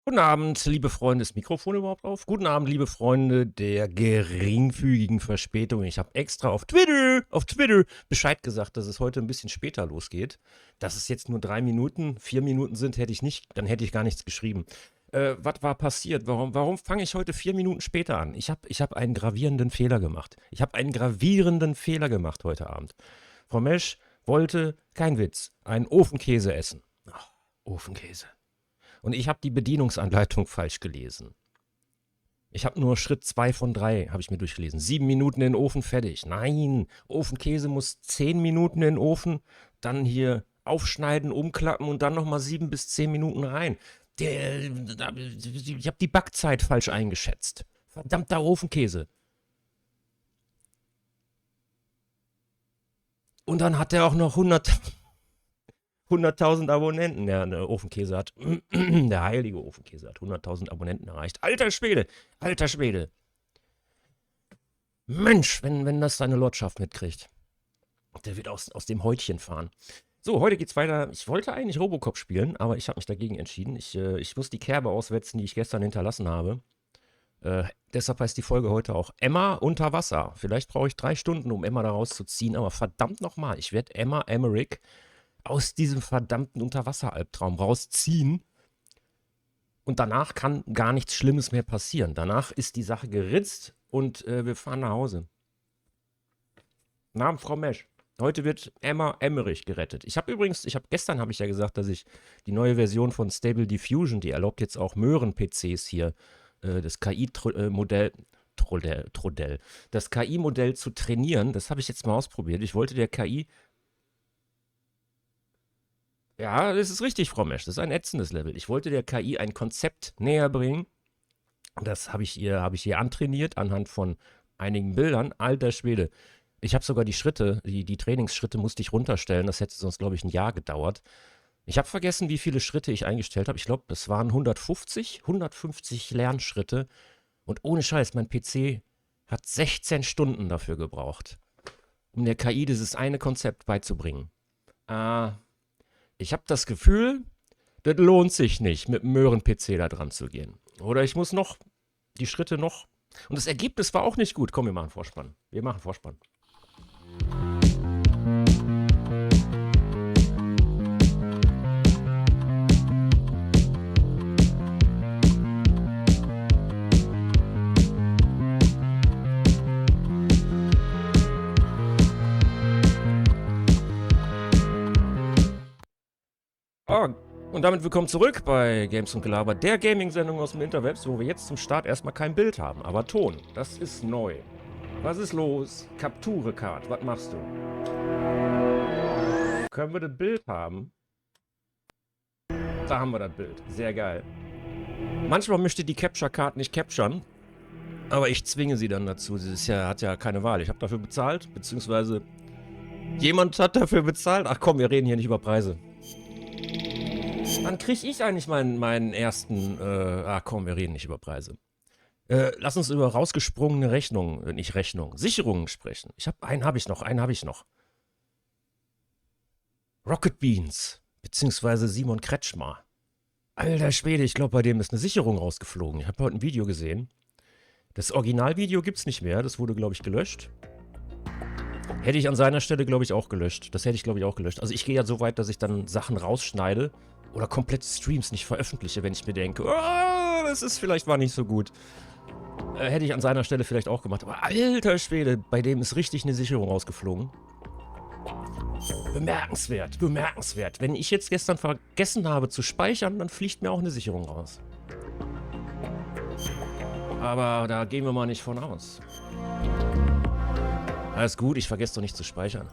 Guten Abend, liebe Freunde. Ist Mikrofon überhaupt auf? Guten Abend, liebe Freunde der geringfügigen Verspätung. Ich habe extra auf Twitter Bescheid gesagt, dass es heute ein bisschen später losgeht. Dass es jetzt nur 3 Minuten, 4 Minuten sind, dann hätte ich gar nichts geschrieben. Was war passiert? Warum fange ich heute 4 Minuten später an? Ich hab einen gravierenden Fehler gemacht. Ich habe einen gravierenden Fehler gemacht heute Abend. Frau Mesch wollte, kein Witz, einen Ofenkäse essen. Ach, Ofenkäse. Und ich habe die Bedienungsanleitung falsch gelesen. Ich habe nur Schritt 2 von 3, habe ich mir durchgelesen. 7 Minuten in den Ofen, fertig. Nein, Ofenkäse muss 10 Minuten in den Ofen, dann hier aufschneiden, umklappen und dann nochmal 7 bis 10 Minuten rein. Ich habe die Backzeit falsch eingeschätzt. Verdammter Ofenkäse. Und dann hat er auch noch 100.000 Abonnenten. Ja, der Ofenkäse hat, der heilige Ofenkäse hat 100.000 Abonnenten erreicht. Alter Schwede, alter Schwede. Mensch, wenn das seine Lordschaft mitkriegt. Der wird aus dem Häutchen fahren. So, heute geht's weiter. Ich wollte eigentlich Robocop spielen, aber ich habe mich dagegen entschieden. Ich muss die Kerbe auswetzen, die ich gestern hinterlassen habe. Deshalb heißt die Folge heute auch Emma unter Wasser. Vielleicht brauche ich 3 Stunden, um Emma da rauszuziehen, aber verdammt nochmal, ich werde Emma Emmerich aus diesem verdammten Unterwasseralbtraum rausziehen. Und danach kann gar nichts Schlimmes mehr passieren. Danach ist die Sache geritzt und wir fahren nach Hause. Namen Frau Mesch. Heute wird Emma Emmerich gerettet. Gestern habe ich ja gesagt, dass ich die neue Version von Stable Diffusion, die erlaubt jetzt auch Möhren-PCs hier, das KI-Modell, das KI-Modell zu trainieren. Das habe ich jetzt mal ausprobiert. Ich wollte der KI. Ja, das ist richtig, Frau Mesch. Das ist ein ätzendes Level. Ich wollte der KI ein Konzept näher bringen. Das habe ich ihr antrainiert anhand von einigen Bildern. Alter Schwede. Ich habe sogar die Schritte, die Trainingsschritte musste ich runterstellen. Das hätte sonst, glaube ich, ein Jahr gedauert. Ich habe vergessen, wie viele Schritte ich eingestellt habe. Ich glaube, das waren 150 Lernschritte. Und ohne Scheiß, mein PC hat 16 Stunden dafür gebraucht, um der KI dieses eine Konzept beizubringen. Ich habe das Gefühl, das lohnt sich nicht, mit einem Möhren-PC da dran zu gehen. Oder ich muss noch die Schritte noch. Und das Ergebnis war auch nicht gut. Komm, wir machen Vorspann. Oh, und damit willkommen zurück bei GamesUNDGelaber, der Gaming-Sendung aus dem Interwebs, wo wir jetzt zum Start erstmal kein Bild haben, aber Ton. Das ist neu. Was ist los? Capture-Card, was machst du? Können wir das Bild haben? Da haben wir das Bild. Sehr geil. Manchmal möchte die Capture-Card nicht capturen, aber ich zwinge sie dann dazu. Sie hat ja keine Wahl. Ich habe dafür bezahlt, beziehungsweise jemand hat dafür bezahlt. Ach komm, wir reden hier nicht über Preise. Wann kriege ich eigentlich meinen ersten, komm, wir reden nicht über Preise. Lass uns über rausgesprungene Sicherungen sprechen. Einen habe ich noch. Rocket Beans, beziehungsweise Simon Kretschmer. Alter Schwede, ich glaube, bei dem ist eine Sicherung rausgeflogen. Ich habe heute ein Video gesehen. Das Originalvideo gibt's nicht mehr, das wurde, glaube ich, gelöscht. Hätte ich an seiner Stelle, glaube ich, auch gelöscht. Also ich gehe ja so weit, dass ich dann Sachen rausschneide oder komplette Streams nicht veröffentliche, wenn ich mir denke, oh, war nicht so gut. Hätte ich an seiner Stelle vielleicht auch gemacht. Aber alter Schwede, bei dem ist richtig eine Sicherung rausgeflogen. Bemerkenswert. Wenn ich jetzt gestern vergessen habe zu speichern, dann fliegt mir auch eine Sicherung raus. Aber da gehen wir mal nicht von aus. Alles gut, ich vergesse doch nicht zu speichern.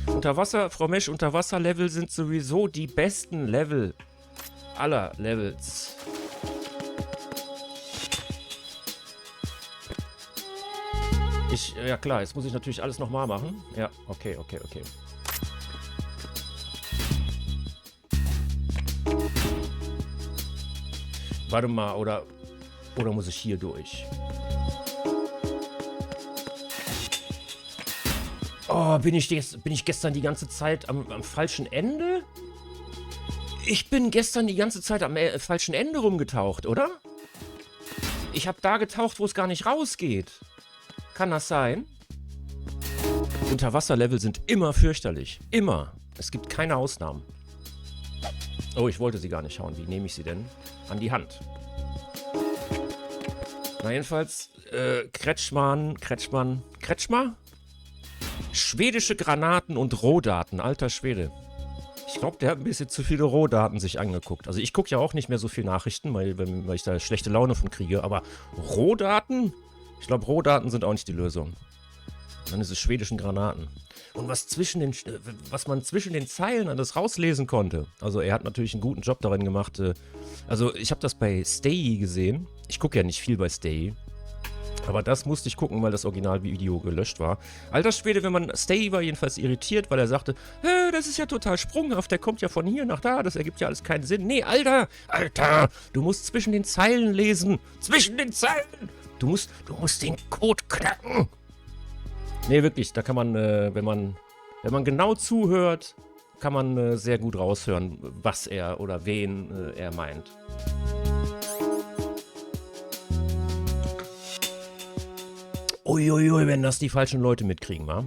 Unterwasser, Frau Mesch, Unterwasser-Level sind sowieso die besten Level aller Levels. Ja klar, jetzt muss ich natürlich alles nochmal machen. Ja, okay. Warte mal, oder muss ich hier durch? Oh, bin ich gestern die ganze Zeit am falschen Ende? Ich bin gestern die ganze Zeit am falschen Ende rumgetaucht, oder? Ich habe da getaucht, wo es gar nicht rausgeht. Kann das sein? Unterwasserlevel sind immer fürchterlich. Immer. Es gibt keine Ausnahmen. Oh, ich wollte sie gar nicht hauen. Wie nehme ich sie denn? An die Hand. Na jedenfalls, Kretschmer? Schwedische Granaten und Rohdaten. Alter Schwede. Ich glaube, der hat ein bisschen zu viele Rohdaten sich angeguckt. Also ich gucke ja auch nicht mehr so viel Nachrichten, weil ich da schlechte Laune von kriege. Aber Rohdaten? Ich glaube, Rohdaten sind auch nicht die Lösung. Dann ist es schwedischen Granaten. Und was man zwischen den Zeilen alles rauslesen konnte. Also er hat natürlich einen guten Job darin gemacht. Also ich habe das bei Stay gesehen. Ich gucke ja nicht viel bei Stay. Aber das musste ich gucken, weil das Originalvideo gelöscht war. Alter Schwede, Stay war jedenfalls irritiert, weil er sagte, das ist ja total sprunghaft, der kommt ja von hier nach da, das ergibt ja alles keinen Sinn. Nee, Alter, du musst zwischen den Zeilen lesen. Zwischen den Zeilen! Du musst den Code knacken. Nee, wirklich, da kann man, wenn man genau zuhört, kann man sehr gut raushören, was er oder wen er meint. Uiuiui, wenn das die falschen Leute mitkriegen, wa?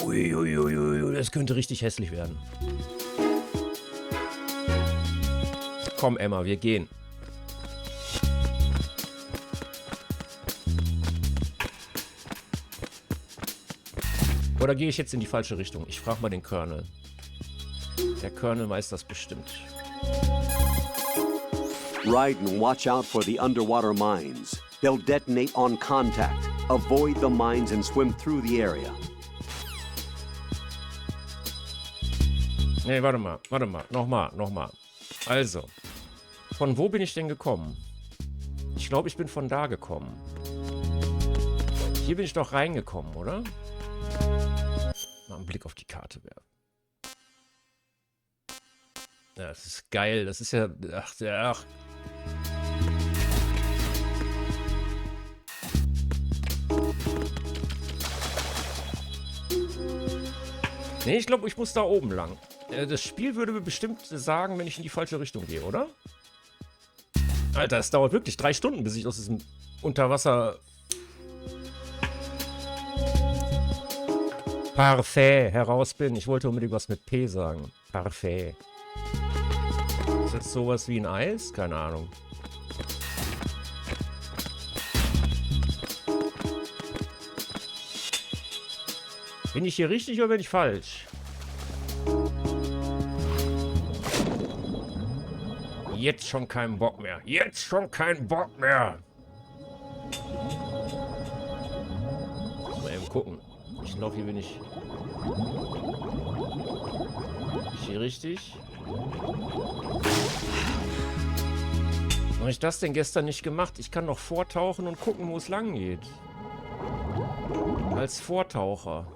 Uiuiui, das könnte richtig hässlich werden. Komm, Emma, wir gehen. Oder gehe ich jetzt in die falsche Richtung? Ich frage mal den Colonel. Der Colonel weiß das bestimmt. Raiden, watch out for the underwater mines. They'll detonate on contact. Avoid the mines and swim through the area. Nee, warte mal. Nochmal. Also, von wo bin ich denn gekommen? Ich glaube, ich bin von da gekommen. Hier bin ich doch reingekommen, oder? Mal einen Blick auf die Karte werfen. Ja, das ist geil. Das ist ja... Ach. Nee, ich glaube, ich muss da oben lang. Das Spiel würde mir bestimmt sagen, wenn ich in die falsche Richtung gehe, oder? Alter, es dauert wirklich 3 Stunden, bis ich aus diesem Unterwasser... Parfait heraus bin. Ich wollte unbedingt was mit P sagen. Parfait. Ist das sowas wie ein Eis? Keine Ahnung. Bin ich hier richtig oder bin ich falsch? Jetzt schon keinen Bock mehr. Jetzt schon keinen Bock mehr. Mal eben gucken. Ich glaube, hier bin ich. Bin ich hier richtig? Warum habe ich das denn gestern nicht gemacht? Ich kann noch vortauchen und gucken, wo es lang geht. Als Vortaucher.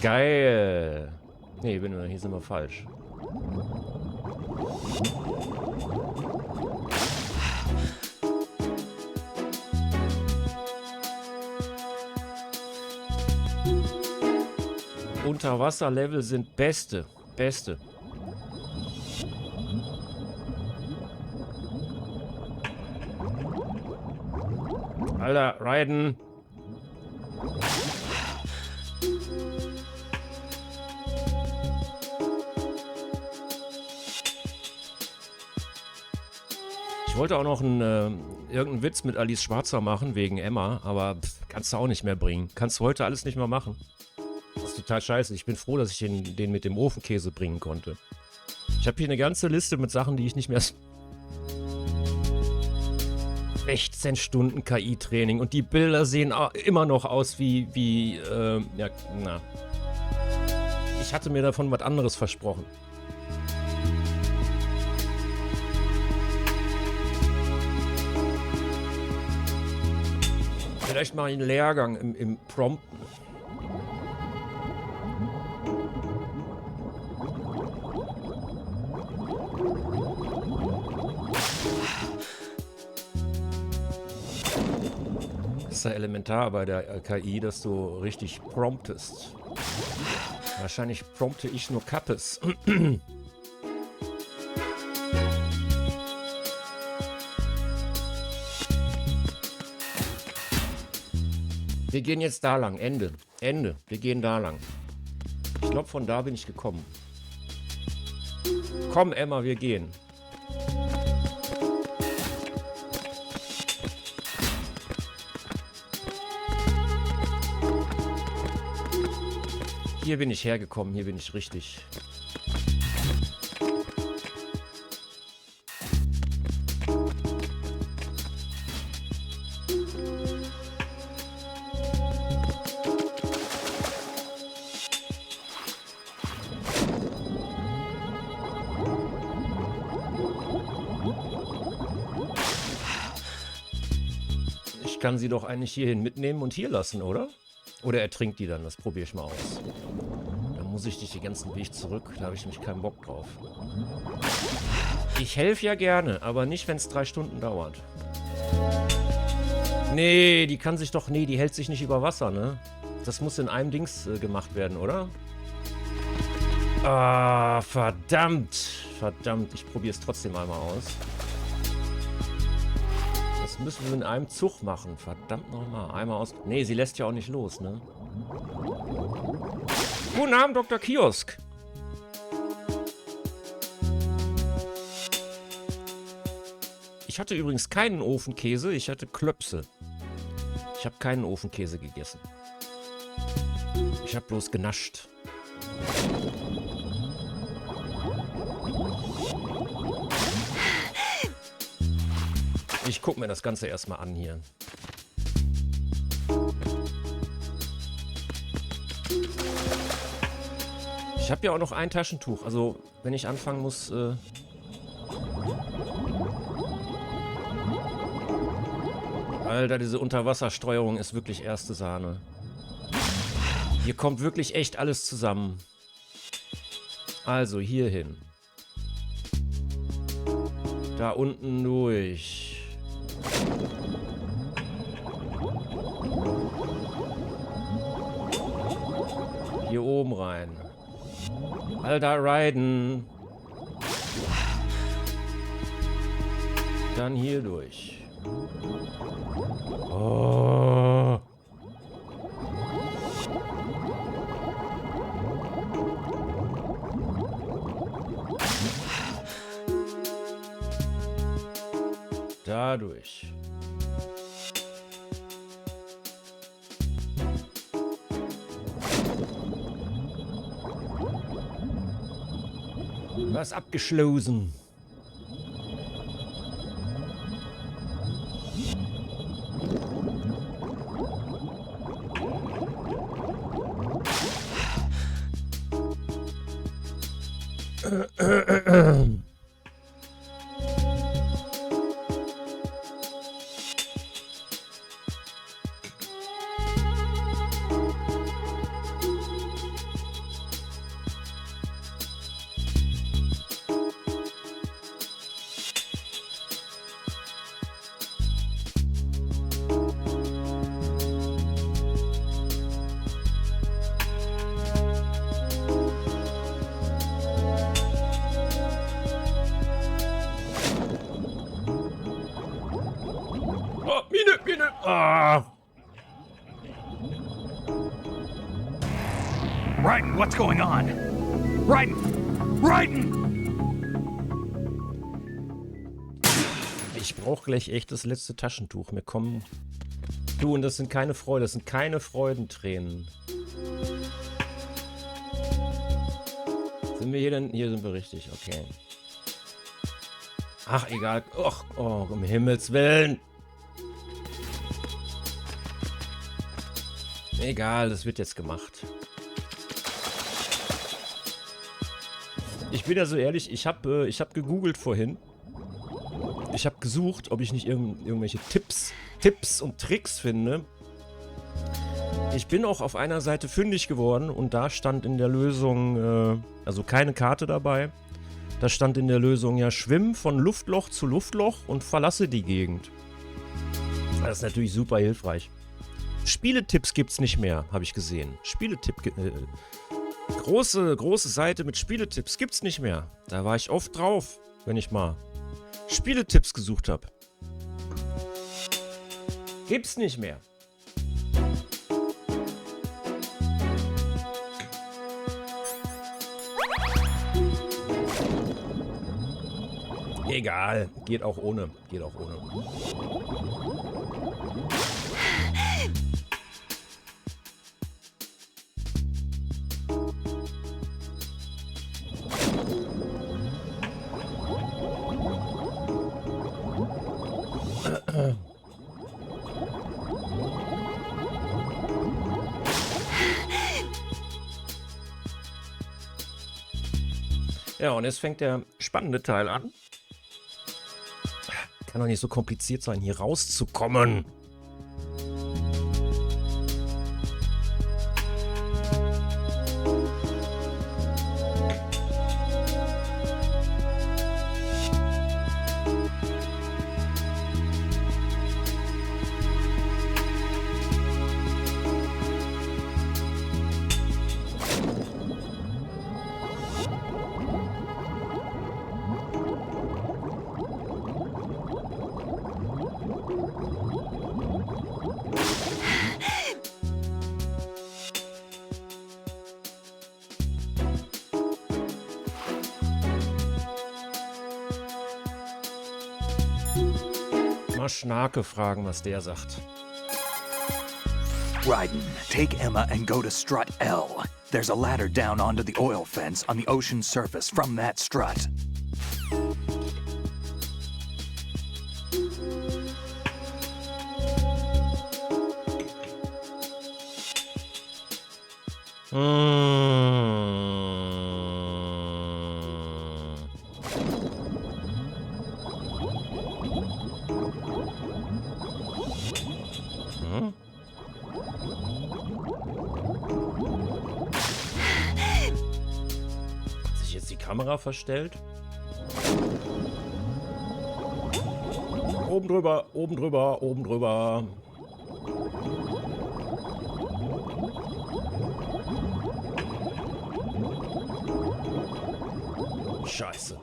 Geil. Nee, hier sind wir falsch. Unterwasserlevel sind beste. Alter, Raiden. Ich wollte auch noch irgendeinen Witz mit Alice Schwarzer machen, wegen Emma, aber kannst du auch nicht mehr bringen. Kannst du heute alles nicht mehr machen. Das ist total scheiße. Ich bin froh, dass ich den mit dem Ofenkäse bringen konnte. Ich habe hier eine ganze Liste mit Sachen, die ich nicht mehr... 16 Stunden KI-Training und die Bilder sehen immer noch aus wie ja, na. Ich hatte mir davon was anderes versprochen. Vielleicht mal einen Lehrgang im Prompten. Das ist ja elementar bei der KI, dass du richtig promptest. Wahrscheinlich prompte ich nur Kappes. Wir gehen jetzt da lang. Ende. Ende. Wir gehen da lang. Ich glaube, von da bin ich gekommen. Komm, Emma, wir gehen. Hier bin ich hergekommen. Hier bin ich richtig. Ich kann sie doch eigentlich hierhin mitnehmen und hier lassen, oder? Oder ertrinkt die dann? Das probiere ich mal aus. Dann muss ich nicht den ganzen Weg zurück. Da habe ich nämlich keinen Bock drauf. Ich helfe ja gerne, aber nicht, wenn es 3 Stunden dauert. Nee, die kann sich doch... Nee, die hält sich nicht über Wasser, ne? Das muss in einem Dings gemacht werden, oder? Ah, verdammt. Verdammt, ich probiere es trotzdem einmal aus. Das müssen wir in einem Zug machen. Verdammt nochmal. Einmal aus... Nee, sie lässt ja auch nicht los, ne? Guten Abend, Dr. Kiosk. Ich hatte übrigens keinen Ofenkäse, ich hatte Klöpse. Ich habe keinen Ofenkäse gegessen. Ich habe bloß genascht. Ich gucke mir das Ganze erstmal an hier. Ich habe ja auch noch ein Taschentuch. Also, wenn ich anfangen muss... Alter, diese Unterwassersteuerung ist wirklich erste Sahne. Hier kommt wirklich echt alles zusammen. Also, hier hin. Da unten durch. Hier oben rein. Alter, riden. Dann hier durch. Oh. Dadurch. Was abgeschlossen. Raiden, what's going on? Raiden! Raiden! Ich brauche gleich echt das letzte Taschentuch. Mir kommen... Du, und das sind keine Freuden, das sind keine Freudentränen. Sind wir hier denn? Hier sind wir richtig, okay. Ach, egal. Och, oh, um Himmels Willen. Egal, das wird jetzt gemacht. Ich bin ja so ehrlich, ich hab gegoogelt vorhin. Ich habe gesucht, ob ich nicht irgendwelche Tipps und Tricks finde. Ich bin auch auf einer Seite fündig geworden und da stand in der Lösung, also keine Karte dabei. Da stand in der Lösung ja, schwimm von Luftloch zu Luftloch und verlasse die Gegend. Das ist natürlich super hilfreich. Spieletipps gibt's nicht mehr, habe ich gesehen. Große Seite mit Spieletipps gibt's nicht mehr. Da war ich oft drauf, wenn ich mal Spieletipps gesucht habe. Gibt's nicht mehr. Egal, geht auch ohne. Geht auch ohne. Ja, und jetzt fängt der spannende Teil an. Kann doch nicht so kompliziert sein, hier rauszukommen. Mal Schnake fragen, was der sagt. Raiden, take Emma and go to strut L. There's a ladder down onto the oil fence on the ocean surface from that strut. Hat sich jetzt die Kamera verstellt? Oben drüber, oben drüber, oben drüber. Scheiße.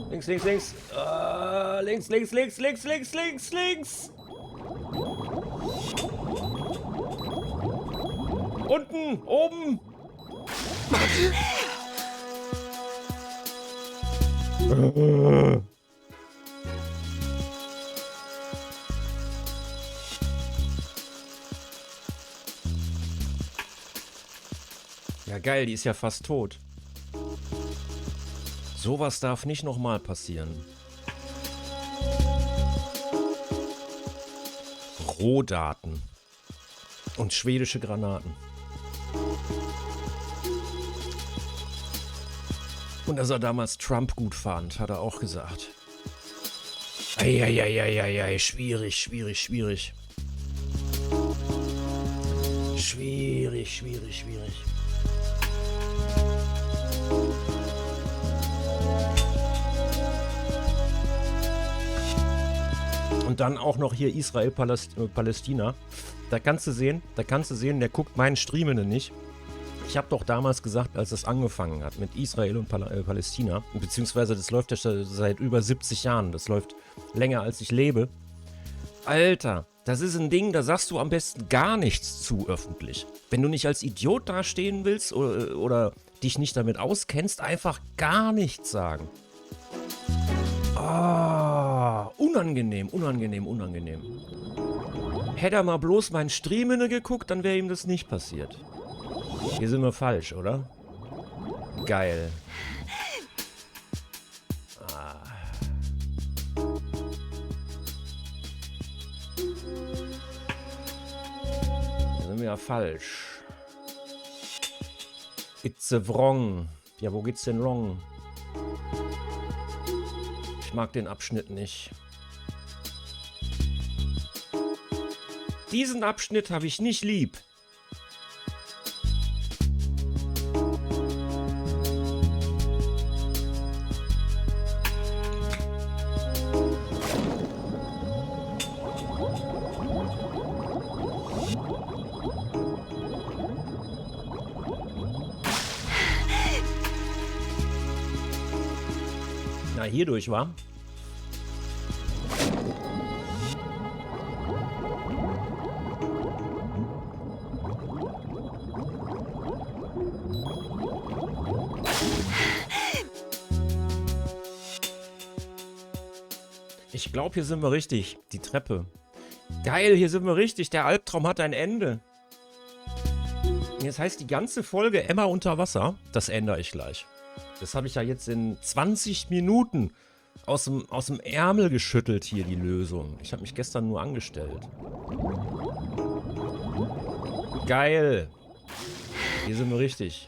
Links, links, links. Links, links, links, links, links, links, links. Unten, oben. Ja geil, die ist ja fast tot. Sowas darf nicht nochmal passieren. Rohdaten und schwedische Granaten. Und dass er damals Trump gut fand, hat er auch gesagt. Eieieiei, schwierig, schwierig, schwierig. Schwierig, schwierig, schwierig. Und dann auch noch hier Israel, Palästina. Da kannst du sehen, der guckt meinen Streamenden nicht. Ich habe doch damals gesagt, als es angefangen hat mit Israel und Palästina, beziehungsweise das läuft ja seit über 70 Jahren, das läuft länger als ich lebe. Alter, das ist ein Ding, da sagst du am besten gar nichts zu öffentlich. Wenn du nicht als Idiot dastehen willst oder dich nicht damit auskennst, einfach gar nichts sagen. Ah, unangenehm, unangenehm, unangenehm. Hätte er mal bloß meinen Streamende geguckt, dann wäre ihm das nicht passiert. Hier sind wir falsch, oder? Geil. Ah. Hier sind wir ja falsch. It's a wrong. Ja, wo geht's denn wrong? Ich mag den Abschnitt nicht. Diesen Abschnitt habe ich nicht lieb. Na, hier durch, wa? Ich glaube, hier sind wir richtig. Die Treppe. Geil, hier sind wir richtig. Der Albtraum hat ein Ende. Jetzt heißt die ganze Folge Emma unter Wasser. Das ändere ich gleich. Das habe ich ja jetzt in 20 Minuten aus dem Ärmel geschüttelt hier, die Lösung. Ich habe mich gestern nur angestellt. Geil. Hier sind wir richtig.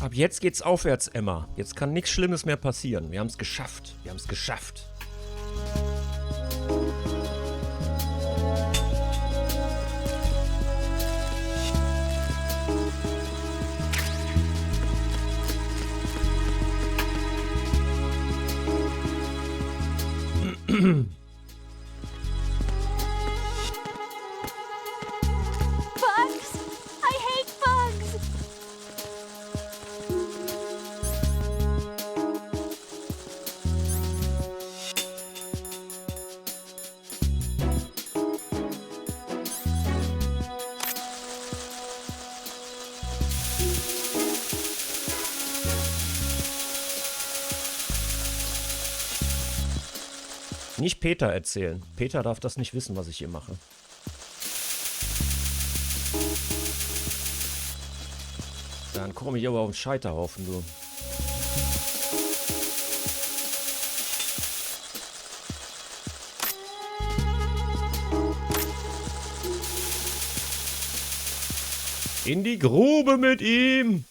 Ab jetzt geht's aufwärts, Emma. Jetzt kann nichts Schlimmes mehr passieren. Wir haben es geschafft. Wir haben es geschafft. Bugs! I hate bugs! Nicht Peter erzählen. Peter darf das nicht wissen, was ich hier mache. Dann komme ich aber auf den Scheiterhaufen, du. In die Grube mit ihm!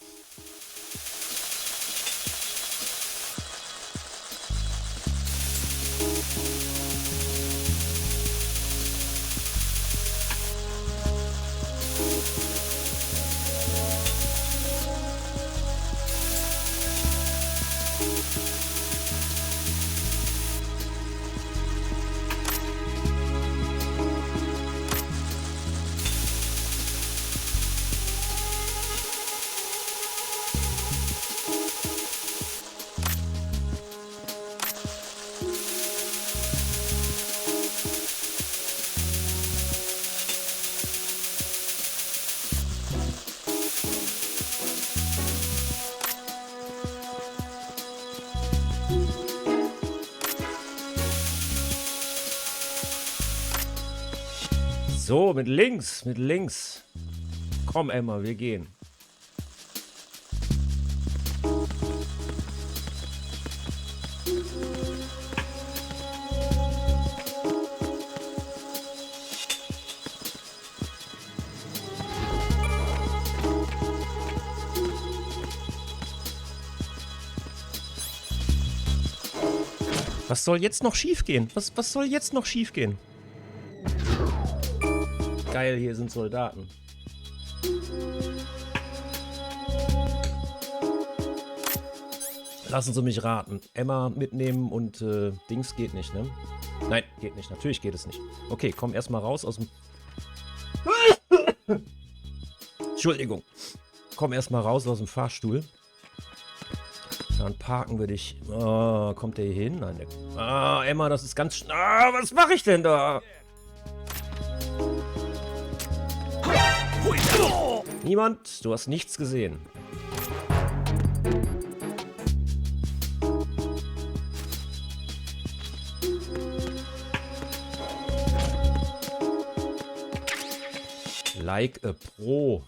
So, mit links, mit links. Komm, Emma, wir gehen. Was soll jetzt noch schiefgehen? Was soll jetzt noch schiefgehen? Geil, hier sind Soldaten. Lassen Sie mich raten. Emma mitnehmen und Dings geht nicht, ne? Nein, geht nicht. Natürlich geht es nicht. Okay, komm erstmal raus aus dem... Entschuldigung. Komm erstmal raus aus dem Fahrstuhl. Dann parken wir dich. Oh, kommt der hier hin? Nein, der... Ah, Emma, das ist ganz... Ah, was mache ich denn da? Niemand, du hast nichts gesehen. Like a Pro.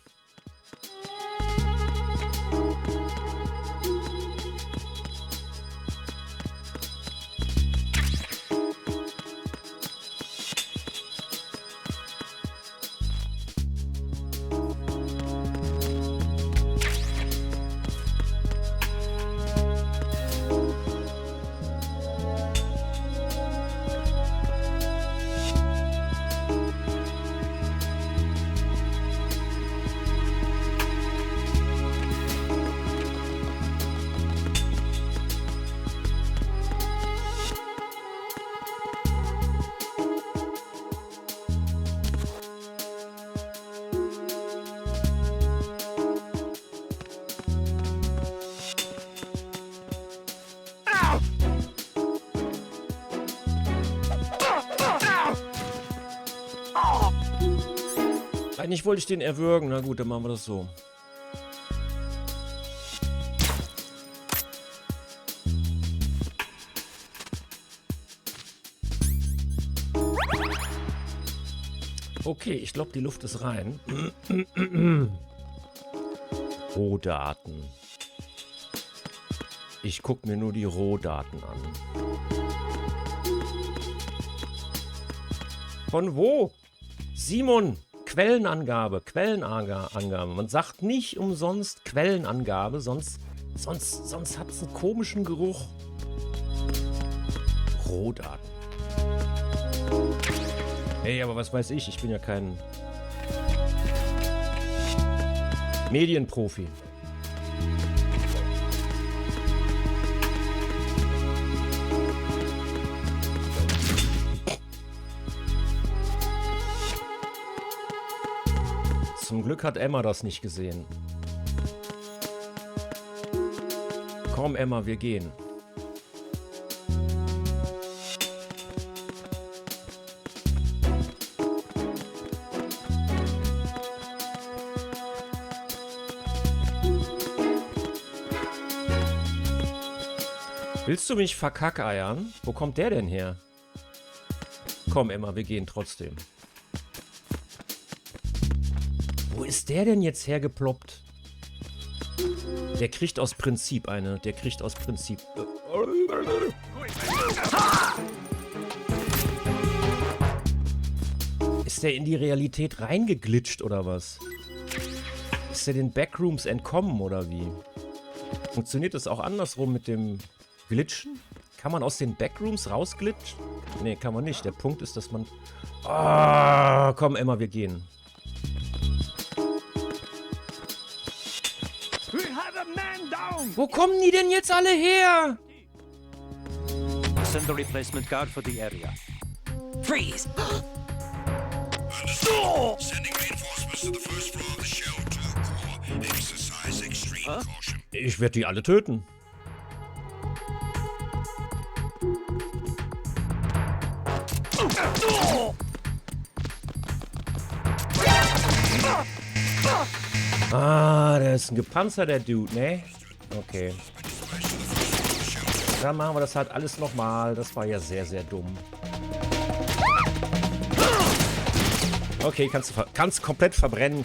Eigentlich wollte ich den erwürgen. Na gut, dann machen wir das so. Okay, ich glaube, die Luft ist rein. Rohdaten. Ich gucke mir nur die Rohdaten an. Von wo? Simon, Quellenangabe, Quellenangabe. Man sagt nicht umsonst Quellenangabe, sonst hat es einen komischen Geruch. Rohdaten. Hey, aber was weiß ich bin ja kein Medienprofi. Zum Glück hat Emma das nicht gesehen. Komm, Emma, wir gehen. Willst du mich verkackeiern? Wo kommt der denn her? Komm, Emma, wir gehen trotzdem. Wo ist der denn jetzt hergeploppt? Der kriegt aus Prinzip eine. Der kriegt aus Prinzip... Ist der in die Realität reingeglitscht oder was? Ist der den Backrooms entkommen oder wie? Funktioniert das auch andersrum mit dem Glitschen? Kann man aus den Backrooms rausglitschen? Nee, kann man nicht. Der Punkt ist, dass man... Ah, komm, Emma, wir gehen. Wo kommen die denn jetzt alle her? Send the replacement guard for the area. Freeze! Sending reinforcements to the first floor of the shell to core. Exercise extreme caution. Ich werde die alle töten. Ah, der ist ein gepanzerter Dude, ne? Okay. Dann machen wir das halt alles nochmal. Das war ja sehr, sehr dumm. Okay, kannst komplett verbrennen,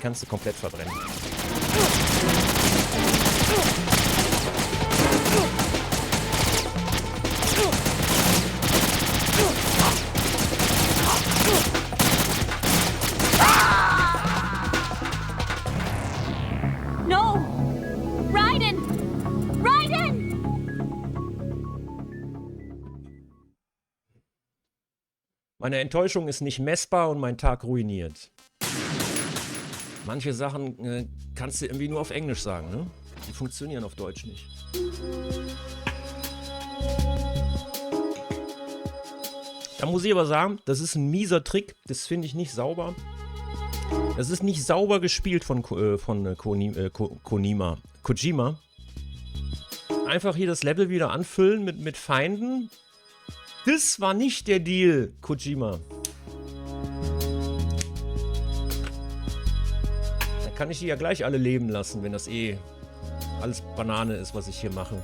No! Raiden! Raiden! Meine Enttäuschung ist nicht messbar und mein Tag ruiniert. Manche Sachen kannst du irgendwie nur auf Englisch sagen, ne? Die funktionieren auf Deutsch nicht. Da muss ich aber sagen, das ist ein mieser Trick. Das finde ich nicht sauber. Das ist nicht sauber gespielt von Kojima. Einfach hier das Level wieder anfüllen mit Feinden. Das war nicht der Deal, Kojima. Dann kann ich die ja gleich alle leben lassen, wenn das eh alles Banane ist, was ich hier mache.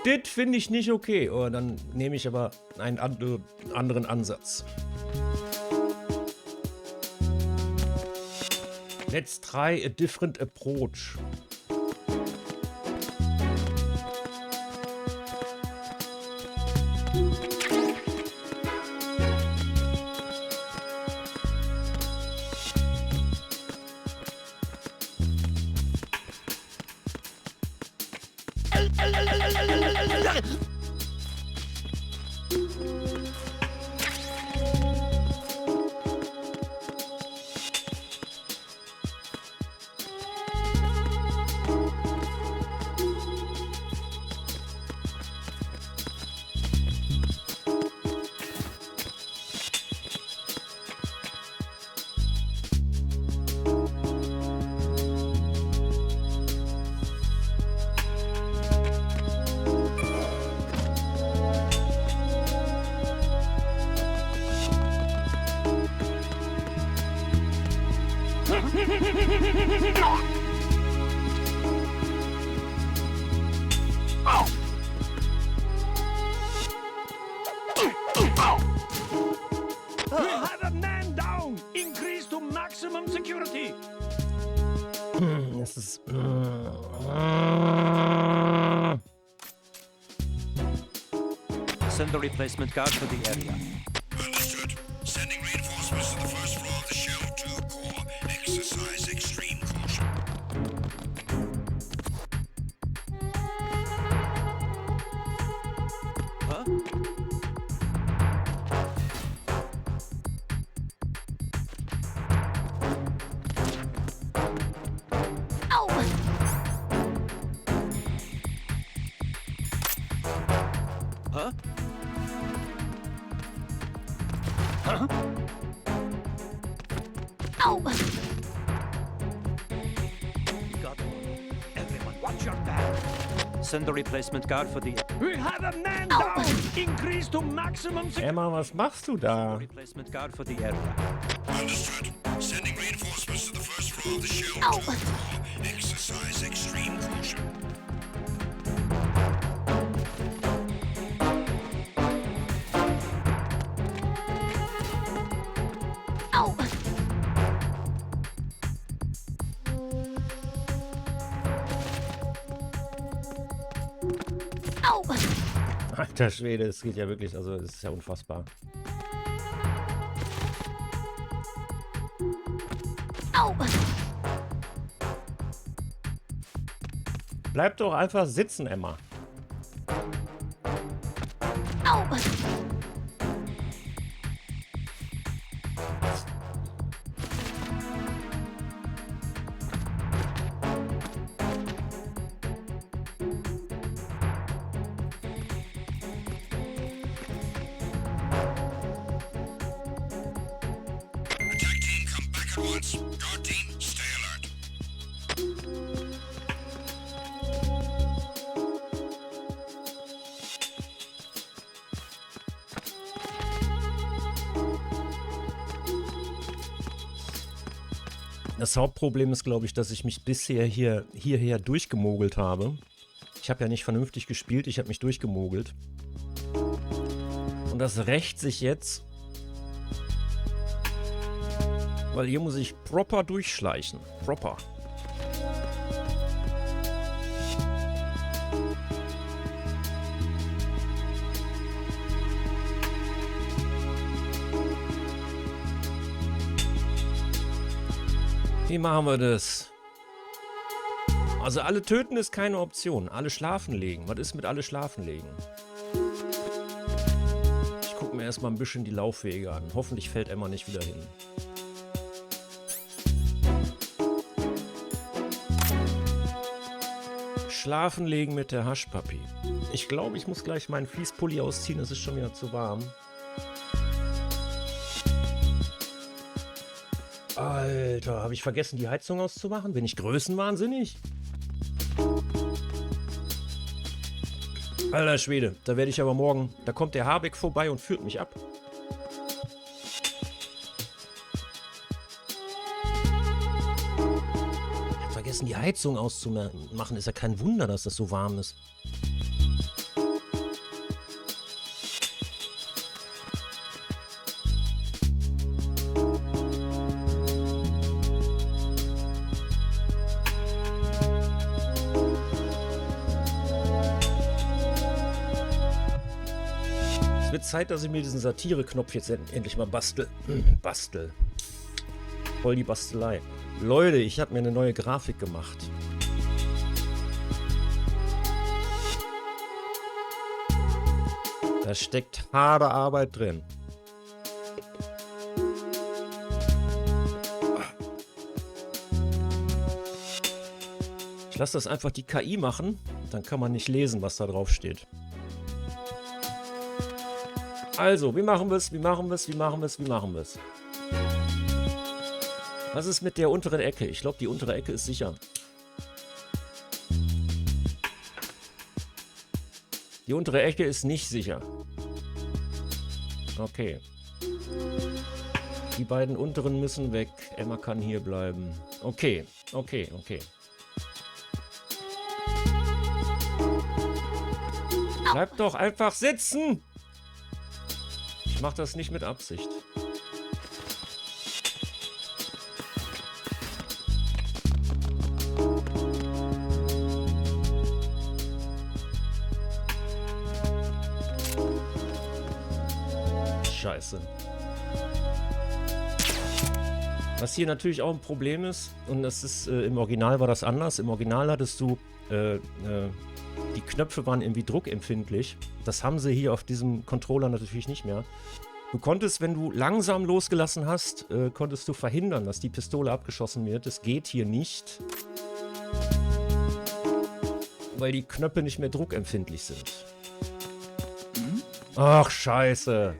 Das finde ich nicht okay. Oh, dann nehme ich aber einen anderen Ansatz. Let's try a different approach. Have a man down! Increase to maximum security! Das ist... Send the replacement guard for the area. Understood. Sending reinforcements to the first floor of the Shell 2 core. Exercise extreme caution. Huh? Ow! Huh? Ow! Got one. Everyone, watch your back. Send the replacement guard for the... We have a man down! Increase to maximum security! Emma, was machst du da? Replacement guard for the area. Understood. Sending reinforcements to the first floor of the Shell Ow. 2 core. Exercise extreme caution. Ow! Ow! Alter Schwede, es geht ja wirklich, also es ist ja unfassbar. Ow! Bleib doch einfach sitzen, Emma. Ow! Attack team, come back at once. Guard team, stay alert. Das Hauptproblem ist, glaube ich, dass ich mich bisher hierher durchgemogelt habe. Ich habe ja nicht vernünftig gespielt, ich habe mich durchgemogelt. Und das rächt sich jetzt. Weil hier muss ich proper durchschleichen. Proper. Wie machen wir das? Also alle töten ist keine Option. Alle schlafen legen. Was ist mit alle schlafen legen? Ich gucke mir erstmal ein bisschen die Laufwege an. Hoffentlich fällt Emma nicht wieder hin. Schlafen legen mit der Haschpapi. Ich glaube, ich muss gleich meinen Fließpulli ausziehen. Es ist schon wieder zu warm. Alter, habe ich vergessen, die Heizung auszumachen? Bin ich größenwahnsinnig? Alter Schwede, da werde ich aber morgen... Da kommt der Habeck vorbei und führt mich ab. Ich habe vergessen, die Heizung auszumachen. Ist ja kein Wunder, dass das so warm ist. Es wird Zeit, dass ich mir diesen Satire-Knopf jetzt endlich mal bastel. Voll die Bastelei. Leute, ich habe mir eine neue Grafik gemacht. Da steckt harte Arbeit drin. Ich lasse das einfach die KI machen, dann kann man nicht lesen, was da drauf steht. Also, wie machen wir es? Was ist mit der unteren Ecke? Ich glaube, die untere Ecke ist sicher. Die untere Ecke ist nicht sicher. Okay. Die beiden unteren müssen weg. Emma kann hier bleiben. Okay, okay, okay. Bleib doch einfach sitzen! Ich mach das nicht mit Absicht. Scheiße. Was hier natürlich auch ein Problem ist, und das ist im Original war das anders. Im Original hattest du, die Knöpfe waren irgendwie druckempfindlich. Das haben sie hier auf diesem Controller natürlich nicht mehr. Du konntest, wenn du langsam losgelassen hast, konntest du verhindern, dass die Pistole abgeschossen wird. Das geht hier nicht, weil die Knöpfe nicht mehr druckempfindlich sind. Ach, scheiße.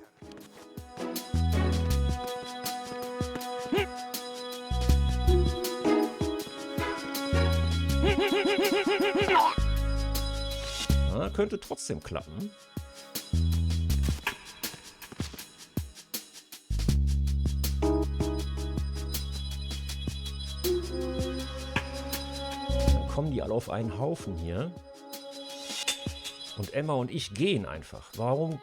Ja, könnte trotzdem klappen. Dann kommen die alle auf einen Haufen hier. Und Emma und ich gehen einfach. Warum?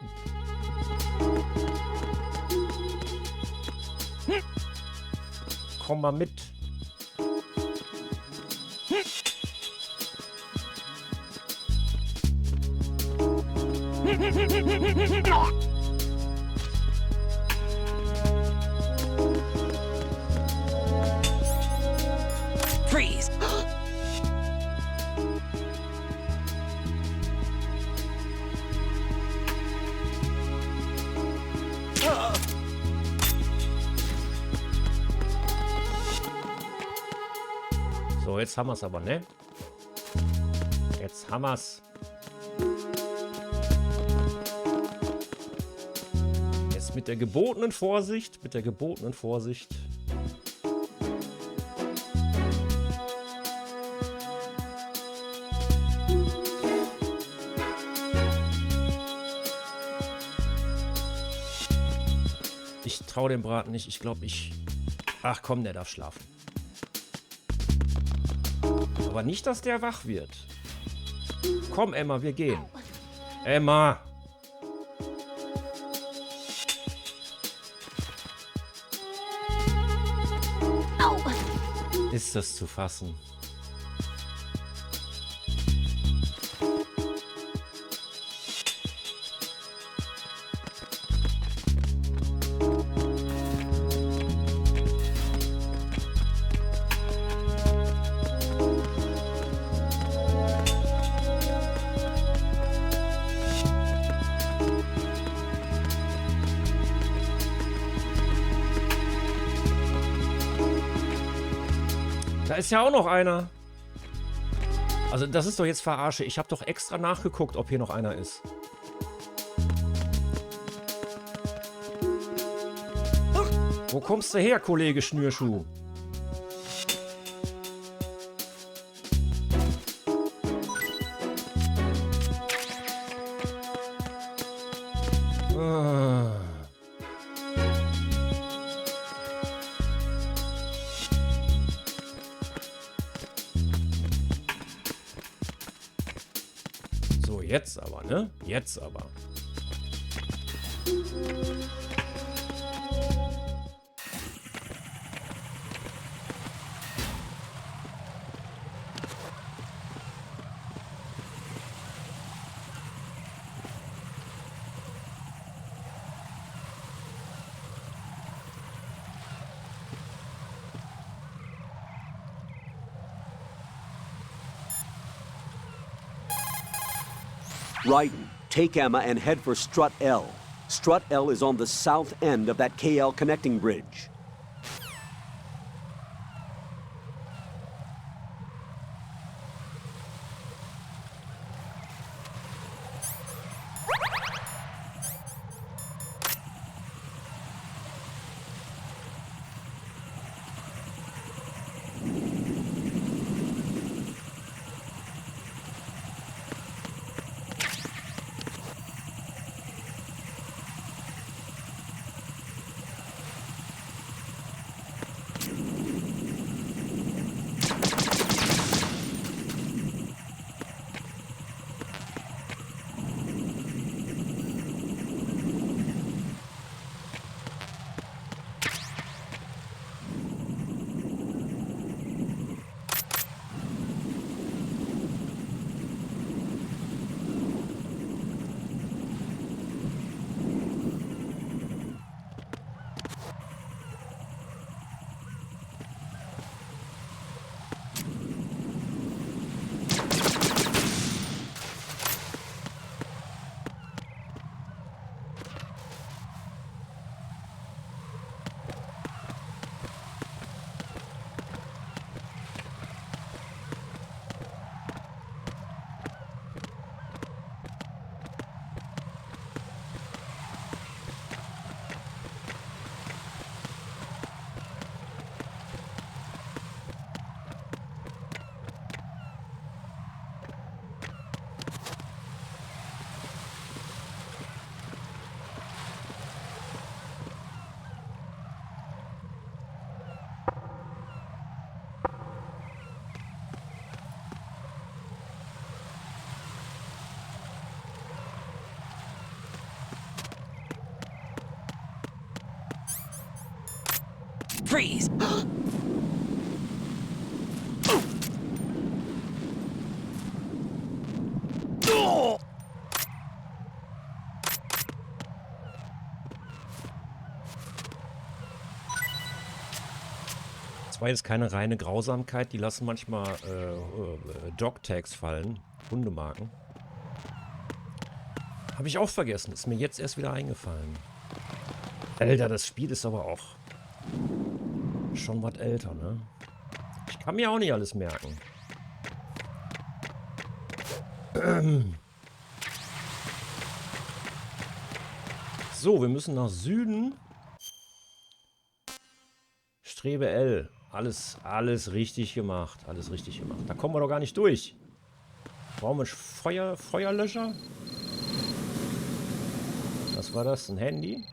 Komm mal mit. Freeze! So, jetzt haben wir es aber, ne? Jetzt haben wir es. Jetzt mit der gebotenen Vorsicht, Ich traue dem Braten nicht. Ich glaube, Ach komm, der darf schlafen. Aber nicht, dass der wach wird. Komm, Emma, wir gehen. Emma! Au. Ist das zu fassen? Da ist ja auch noch einer. Also das ist doch jetzt Verarsche. Ich habe doch extra nachgeguckt, ob hier noch einer ist. Wo kommst du her, Kollege Schnürschuh? So, jetzt aber, ne? Jetzt aber. Raiden, take Emma and head for Strut L. Strut L is on the south end of that KL connecting bridge. Freeze! Zwei ist keine reine Grausamkeit, die lassen manchmal Dog-Tags fallen, Hundemarken. Habe ich auch vergessen, ist mir jetzt erst wieder eingefallen. Alter, das Spiel ist aber auch schon was älter, ne? Ich kann mir auch nicht alles merken. So, wir müssen nach Süden. Strebe L. Alles richtig gemacht. Alles richtig gemacht. Da kommen wir doch gar nicht durch. Brauchen wir Feuerlöscher? Was war das? Ein Handy?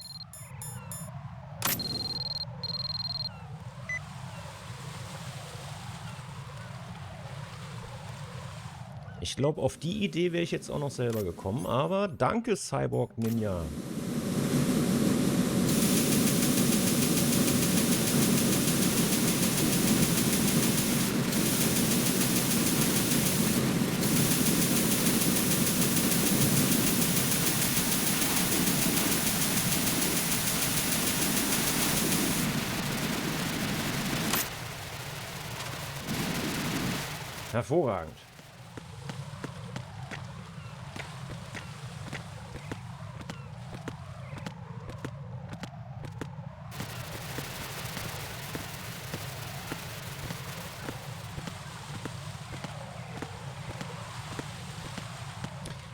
Ich glaube, auf die Idee wäre ich jetzt auch noch selber gekommen. Aber danke, Cyborg Ninja. Hervorragend.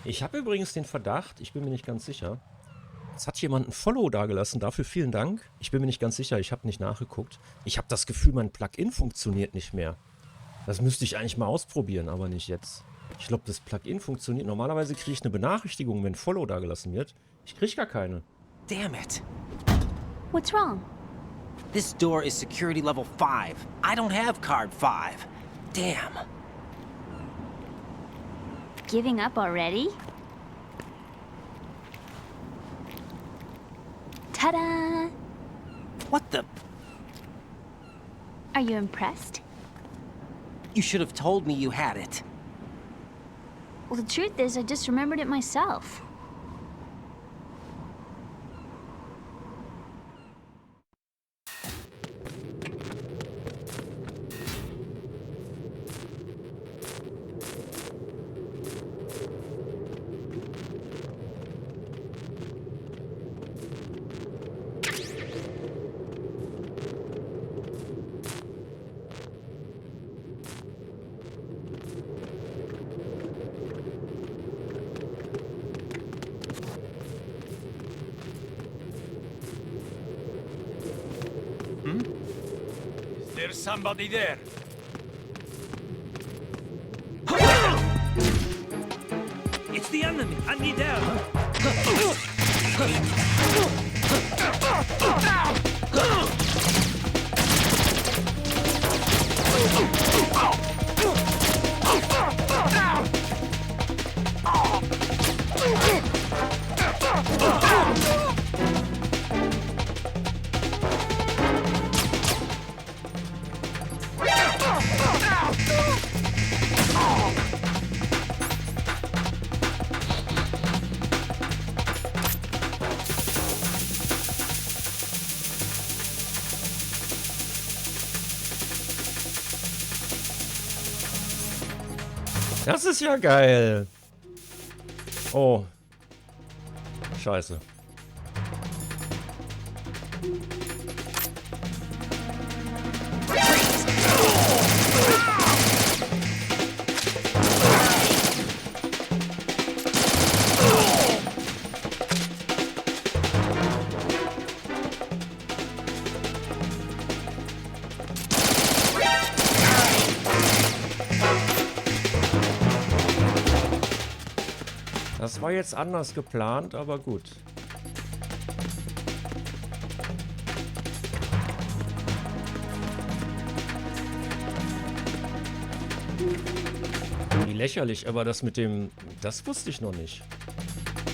Ich habe übrigens den Verdacht, ich bin mir nicht ganz sicher. Es hat jemand ein Follow dagelassen, dafür vielen Dank. Ich bin mir nicht ganz sicher, ich habe nicht nachgeguckt. Ich habe das Gefühl, mein Plugin funktioniert nicht mehr. Das müsste ich eigentlich mal ausprobieren, aber nicht jetzt. Ich glaube, das Plugin funktioniert. Normalerweise kriege ich eine Benachrichtigung, wenn Follow dagelassen wird. Ich kriege gar keine. Damn it. What's wrong? This door is security level 5. I don't have card 5. Damn. Giving up already? Ta-da! What the? Are you impressed? You should have told me you had it. Well, the truth is, I just remembered it myself. There's somebody there. It's the enemy. I need help. Das ist ja geil. Oh. Scheiße. Das war jetzt anders geplant, aber gut. Wie lächerlich, aber das mit dem... Das wusste ich noch nicht.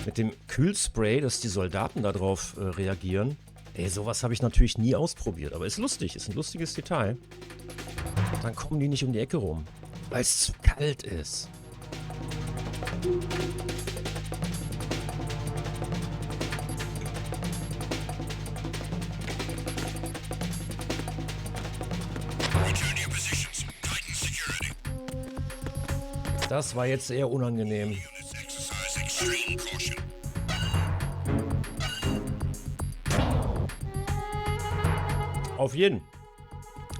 Mit dem Kühlspray, dass die Soldaten darauf reagieren. Ey, sowas habe ich natürlich nie ausprobiert, aber ist lustig, ist ein lustiges Detail. Dann kommen die nicht um die Ecke rum, weil es zu kalt ist. Return to your positions. Tighten security. Das war jetzt eher unangenehm. Units exercise extreme caution. Auf jeden.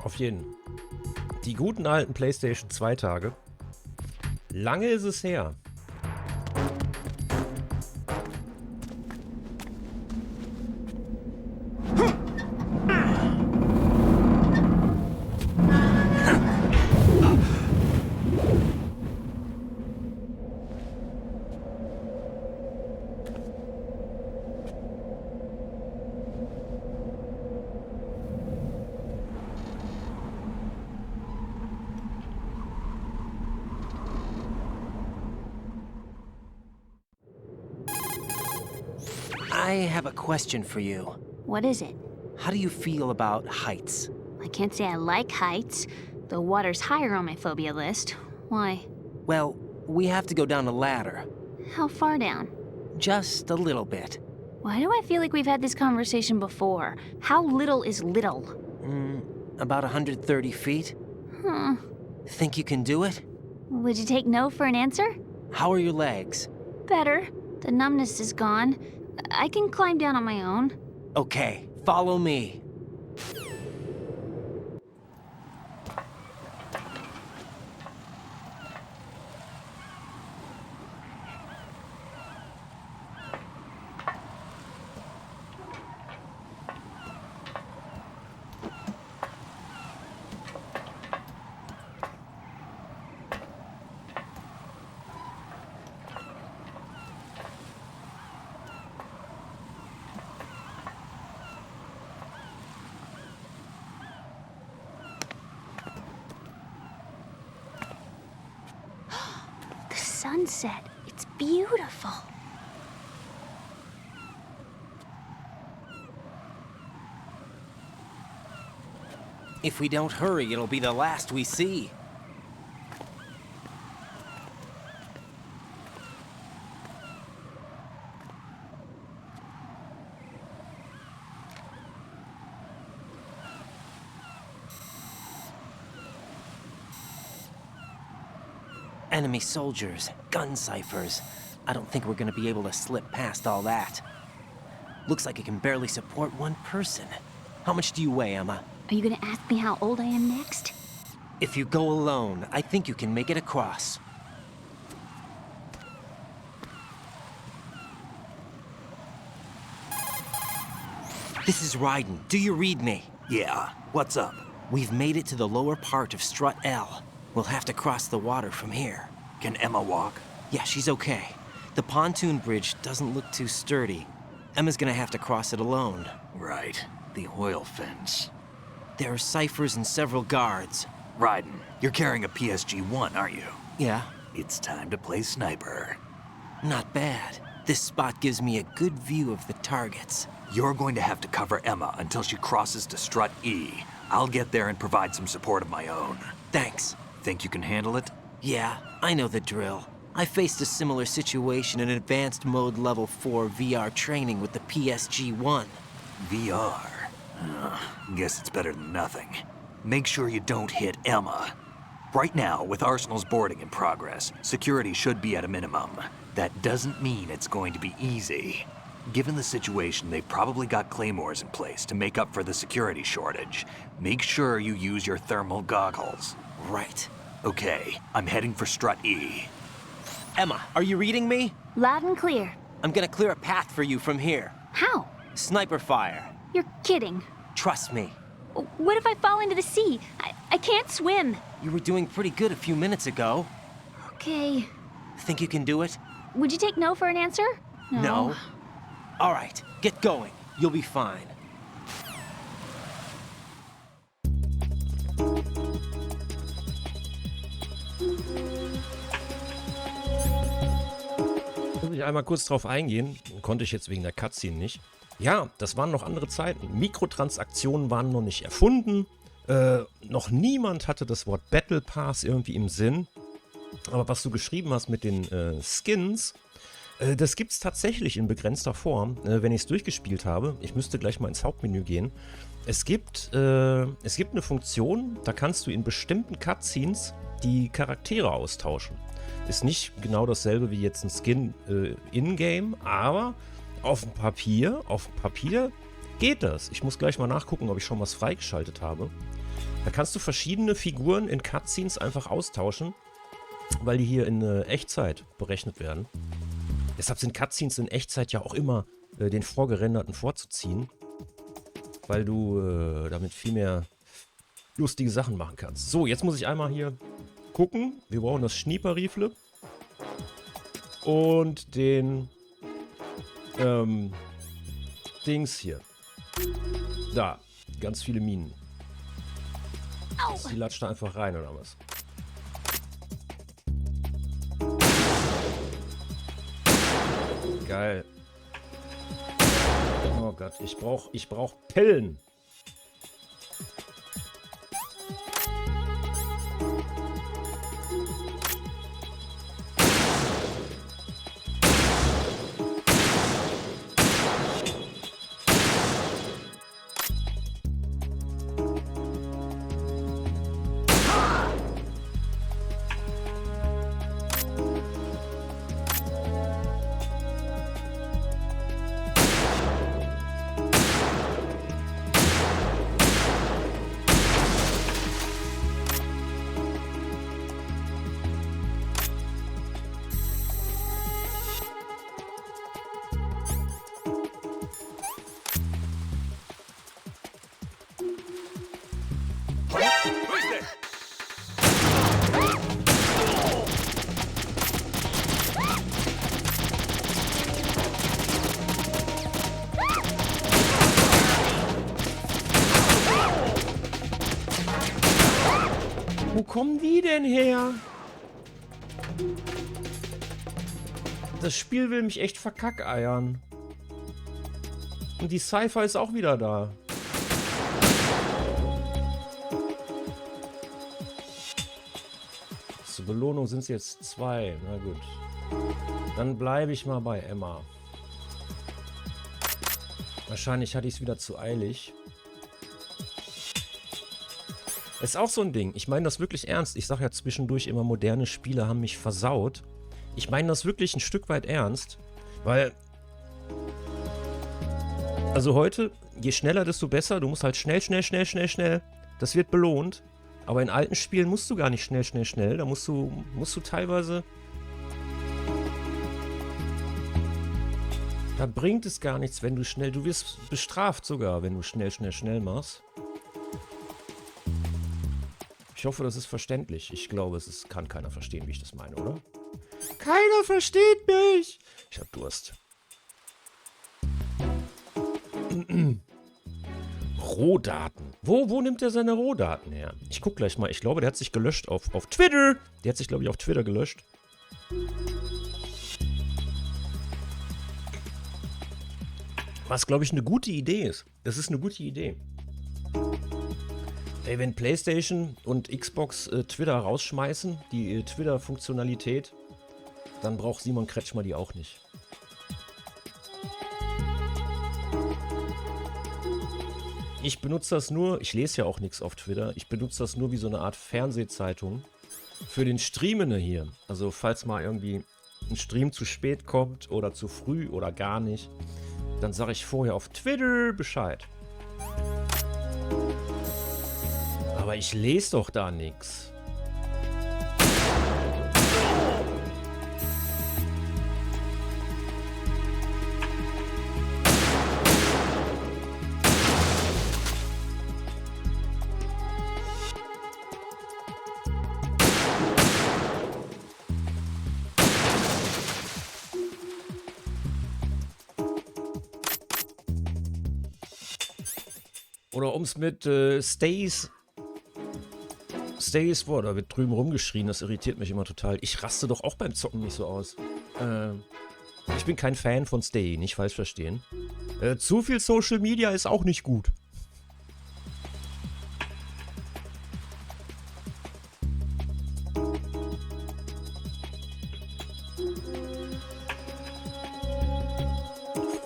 Auf jeden. Die guten alten PlayStation 2 Tage. Lange ist es her. I have a question for you. What is it? How do you feel about heights? I can't say I like heights. The water's higher on my phobia list. Why? Well, we have to go down a ladder. How far down? Just a little bit. Why do I feel like we've had this conversation before? How little is little? About 130 feet. Huh. Think you can do it? Would you take no for an answer? How are your legs? Better. The numbness is gone. I can climb down on my own. Okay, follow me. Sunset. It's beautiful. If we don't hurry, it'll be the last we see. Enemy soldiers, gun ciphers. I don't think we're gonna be able to slip past all that. Looks like it can barely support one person. How much do you weigh, Emma? Are you gonna ask me how old I am next? If you go alone, I think you can make it across. This is Ryden. Do you read me? Yeah, what's up? We've made it to the lower part of Strut L. We'll have to cross the water from here. Can Emma walk? Yeah, she's okay. The pontoon bridge doesn't look too sturdy. Emma's gonna have to cross it alone. Right, the oil fence. There are ciphers and several guards. Ryden, you're carrying a PSG-1, aren't you? Yeah, It's time to play sniper. not bad. This spot gives me a good view of the targets. You're going to have to cover Emma until she crosses to Strut E. I'll get there and provide some support of my own. Thanks. Think you can handle it? Yeah, I know the drill. I faced a similar situation in advanced mode level 4 VR training with the PSG-1. VR. Guess it's better than nothing. Make sure you don't hit Emma. Right now, with Arsenal's boarding in progress, security should be at a minimum. That doesn't mean it's going to be easy. Given the situation, they've probably got claymores in place to make up for the security shortage. Make sure you use your thermal goggles. Right. Okay, I'm heading for Strut E. Emma, are you reading me? Loud and clear. I'm gonna clear a path for you from here. How? Sniper fire. You're kidding. Trust me. What if I fall into the sea? I can't swim. You were doing pretty good a few minutes ago. Okay. Think you can do it? Would you take no for an answer? No. All right, get going. You'll be fine. Muss ich einmal kurz drauf eingehen. Konnte ich jetzt wegen der Cutscene nicht. Ja, das waren noch andere Zeiten. Mikrotransaktionen waren noch nicht erfunden. Noch niemand hatte das Wort Battle Pass irgendwie im Sinn. Aber was du geschrieben hast mit den Skins, das gibt es tatsächlich in begrenzter Form, wenn ich es durchgespielt habe. Ich müsste gleich mal ins Hauptmenü gehen. Es gibt eine Funktion, da kannst du in bestimmten Cutscenes die Charaktere austauschen. Ist nicht genau dasselbe wie jetzt ein Skin in-game, aber auf dem Papier geht das. Ich muss gleich mal nachgucken, ob ich schon was freigeschaltet habe. Da kannst du verschiedene Figuren in Cutscenes einfach austauschen, weil die hier in Echtzeit berechnet werden. Deshalb sind Cutscenes in Echtzeit ja auch immer den vorgerenderten vorzuziehen, weil du damit viel mehr lustige Sachen machen kannst. So, jetzt muss ich einmal hier gucken. Wir brauchen das Schnieper-Rifle und den Dings hier. Da, ganz viele Minen. Die latscht da einfach rein, oder was? Geil. Oh Gott, ich brauch Pillen. Wo kommen die denn her? Das Spiel will mich echt verkackeiern. Und die Cypher ist auch wieder da. Zur Belohnung sind es jetzt 2. Na gut. Dann bleibe ich mal bei Emma. Wahrscheinlich hatte ich es wieder zu eilig. Ist auch so ein Ding. Ich meine das wirklich ernst. Ich sage ja zwischendurch immer, moderne Spiele haben mich versaut. Ich meine das wirklich ein Stück weit ernst. Weil... Also heute, je schneller, desto besser. Du musst halt schnell. Das wird belohnt. Aber in alten Spielen musst du gar nicht schnell. Da musst du teilweise... Da bringt es gar nichts, wenn du schnell... Du wirst bestraft sogar, wenn du schnell machst. Ich hoffe, das ist verständlich. Ich glaube, kann keiner verstehen, wie ich das meine, oder? Keiner versteht mich! Ich hab Durst. Rohdaten. Wo nimmt er seine Rohdaten her? Ich guck gleich mal. Ich glaube, der hat sich gelöscht auf Twitter. Der hat sich, glaube ich, auf Twitter gelöscht. Was, glaube ich, eine gute Idee ist. Das ist eine gute Idee. Ey, wenn PlayStation und Xbox Twitter rausschmeißen, die Twitter-Funktionalität, dann braucht Simon Kretschmer die auch nicht. Ich benutze das nur, ich lese ja auch nichts auf Twitter, ich benutze das nur wie so eine Art Fernsehzeitung für den Streamende hier. Also falls mal irgendwie ein Stream zu spät kommt oder zu früh oder gar nicht, dann sage ich vorher auf Twitter Bescheid. Aber ich lese doch da nichts. Oder um es mit Stays Wort, da wird drüben rumgeschrien, das irritiert mich immer total. Ich raste doch auch beim Zocken nicht so aus. Ich bin kein Fan von Stay, nicht falsch verstehen. Zu viel Social Media ist auch nicht gut.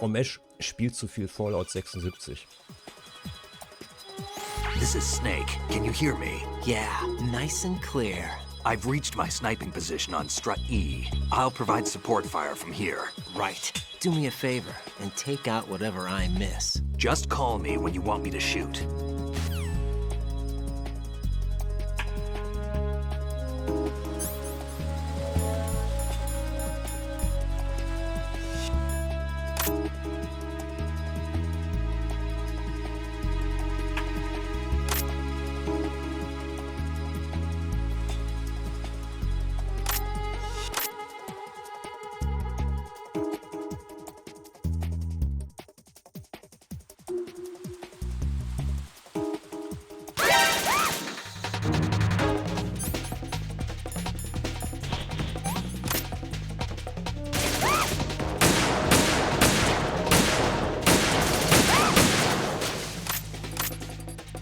Romesh spielt zu viel Fallout 76. This is Snake. Can you hear me? Yeah, nice and clear. I've reached my sniping position on Strut E. I'll provide support fire from here. Right. Do me a favor and take out whatever I miss. Just call me when you want me to shoot.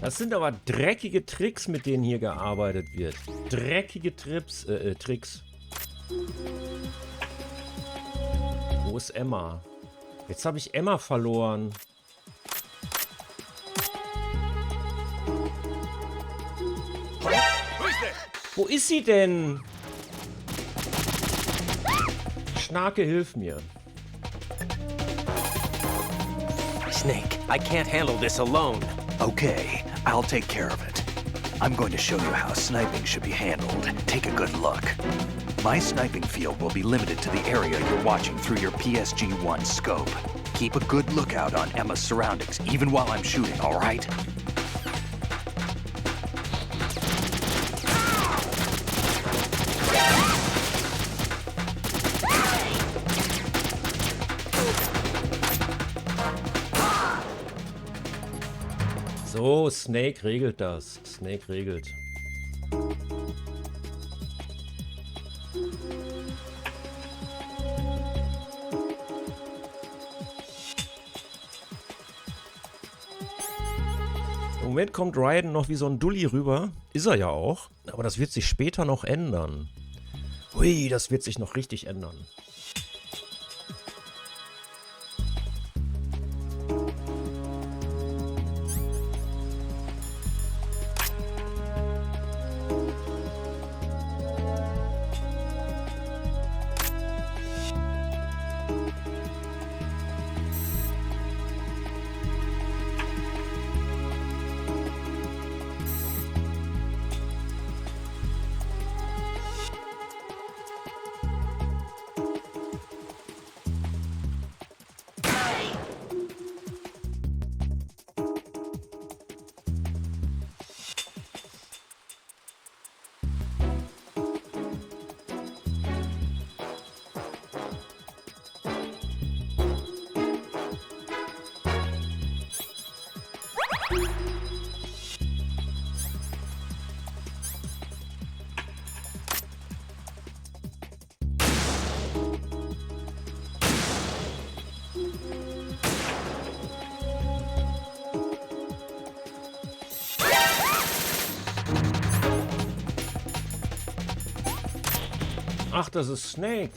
Das sind aber dreckige Tricks, mit denen hier gearbeitet wird. Dreckige Tricks. Wo ist Emma? Jetzt habe ich Emma verloren. Wo ist sie denn? Schnarke, hilf mir. Snake, I can't handle this alone. Okay, I'll take care of it. I'm going to show you how sniping should be handled. Take a good look. My sniping field will be limited to the area you're watching through your PSG-1 scope. Keep a good lookout on Emma's surroundings, even while I'm shooting, all right? So, Snake regelt das. Snake regelt. Im Moment kommt Raiden noch wie so ein Dulli rüber. Ist er ja auch. Aber das wird sich später noch ändern. Hui, das wird sich noch richtig ändern. Ach, das ist Snake.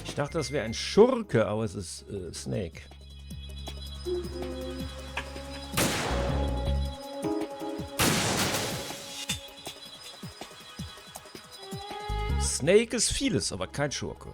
Ich dachte, das wäre ein Schurke, aber es ist Snake. Snake ist vieles, aber kein Schurke.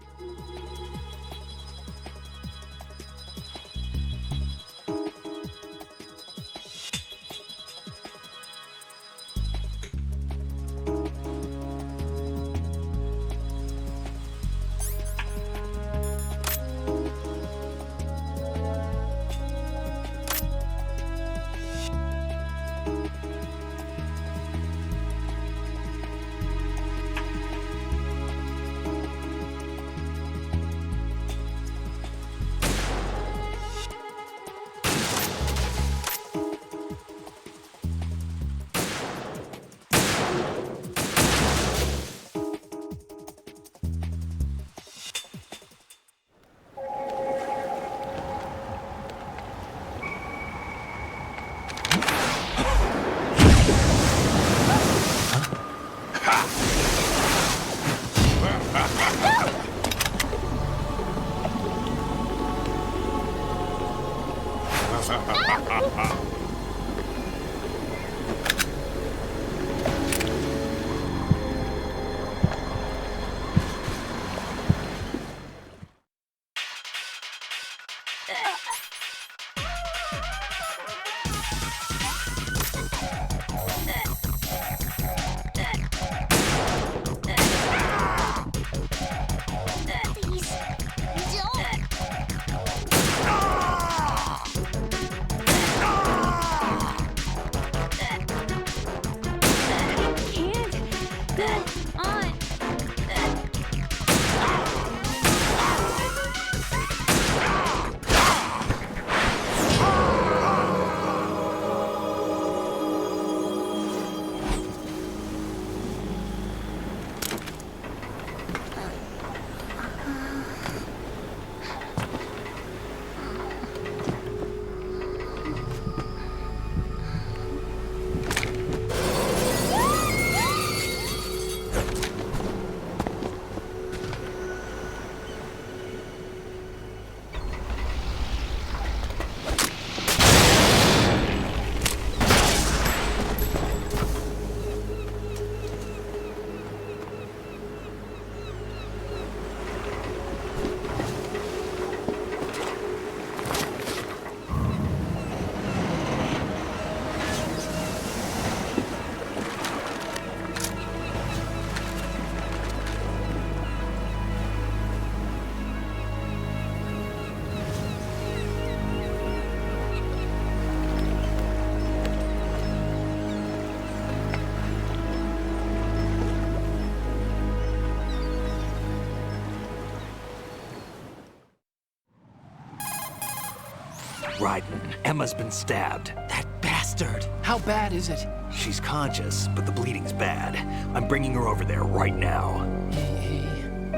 Raiden, Emma's been stabbed. That bastard! How bad is it? She's conscious, but the bleeding's bad. I'm bringing her over there right now.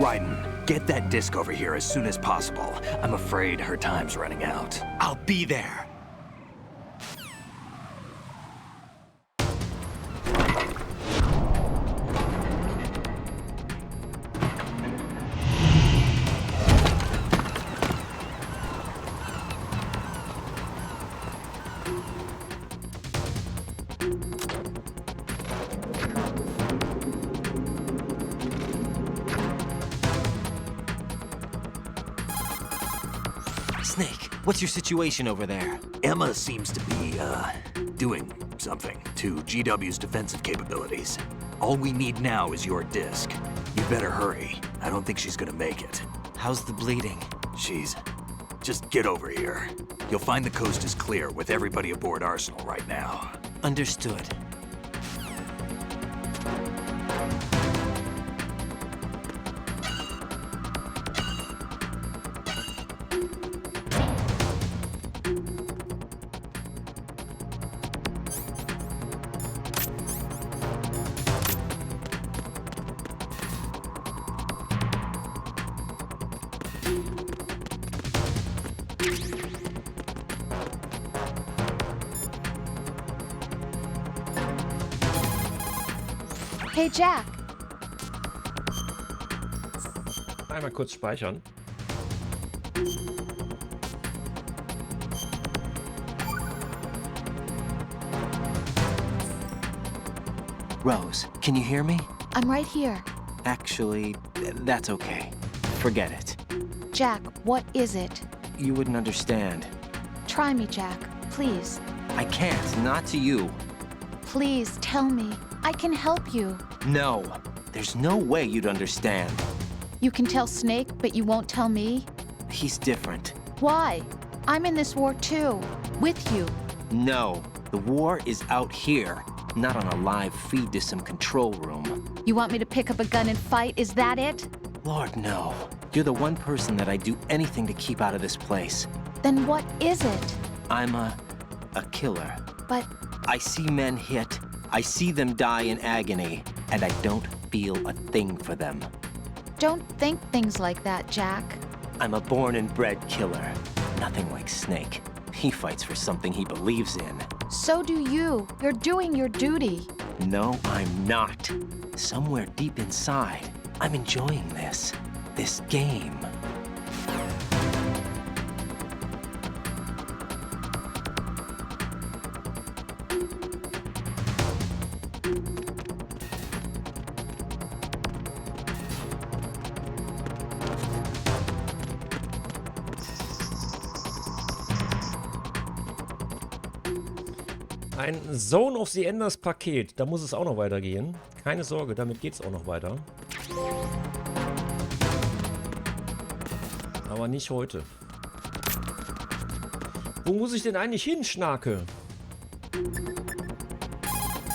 Raiden, get that disc over here as soon as possible. I'm afraid her time's running out. I'll be there. Snake, what's your situation over there? Emma seems to be, doing something to GW's defensive capabilities. All we need now is your disc. You better hurry. I don't think she's gonna make it. How's the bleeding? Just get over here. You'll find the coast is clear with everybody aboard Arsenal right now. Understood. Hey Jack. Einmal kurz speichern. Rose, can you hear me? I'm right here. Actually, that's okay. Forget it. Jack, what is it? You wouldn't understand. Try me, Jack. Please. I can't, not to you. Please, tell me. I can help you. No, there's no way you'd understand. You can tell Snake, but you won't tell me? He's different. Why? I'm in this war too. With you. No, the war is out here, not on a live feed to some control room. You want me to pick up a gun and fight? Is that it? Lord, no. You're the one person that I'd do anything to keep out of this place. Then what is it? I'm a killer. But I see men hit, I see them die in agony, and I don't feel a thing for them. don't think things like that, Jack. I'm a born and bred killer. Nothing like Snake. He fights for something he believes in. So do you. You're doing your duty. No, I'm not. Somewhere deep inside, I'm enjoying this game. Ein Zone of the Enders Paket. Da muss es auch noch weitergehen. Keine Sorge, damit geht es auch noch weiter. Aber nicht heute. Wo muss ich denn eigentlich hin, Schnake?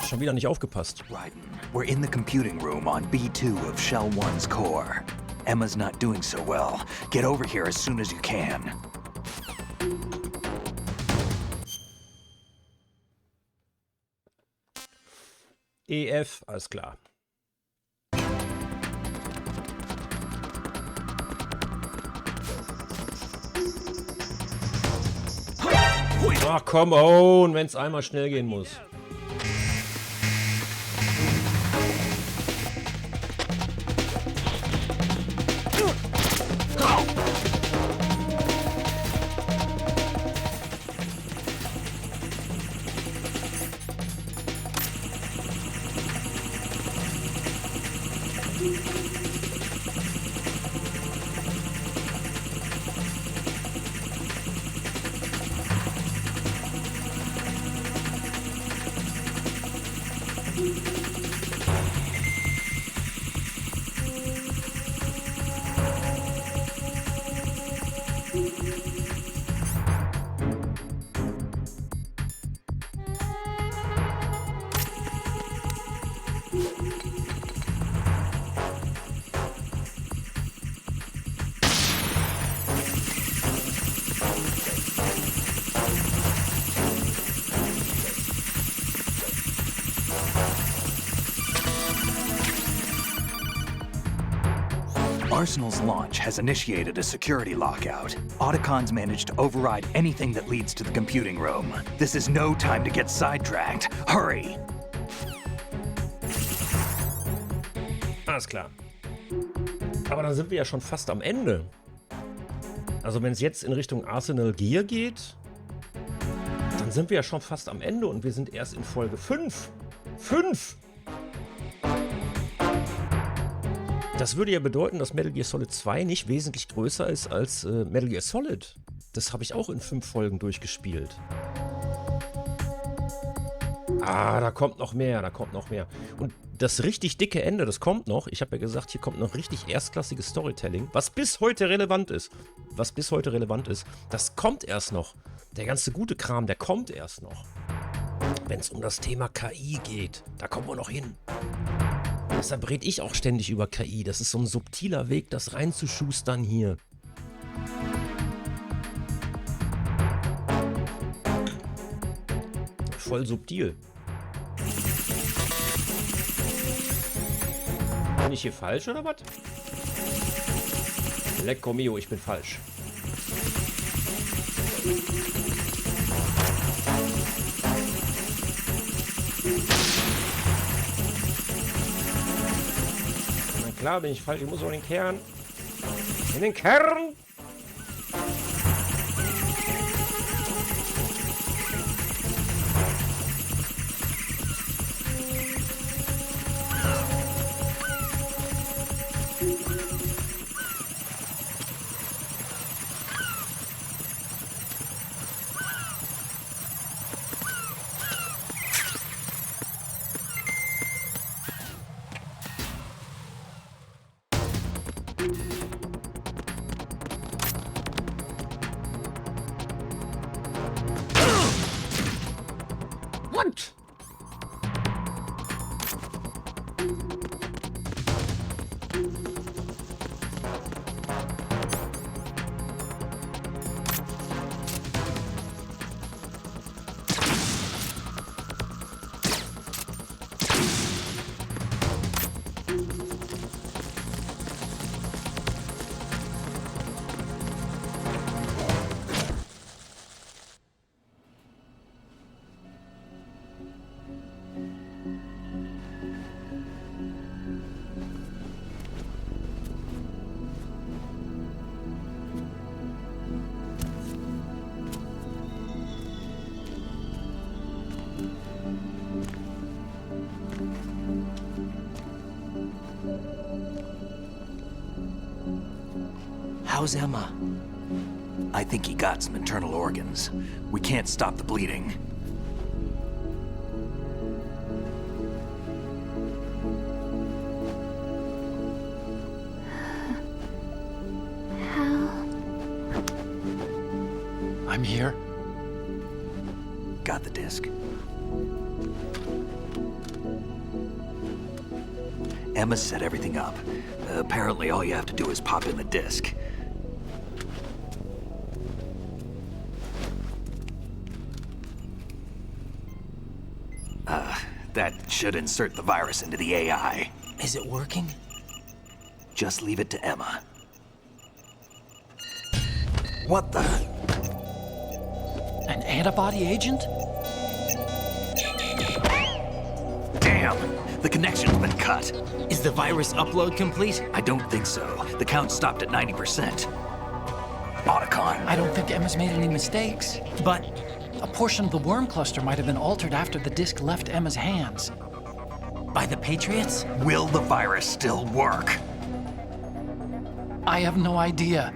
Schon wieder nicht aufgepasst. Raiden, we're in the computing room on B2 of Shell 1's core. Emma's not doing so well. Get over here as soon as you can. EF, alles klar. Ach, come on, wenn es einmal schnell gehen muss. Arsenal's launch has initiated a security lockout. Otacons managed to override anything that leads to the computing room. This is no time to get sidetracked. Hurry! Alles klar. Aber dann sind wir ja schon fast am Ende. Also wenn es jetzt in Richtung Arsenal Gear geht, dann sind wir ja schon fast am Ende und wir sind erst in Folge 5. 5! Das würde ja bedeuten, dass Metal Gear Solid 2 nicht wesentlich größer ist als Metal Gear Solid. Das habe ich auch in 5 Folgen durchgespielt. Ah, da kommt noch mehr, da kommt noch mehr. Und das richtig dicke Ende, das kommt noch. Ich habe ja gesagt, hier kommt noch richtig erstklassiges Storytelling, was bis heute relevant ist. Was bis heute relevant ist, das kommt erst noch. Der ganze gute Kram, der kommt erst noch. Wenn es um das Thema KI geht, da kommen wir noch hin. Deshalb rede ich auch ständig über KI. Das ist so ein subtiler Weg, das reinzuschustern hier. Voll subtil. Bin ich hier falsch oder was? Lecco mio, ich bin falsch. Na klar bin ich falsch, ich muss auch in den Kern. In den Kern! What? How's Emma? I think he got some internal organs. We can't stop the bleeding. I'm here. Got the disc. Emma set everything up. Apparently all you have to do is pop in the disk. That should insert the virus into the AI. Is it working? Just leave it to Emma. What the? An antibody agent? Damn! The connection's been cut. Is the virus upload complete? I don't think so. The count stopped at 90%. Otacon. I don't think Emma's made any mistakes. But A portion of the worm cluster might have been altered after the disk left Emma's hands. by the Patriots? Will the virus still work? I have no idea.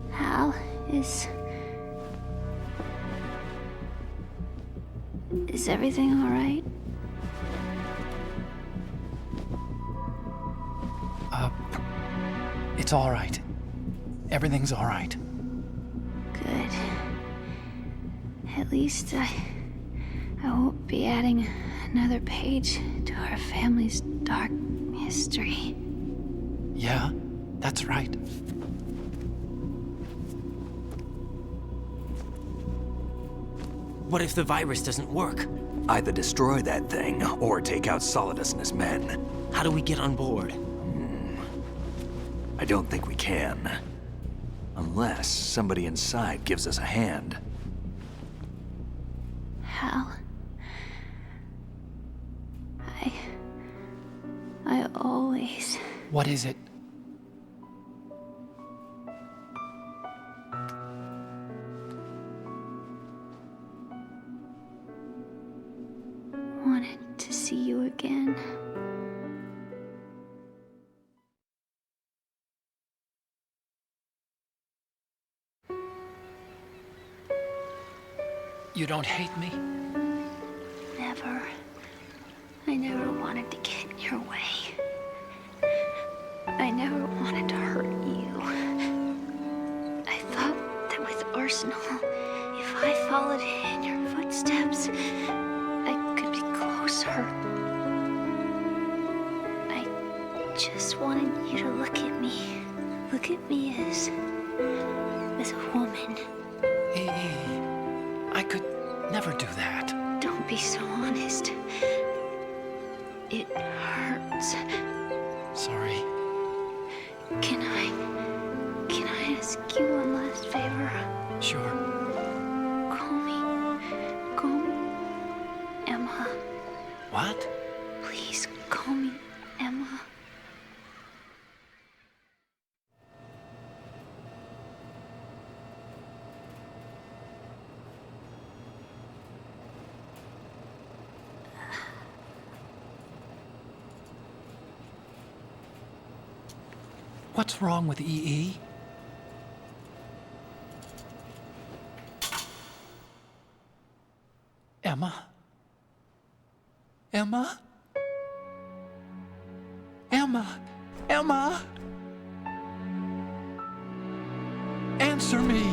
Hal, is everything all right? It's all right. Everything's all right. Good. At least I won't be adding another page to our family's dark history. Yeah, that's right. What if the virus doesn't work? Either destroy that thing, or take out Solidus and his men. How do we get on board? I don't think we can. Unless somebody inside gives us a hand. Hal, I always... What is it? wanted to see you again. You don't hate me? Never. I never wanted to get in your way. I never wanted to hurt you. I thought that with Arsenal, if I followed in your footsteps, I could be closer. I just wanted you to look at me. Look at me as a woman. I could never do that. Don't be so honest. It hurts. Sorry. Can I ask you one last favor? Sure. Call me Emma. What? Please call me Emma. What's wrong with EE? Emma? Emma? Emma? Emma? Answer me!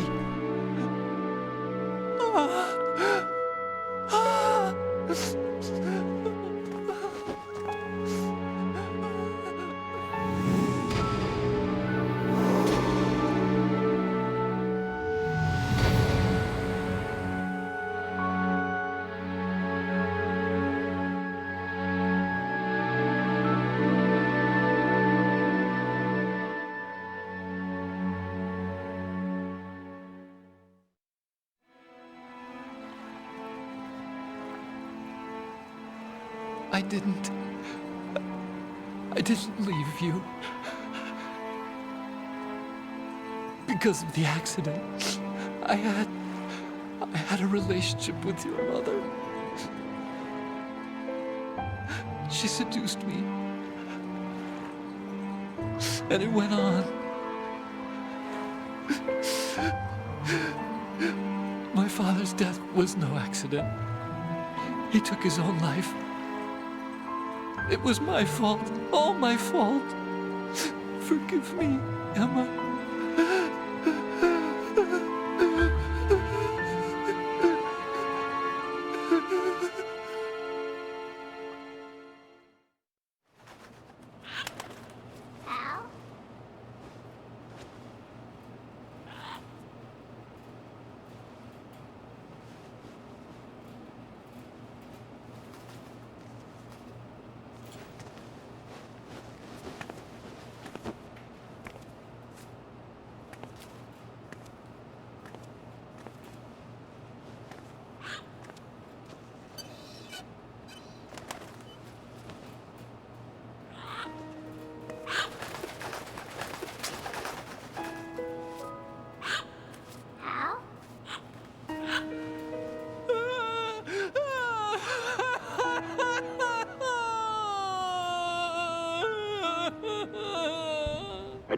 I didn't leave you. Because of the accident, I had a relationship with your mother. She seduced me. And it went on. My father's death was no accident. He took his own life. It was my fault, all my fault. Forgive me, Emma.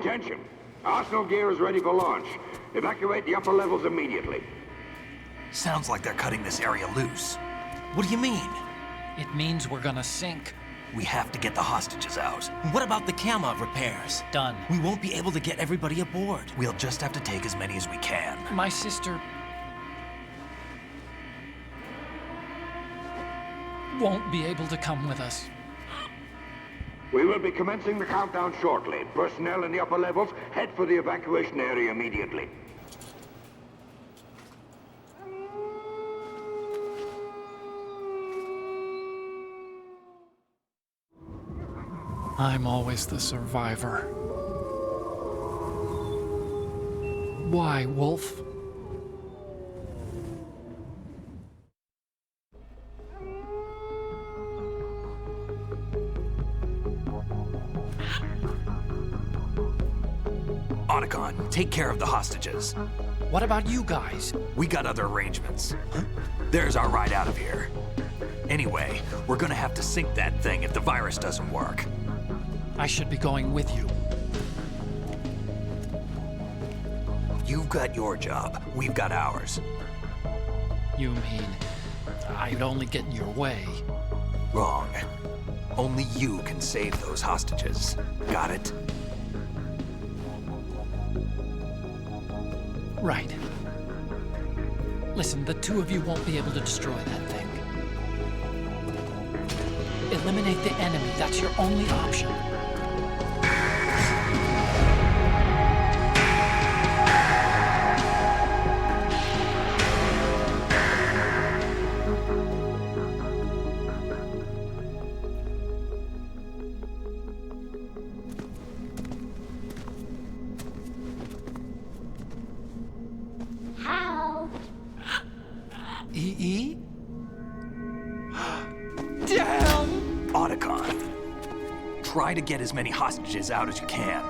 Attention. Arsenal gear is ready for launch. Evacuate the upper levels immediately. Sounds like they're cutting this area loose. What do you mean? It means we're gonna sink. We have to get the hostages out. What about the camo repairs? Done. We won't be able to get everybody aboard. We'll just have to take as many as we can. My sister won't be able to come with us. We will be commencing the countdown shortly. Personnel in the upper levels, head for the evacuation area immediately. I'm always the survivor. Why, Wolf? Otacon, take care of the hostages. What about you guys? We got other arrangements. There's our ride out of here. Anyway, we're gonna have to sink that thing if the virus doesn't work. I should be going with you. You've got your job, we've got ours. You mean I'd only get in your way? Wrong. Only you can save those hostages. Got it? Right. Listen, the two of you won't be able to destroy that thing. Eliminate the enemy. That's your only option. How? E.E.? Damn! Otacon, try to get as many hostages out as you can.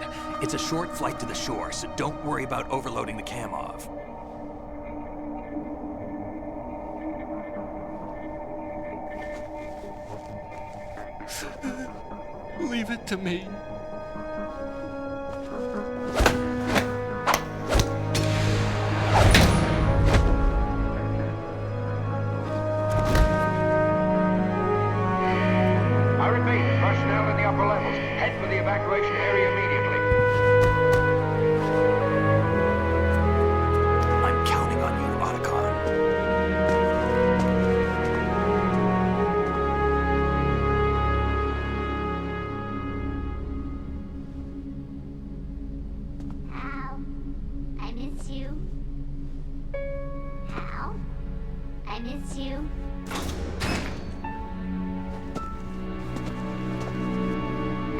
It's a short flight to the shore, so don't worry about overloading the Kamov. Leave it to me. I repeat, personnel in the upper levels, head for the evacuation area immediately. I'm counting on you, Otacon. How? I miss you. How? I miss you.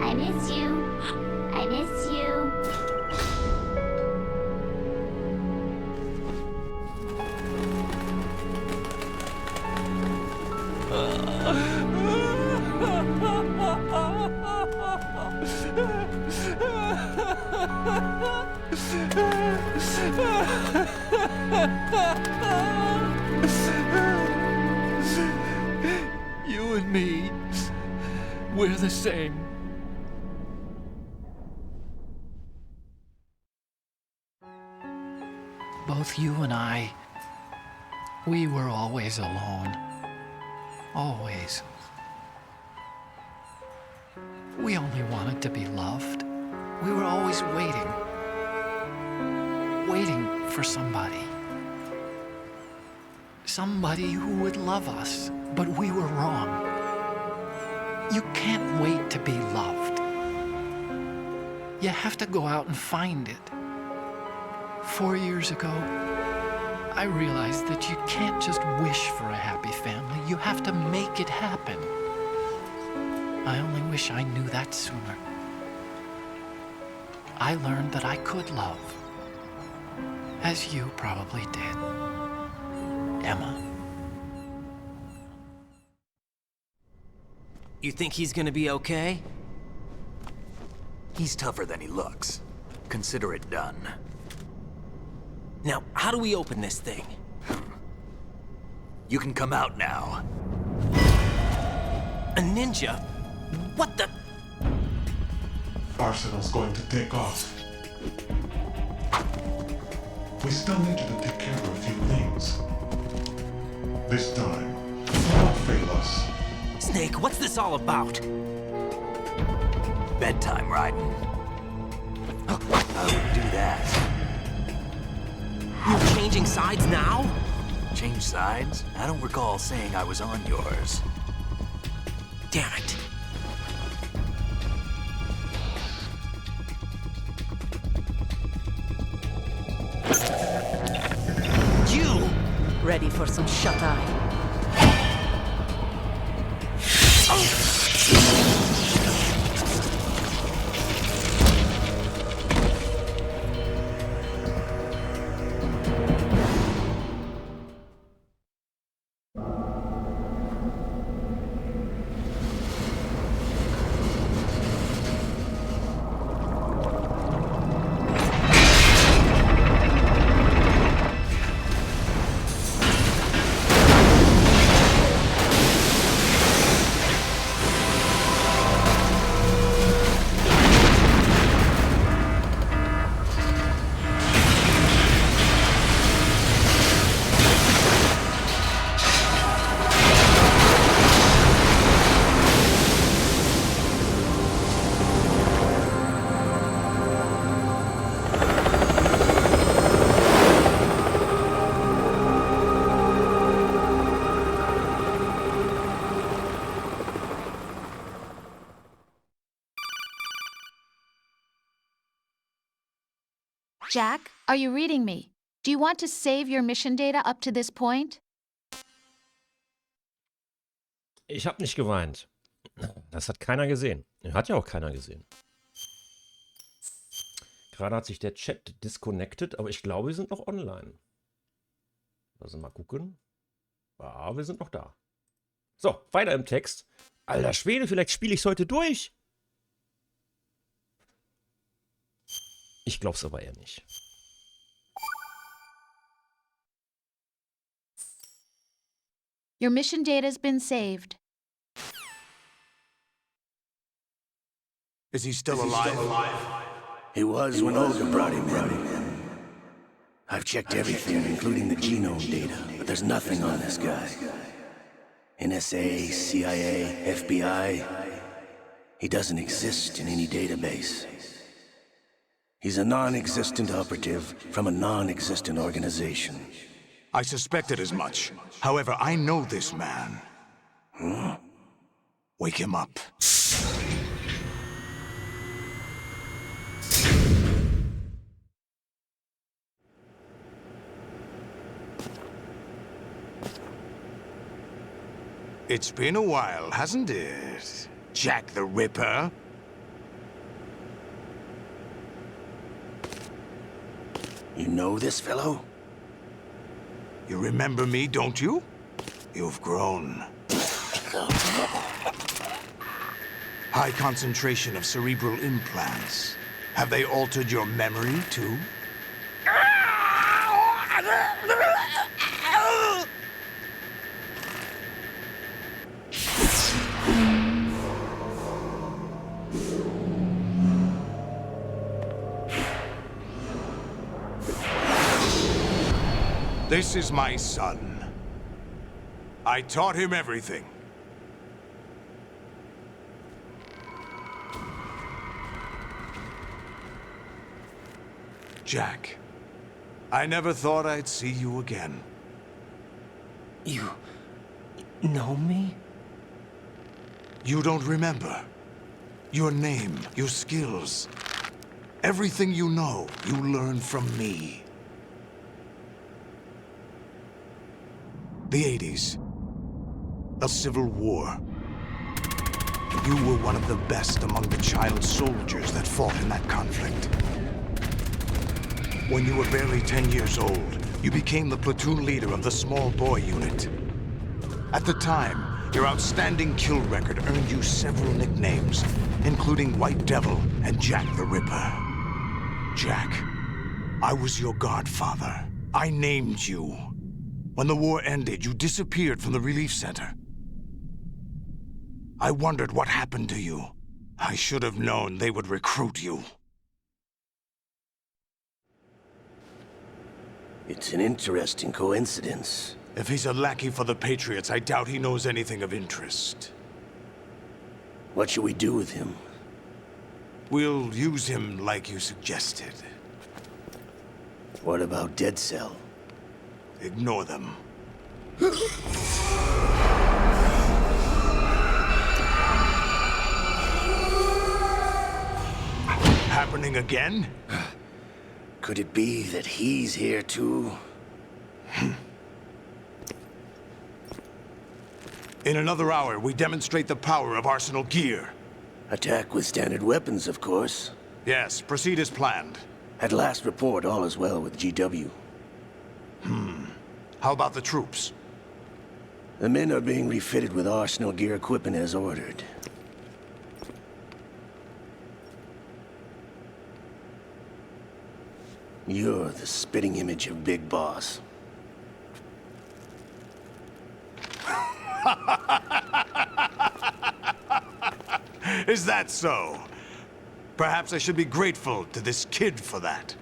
I miss you. I miss you. You and me, we're the same. Both you and I, we were always alone. Always. We only wanted to be loved. We were always waiting. Waiting for somebody. Somebody who would love us, but we were wrong. You can't wait to be loved. You have to go out and find it. 4 years ago, I realized that you can't just wish for a happy family. You have to make it happen. I only wish I knew that sooner. I learned that I could love, as you probably did, Emma. You think he's gonna be okay? He's tougher than he looks. Consider it done. Now, how do we open this thing? You can come out now. A ninja? What the? Arsenal's going to take off. We still need you to take care of a few things. This time, don't fail us. Snake, what's this all about? Bedtime riding. I would do that. You're changing sides now? Change sides? I don't recall saying I was on yours. Damn it. You! Ready for some shut-eye? Jack, are you reading me? Do you want to save your mission data up to this point? Ich habe nicht geweint. Das hat keiner gesehen. Hat ja auch keiner gesehen. Gerade hat sich der Chat disconnected, aber ich glaube, wir sind noch online. Also mal gucken. Ah, wir sind noch da. So, weiter im Text. Alter Schwede, vielleicht spiele ich es heute durch. Ich glaube es aber eher nicht. Your mission data has been saved. Is he still alive? He was when Olga brought him in. I've checked everything, including the genome data, but there's nothing on this guy. NSA, CIA, FBI. He doesn't exist in any database. He's a non-existent operative from a non-existent organization. I suspected as much. However, I know this man. Huh? Wake him up. It's been a while, hasn't it? Jack the Ripper? You know this fellow? You remember me, don't you? You've grown. High concentration of cerebral implants. Have they altered your memory, too? This is my son. I taught him everything. Jack, I never thought I'd see you again. You know me? You don't remember. Your name, your skills. Everything you know, you learned from me. The 80s. The Civil War. You were one of the best among the child soldiers that fought in that conflict. When you were barely 10 years old, you became the platoon leader of the small boy unit. At the time, your outstanding kill record earned you several nicknames, including White Devil and Jack the Ripper. Jack, I was your godfather. I named you. When the war ended, you disappeared from the relief center. I wondered what happened to you, I should have known they would recruit you. It's an interesting coincidence. If he's a lackey for the Patriots, I doubt he knows anything of interest. What should we do with him? We'll use him like you suggested. What about Dead Cell? Ignore them. Happening again? Could it be that he's here too? In another hour, we demonstrate the power of Arsenal gear. Attack with standard weapons, of course. Yes, proceed as planned. At last report, all is well with GW. How about the troops? The men are being refitted with Arsenal gear equipment as ordered. You're the spitting image of Big Boss. Is that so? Perhaps I should be grateful to this kid for that.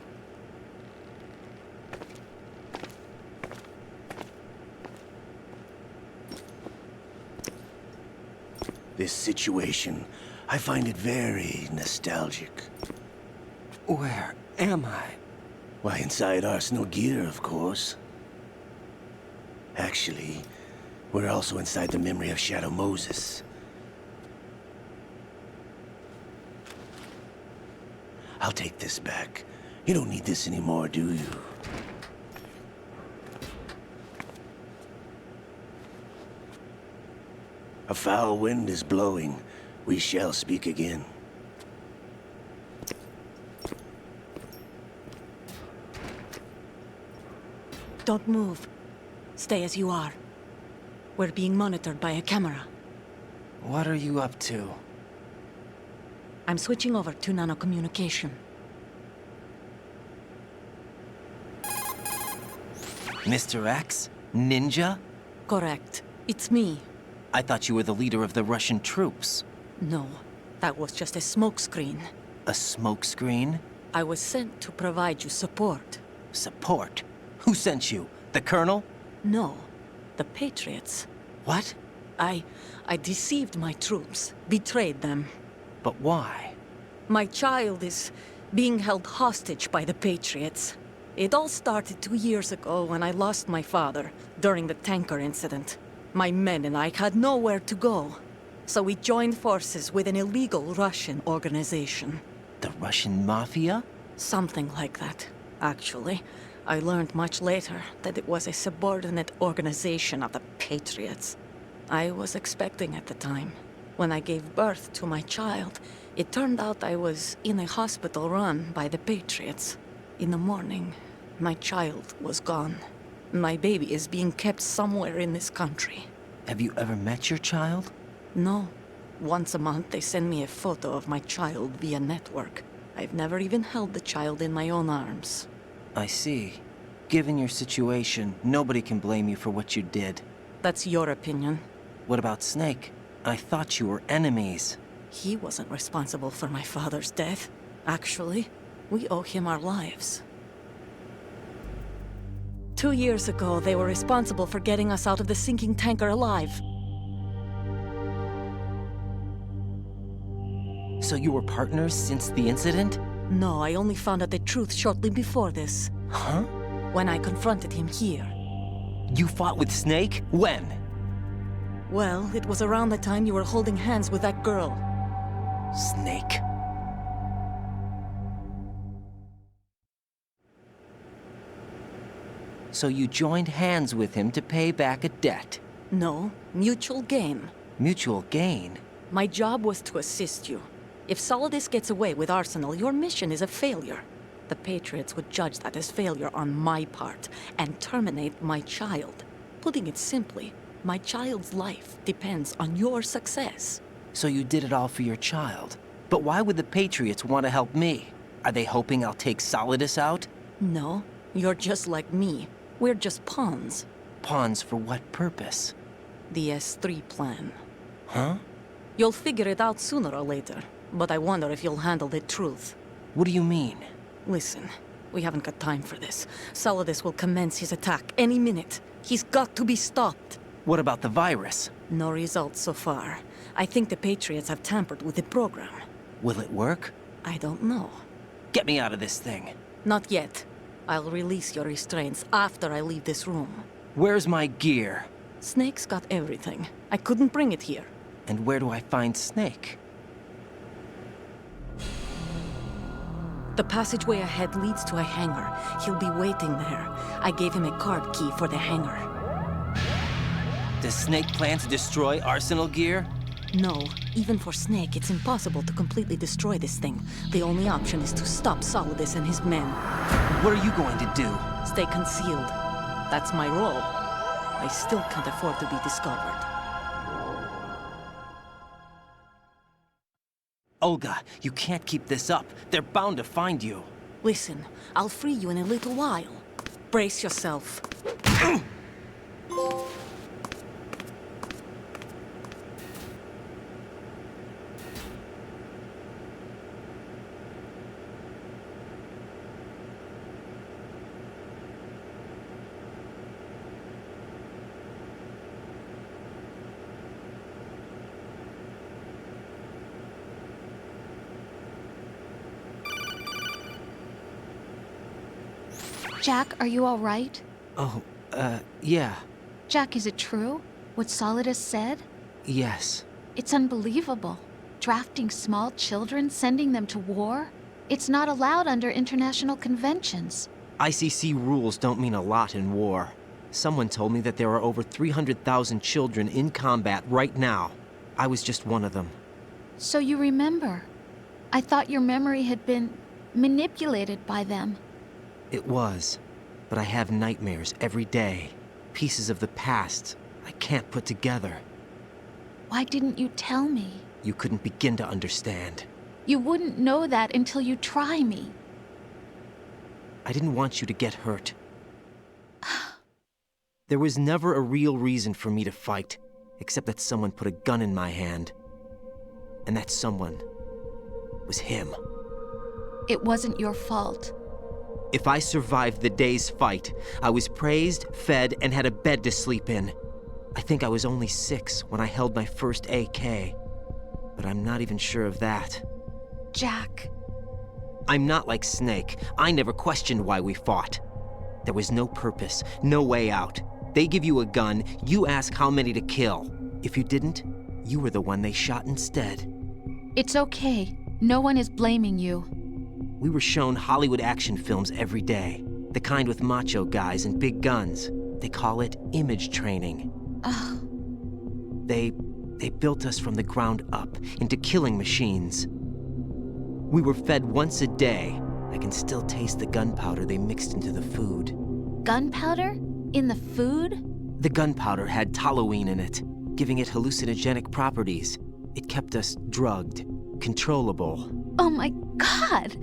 This situation, I find it very nostalgic. Where am I? Why, inside Arsenal gear, of course. Actually, we're also inside the memory of Shadow Moses. I'll take this back. You don't need this anymore, do you? A foul wind is blowing. We shall speak again. Don't move. Stay as you are. We're being monitored by a camera. What are you up to? I'm switching over to nanocommunication. Mr. X? Ninja? Correct. It's me. I thought you were the leader of the Russian troops. No, that was just a smokescreen. A smokescreen? I was sent to provide you support. Support? Who sent you? The Colonel? No, the Patriots. What? I deceived my troops, betrayed them. But why? My child is being held hostage by the Patriots. It all started 2 years ago when I lost my father during the tanker incident. My men and I had nowhere to go, so we joined forces with an illegal Russian organization. The Russian Mafia? Something like that, actually. I learned much later that it was a subordinate organization of the Patriots. I was expecting at the time. When I gave birth to my child, it turned out I was in a hospital run by the Patriots. In the morning, my child was gone. My baby is being kept somewhere in this country. Have you ever met your child? No. Once a month, they send me a photo of my child via network. I've never even held the child in my own arms. I see. Given your situation, nobody can blame you for what you did. That's your opinion. What about Snake? I thought you were enemies. He wasn't responsible for my father's death. Actually, we owe him our lives. 2 years ago, they were responsible for getting us out of the sinking tanker alive. So you were partners since the incident? No, I only found out the truth shortly before this. Huh? When I confronted him here. You fought with Snake? When? Well, it was around the time you were holding hands with that girl. Snake. So you joined hands with him to pay back a debt? No, mutual gain. Mutual gain? My job was to assist you. If Solidus gets away with Arsenal, your mission is a failure. The Patriots would judge that as failure on my part and terminate my child. Putting it simply, my child's life depends on your success. So you did it all for your child. But why would the Patriots want to help me? Are they hoping I'll take Solidus out? No, you're just like me. We're just pawns. Pawns for what purpose? The S3 plan. Huh? You'll figure it out sooner or later. but I wonder if you'll handle the truth. What do you mean? Listen, we haven't got time for this. Solidus will commence his attack any minute. He's got to be stopped. What about the virus? No results so far. I think the Patriots have tampered with the program. Will it work? I don't know. Get me out of this thing. Not yet. I'll release your restraints after I leave this room. Where's my gear? Snake's got everything. I couldn't bring it here. And where do I find Snake? The passageway ahead leads to a hangar. He'll be waiting there. I gave him a card key for the hangar. Does Snake plan to destroy Arsenal gear? No. Even for Snake, it's impossible to completely destroy this thing. The only option is to stop Solidus and his men. What are you going to do? Stay concealed. That's my role. I still can't afford to be discovered. Olga, you can't keep this up. They're bound to find you. Listen, I'll free you in a little while. Brace yourself. Jack, are you all right? Oh, yeah. Jack, is it true? What Solidus said? Yes. It's unbelievable. Drafting small children, sending them to war? It's not allowed under international conventions. ICC rules don't mean a lot in war. Someone told me that there are over 300,000 children in combat right now. I was just one of them. So you remember. I thought your memory had been manipulated by them. It was, but I have nightmares every day. Pieces of the past I can't put together. Why didn't you tell me? You couldn't begin to understand. You wouldn't know that until you try me. I didn't want you to get hurt. There was never a real reason for me to fight, except that someone put a gun in my hand. And that someone was him. It wasn't your fault. If I survived the day's fight, I was praised, fed, and had a bed to sleep in. I think I was only 6 when I held my first AK. But I'm not even sure of that. Jack. I'm not like Snake. I never questioned why we fought. There was no purpose, no way out. They give you a gun, you ask how many to kill. If you didn't, you were the one they shot instead. It's okay. No one is blaming you. We were shown Hollywood action films every day. The kind with macho guys and big guns. They call it image training. Ugh. They built us from the ground up into killing machines. We were fed once a day. I can still taste the gunpowder they mixed into the food. Gunpowder? In the food? The gunpowder had toluene in it, giving it hallucinogenic properties. It kept us drugged, controllable. Oh my God!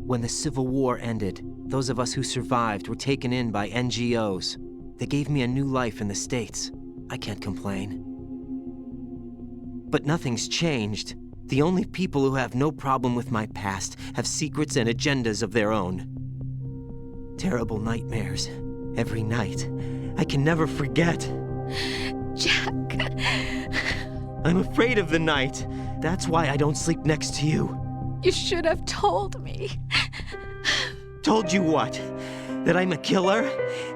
When the Civil War ended, those of us who survived were taken in by NGOs. They gave me a new life in the States. I can't complain. But nothing's changed. The only people who have no problem with my past have secrets and agendas of their own. Terrible nightmares. Every night. I can never forget. Jack. I'm afraid of the night. That's why I don't sleep next to you. You should have told me. Told you what? That I'm a killer?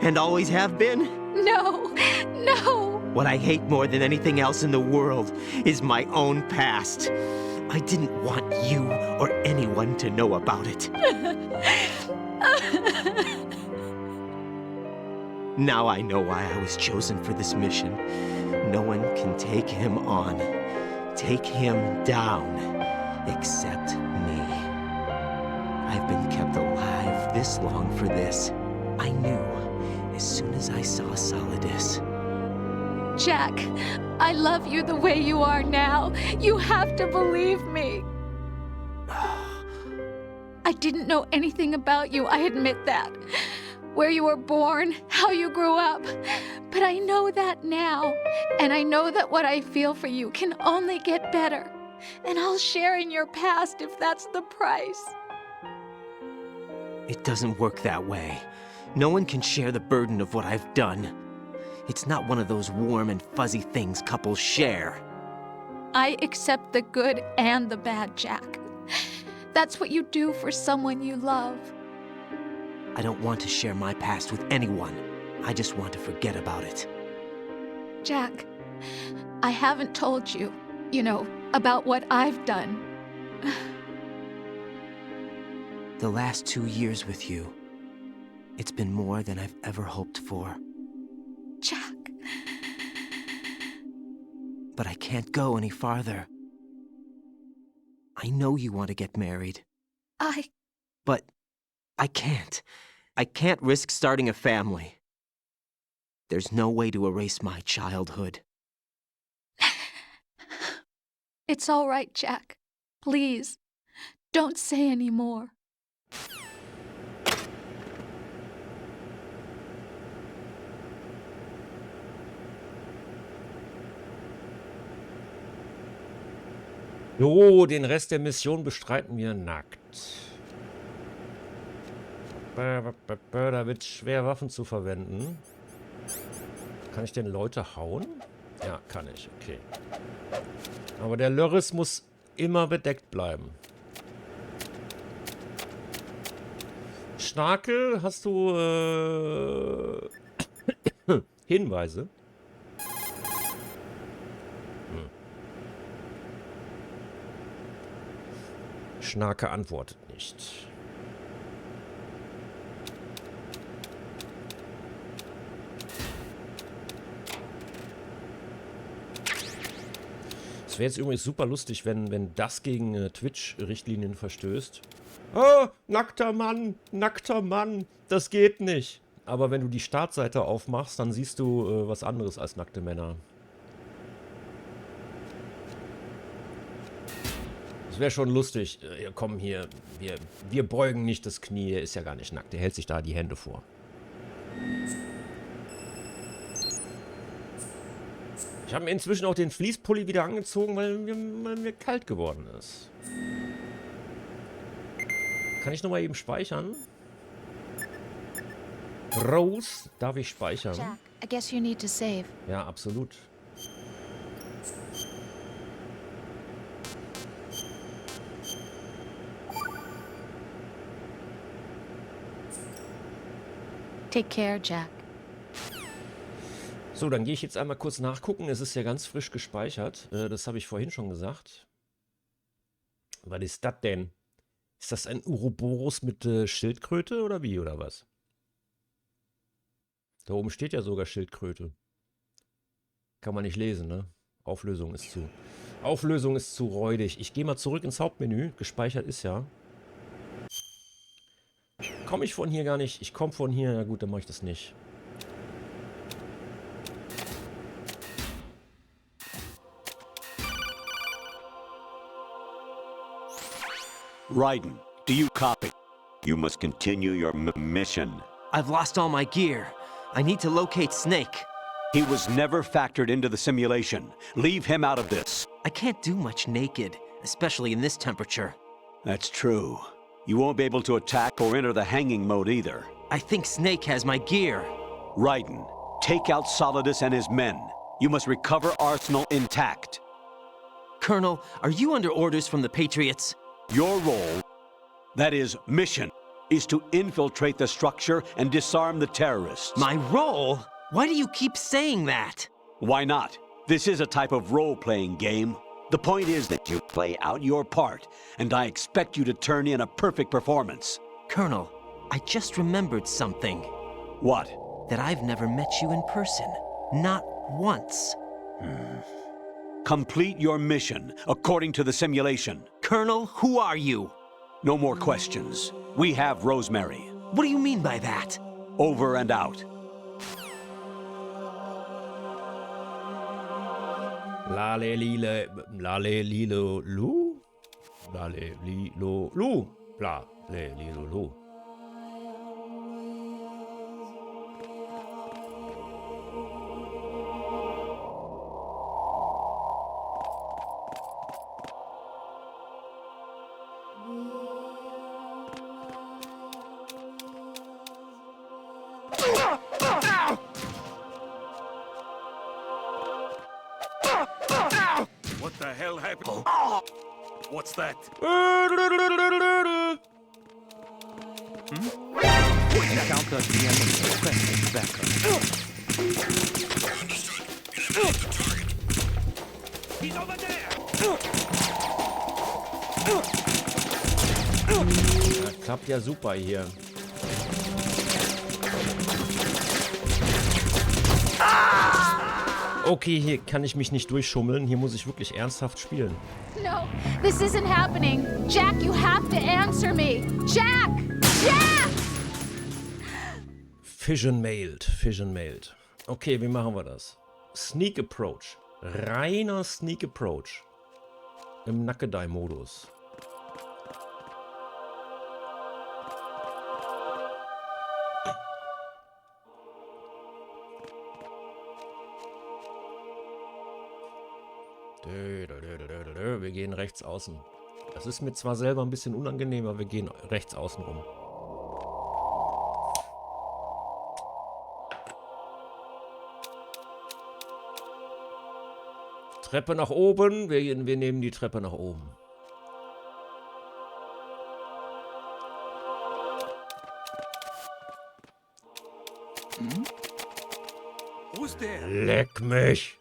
And always have been? No, no. What I hate more than anything else in the world is my own past. I didn't want you or anyone to know about it. Now I know why I was chosen for this mission. No one can take him on, take him down, except me. I've been kept alive this long for this. I knew as soon as I saw Solidus. Jack, I love you the way you are now. You have to believe me. I didn't know anything about you, I admit that. where you were born, how you grew up. But I know that now, and I know that what I feel for you can only get better. And I'll share in your past if that's the price. It doesn't work that way. No one can share the burden of what I've done. It's not one of those warm and fuzzy things couples share. I accept the good and the bad, Jack. That's what you do for someone you love. I don't want to share my past with anyone. I just want to forget about it. Jack, I haven't told you, about what I've done. The last 2 years with you, it's been more than I've ever hoped for. Jack. But I can't go any farther. I know you want to get married. But I can't. I can't risk starting a family. There's no way to erase my childhood. It's all right, Jack. Please, don't say any more. So, den Rest der Mission bestreiten wir nackt. Da wird es schwer, Waffen zu verwenden. Kann ich denn Leute hauen? Ja, kann ich. Okay. Aber der Lörres muss immer bedeckt bleiben. Schnakel, hast du Hinweise? Schnake antwortet nicht. Es wäre jetzt übrigens super lustig, wenn das gegen Twitch-Richtlinien verstößt. Oh, nackter Mann, das geht nicht. Aber wenn du die Startseite aufmachst, dann siehst du was anderes als nackte Männer. Das wäre schon lustig. Komm hier, wir beugen nicht das Knie, er ist ja gar nicht nackt, er hält sich da die Hände vor. Ich habe mir inzwischen auch den Fließpulli wieder angezogen, weil mir kalt geworden ist. Kann ich nochmal eben speichern? Rose, darf ich speichern? Jack, I guess you need to save. Ja, absolut. Take care, Jack. So, dann gehe ich jetzt einmal kurz nachgucken. Es ist ja ganz frisch gespeichert. Das habe ich vorhin schon gesagt. Was ist das denn? Ist das ein Uroboros mit Schildkröte oder wie, oder was? Da oben steht ja sogar Schildkröte. Kann man nicht lesen, ne? Auflösung ist zu räudig. Ich gehe mal zurück ins Hauptmenü. Gespeichert ist ja. Komme ich von hier gar nicht? Ich komme von hier. Ja gut, dann mache ich das nicht. Raiden, do you copy? You must continue your mission. I've lost all my gear. I need to locate Snake. He was never factored into the simulation. Leave him out of this. I can't do much naked, especially in this temperature. That's true. You won't be able to attack or enter the hanging mode either. I think Snake has my gear. Raiden, take out Solidus and his men. You must recover Arsenal intact. Colonel, are you under orders from the Patriots? Your role, that is, mission, is to infiltrate the structure and disarm the terrorists. My role? Why do you keep saying that? Why not? This is a type of role-playing game. The point is that you play out your part, and I expect you to turn in a perfect performance. Colonel, I just remembered something. What? That I've never met you in person. Not once. Complete your mission, according to the simulation. Colonel, who are you? No more questions. We have Rosemary. What do you mean by that? Over and out. Lale lilo lu? Lale lilo lu? Lale lilo lu. What the hell happened? What's that? Encounter the enemy. Requesting backup. He's over there! Das klappt ja super hier. Okay, hier kann ich mich nicht durchschummeln. Hier muss ich wirklich ernsthaft spielen. No, this isn't happening. Jack, you have to answer me. Jack! Jack! Fission mailed. Okay, wie machen wir das? Sneak Approach. Reiner Sneak Approach. Im Nackedei-Modus. Wir gehen rechts außen. Das ist mir zwar selber ein bisschen unangenehm, aber wir gehen rechts außen rum. Treppe nach oben. Wir nehmen die Treppe nach oben. Who's there? Leck mich.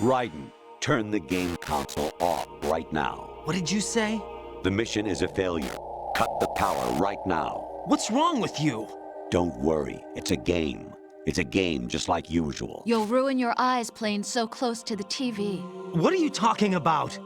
Raiden, turn the game console off right now. What did you say? The mission is a failure. Cut the power right now. What's wrong with you? Don't worry, it's a game. It's a game just like usual. You'll ruin your eyes playing so close to the TV. What are you talking about?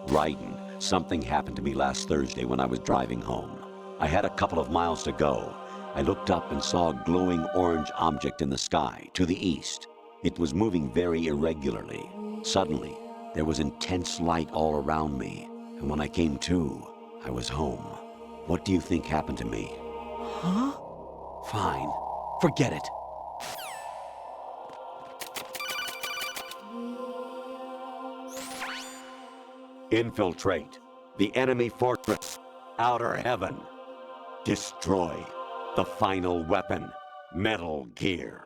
Raiden, something happened to me last Thursday when I was driving home. I had a couple of miles to go. I looked up and saw a glowing orange object in the sky to the east. It was moving very irregularly. Suddenly, there was intense light all around me, and when I came to, I was home. What do you think happened to me? Huh? Fine. Forget it. Infiltrate the enemy fortress, Outer Heaven. Destroy the final weapon, Metal Gear.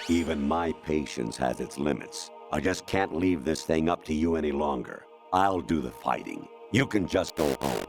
Even my patience has its limits. I just can't leave this thing up to you any longer. I'll do the fighting. You can just go home.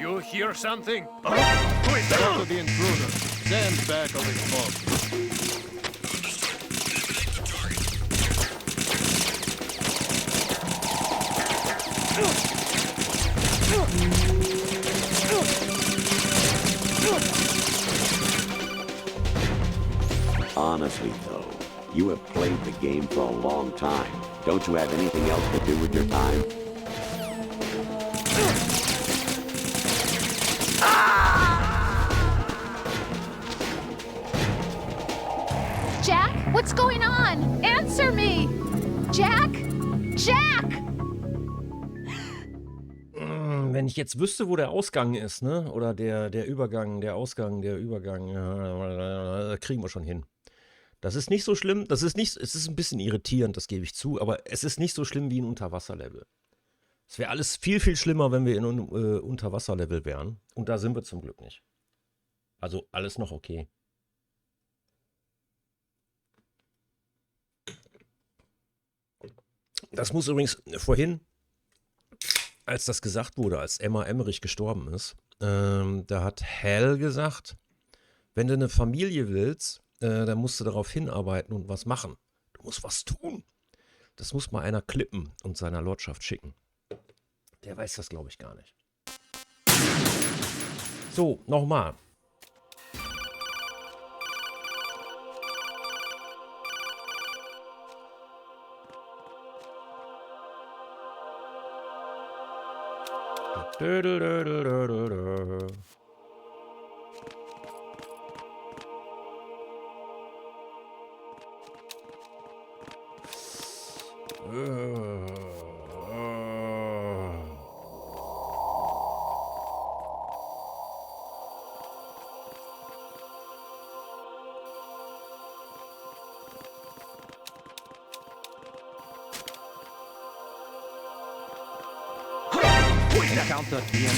You hear something? Quick, go to the intruder. Stand back of his smoke. Honestly, though, you have played the game for a long time. Don't you have anything else to do with your time? Jack, what's going on? Answer me! Jack? Jack! wenn ich jetzt wüsste, wo der Ausgang ist, ne? Oder der Übergang, kriegen wir schon hin. Das ist nicht so schlimm, es ist ein bisschen irritierend, das gebe ich zu, aber es ist nicht so schlimm wie ein Unterwasserlevel. Es wäre alles viel, viel schlimmer, wenn wir in einem Unterwasserlevel wären. Und da sind wir zum Glück nicht. Also alles noch okay. Das muss übrigens vorhin, als das gesagt wurde, als Emma Emmerich gestorben ist, da hat Hal gesagt, wenn du eine Familie willst, dann musst du darauf hinarbeiten und was machen. Du musst was tun. Das muss mal einer klippen und seiner Lordschaft schicken. Der weiß das, glaube ich, gar nicht. So, nochmal.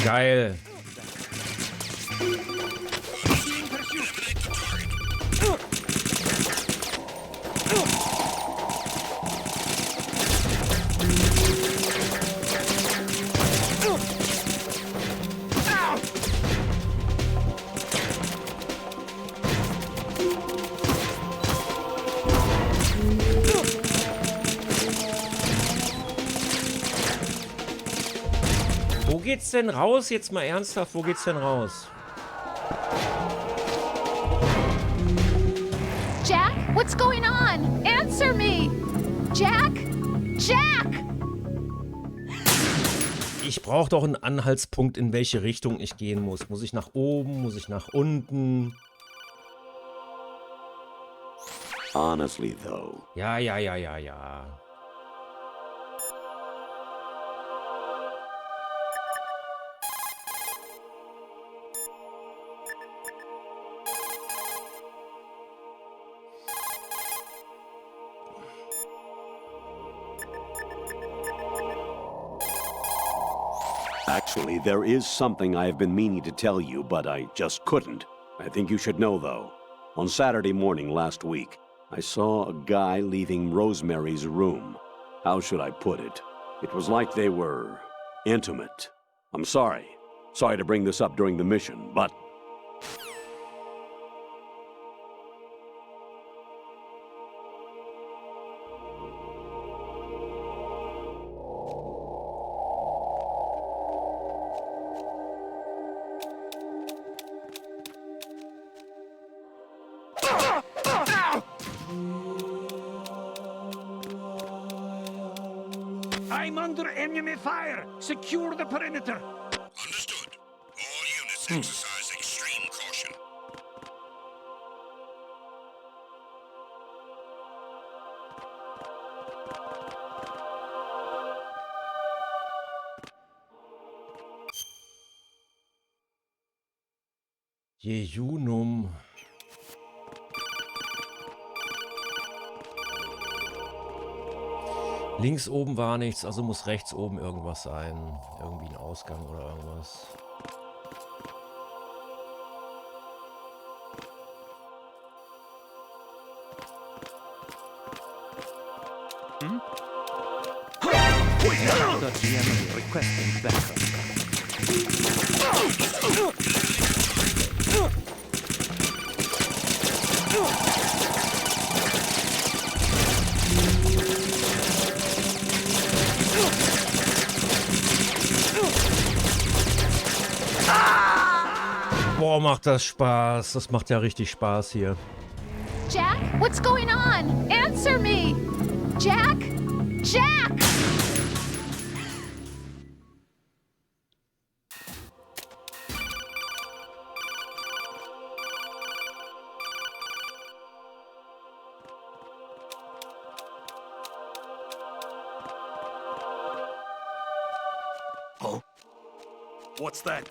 Geil. Wo geht's denn raus? Jetzt mal ernsthaft, wo geht's denn raus? Jack, what's going on? Answer me! Jack? Jack! Ich brauche doch einen Anhaltspunkt, in welche Richtung ich gehen muss. Muss ich nach oben? Muss ich nach unten? Honestly, though. Ja. Actually, there is something I have been meaning to tell you, but I just couldn't. I think you should know, though. On Saturday morning last week, I saw a guy leaving Rosemary's room. How should I put it? It was like they were intimate. I'm sorry. Sorry to bring this up during the mission, but... I'm under enemy fire! Secure the perimeter! Understood. All units exercise extreme caution. Jejunum. Links oben war nichts, also muss rechts oben irgendwas sein. Irgendwie ein Ausgang oder irgendwas. Hm? GM requesting backup. Boah, macht das Spaß. Das macht ja richtig Spaß hier. Jack, what's going on? Answer me! Jack? Jack! What's that?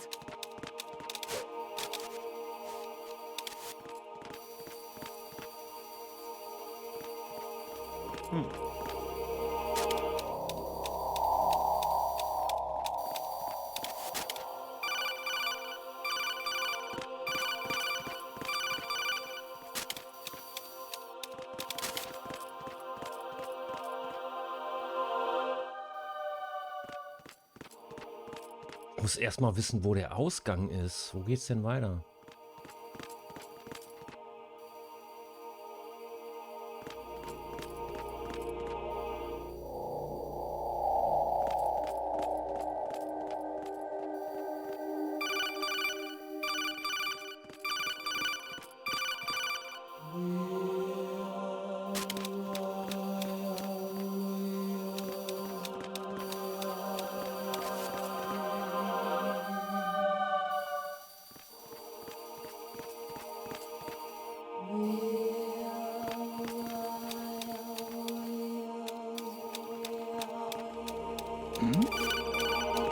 Muss erstmal wissen, wo der Ausgang ist. Wo geht's denn weiter?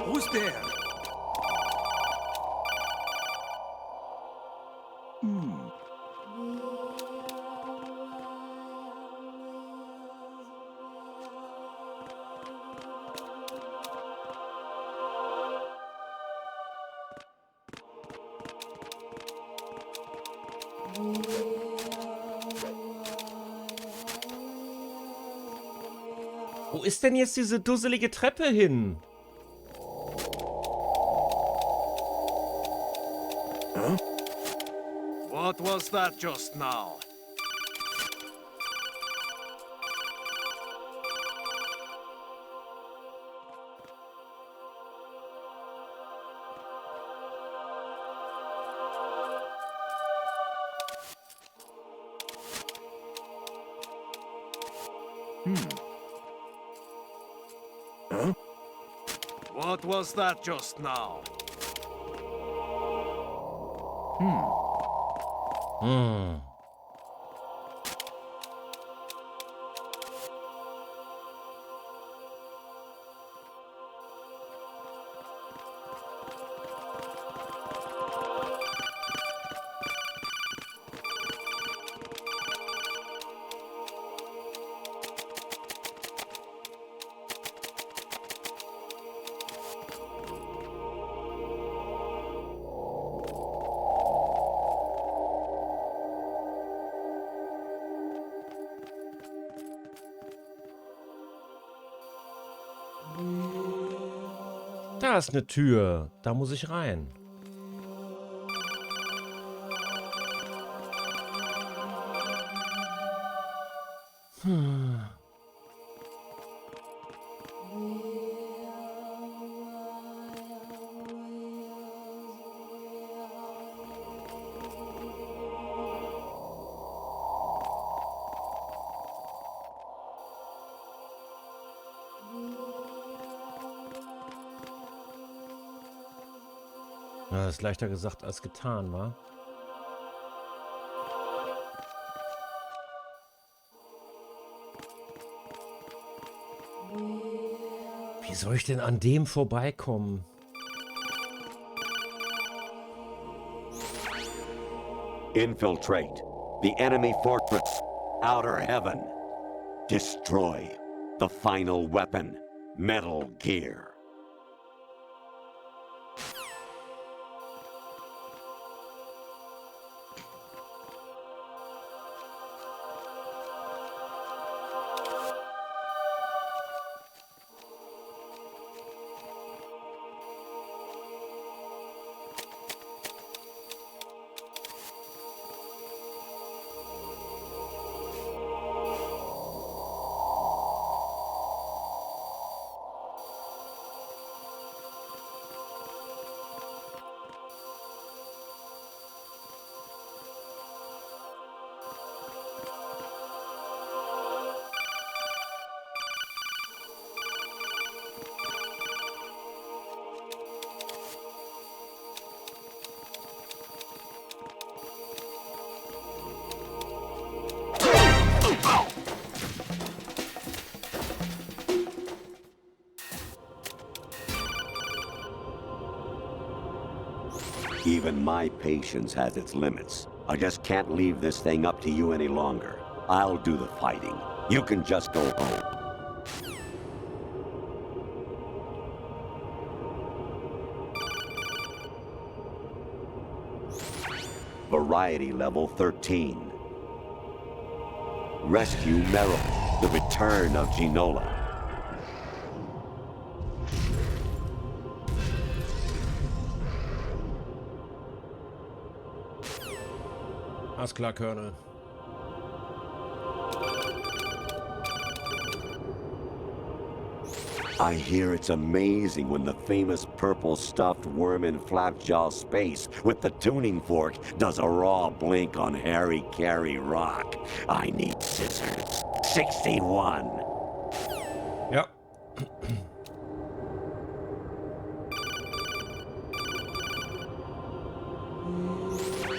Who's there? Wo ist denn jetzt diese dusselige Treppe hin? What was that just now? What was that just now? Da ist eine Tür. Da muss ich rein. Ja, das ist leichter gesagt als getan, wa? Wie soll ich denn an dem vorbeikommen? Infiltrate the enemy fortress, Outer Heaven. Destroy the final weapon, Metal Gear. Even my patience has its limits. I just can't leave this thing up to you any longer. I'll do the fighting. You can just go home. Variety level 13. Rescue Merrill, the return of Ginola. Alles klar, Colonel. I hear it's amazing when the famous purple stuffed worm in Flapjaw space with the tuning fork does a raw blink on Harry Carey rock. I need scissors. 61. Ja.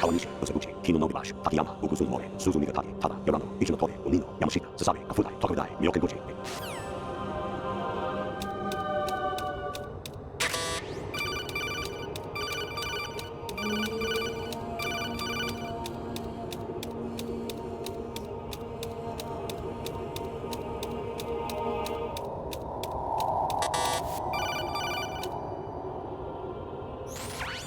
Kawanishi, Osabuchi, Kino no Gibash, Takayama, Ukusun More, Suzumi Gatari, Tada, Yolano, Ichino Tore, Onino, Yamashita, Sasabe, Kafudai, Tokudai, Myokenguchi.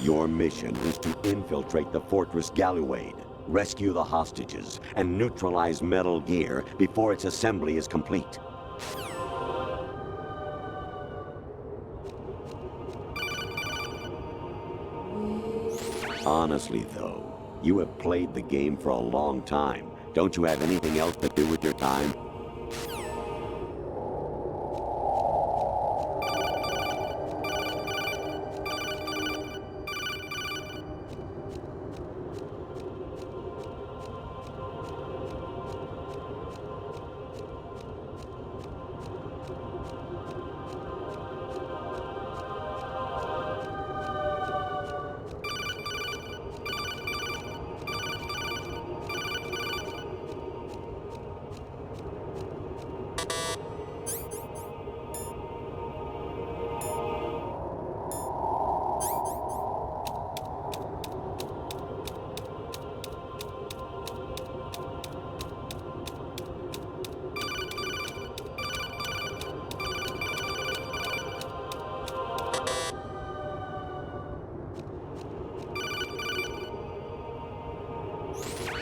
Your mission is to infiltrate the Fortress Galluade, rescue the hostages, and neutralize Metal Gear before its assembly is complete. Honestly, though, you have played the game for a long time. Don't you have anything else to do with your time?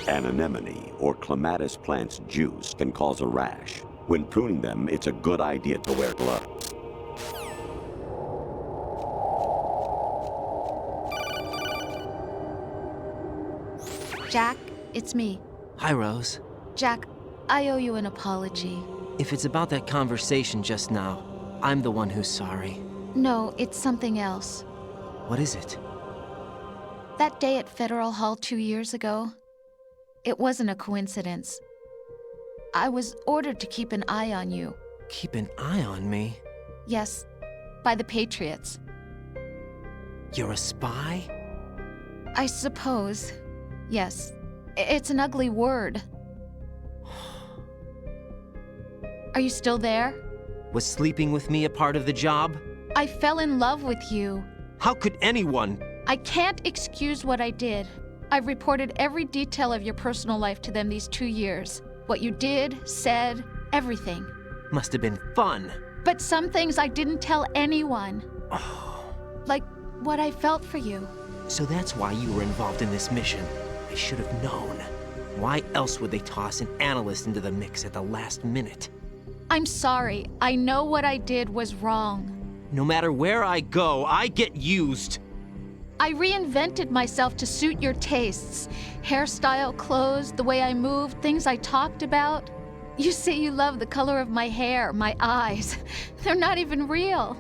An anemone or clematis plant's juice can cause a rash. When pruning them, it's a good idea to wear gloves. Jack, it's me. Hi, Rose. Jack, I owe you an apology. If it's about that conversation just now, I'm the one who's sorry. No, it's something else. What is it? That day at Federal Hall 2 years ago, it wasn't a coincidence. I was ordered to keep an eye on you. Keep an eye on me? Yes, by the Patriots. You're a spy? I suppose. Yes. It's an ugly word. Are you still there? Was sleeping with me a part of the job? I fell in love with you. How could anyone? I can't excuse what I did. I've reported every detail of your personal life to them these 2 years. What you did, said, everything. Must have been fun. But some things I didn't tell anyone. Like what I felt for you. So that's why you were involved in this mission. I should have known. Why else would they toss an analyst into the mix at the last minute? I'm sorry. I know what I did was wrong. No matter where I go, I get used. I reinvented myself to suit your tastes. Hairstyle, clothes, the way I moved, things I talked about. You say you love the color of my hair, my eyes. They're not even real.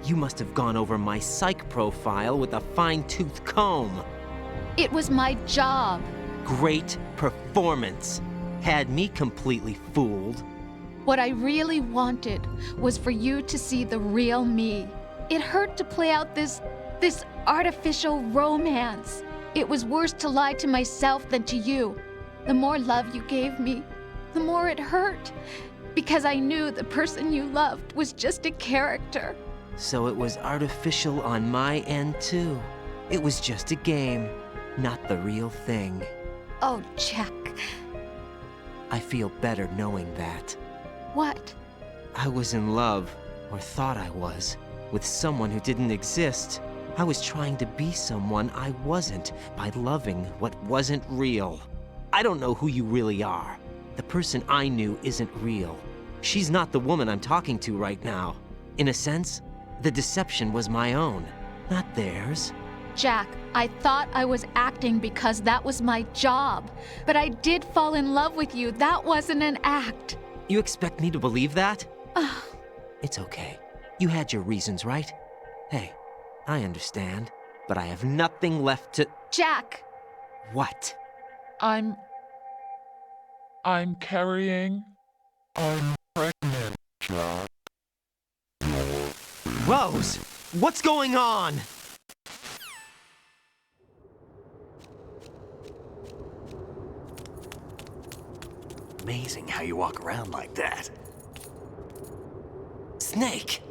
You must have gone over my psych profile with a fine-tooth comb. It was my job. Great performance. Had me completely fooled. What I really wanted was for you to see the real me. It hurt to play out this artificial romance. It was worse to lie to myself than to you. The more love you gave me, the more it hurt. Because I knew the person you loved was just a character. So it was artificial on my end too. It was just a game, not the real thing. Oh, Jack. I feel better knowing that. What? I was in love, or thought I was, with someone who didn't exist. I was trying to be someone I wasn't by loving what wasn't real. I don't know who you really are. The person I knew isn't real. She's not the woman I'm talking to right now. In a sense, the deception was my own, not theirs. Jack, I thought I was acting because that was my job. But I did fall in love with you. That wasn't an act. You expect me to believe that? It's okay. You had your reasons, right? Hey, I understand, but I have nothing left to... Jack! What? I'm carrying... I'm pregnant, Jack. Rose! What's going on? Amazing how you walk around like that. Snake!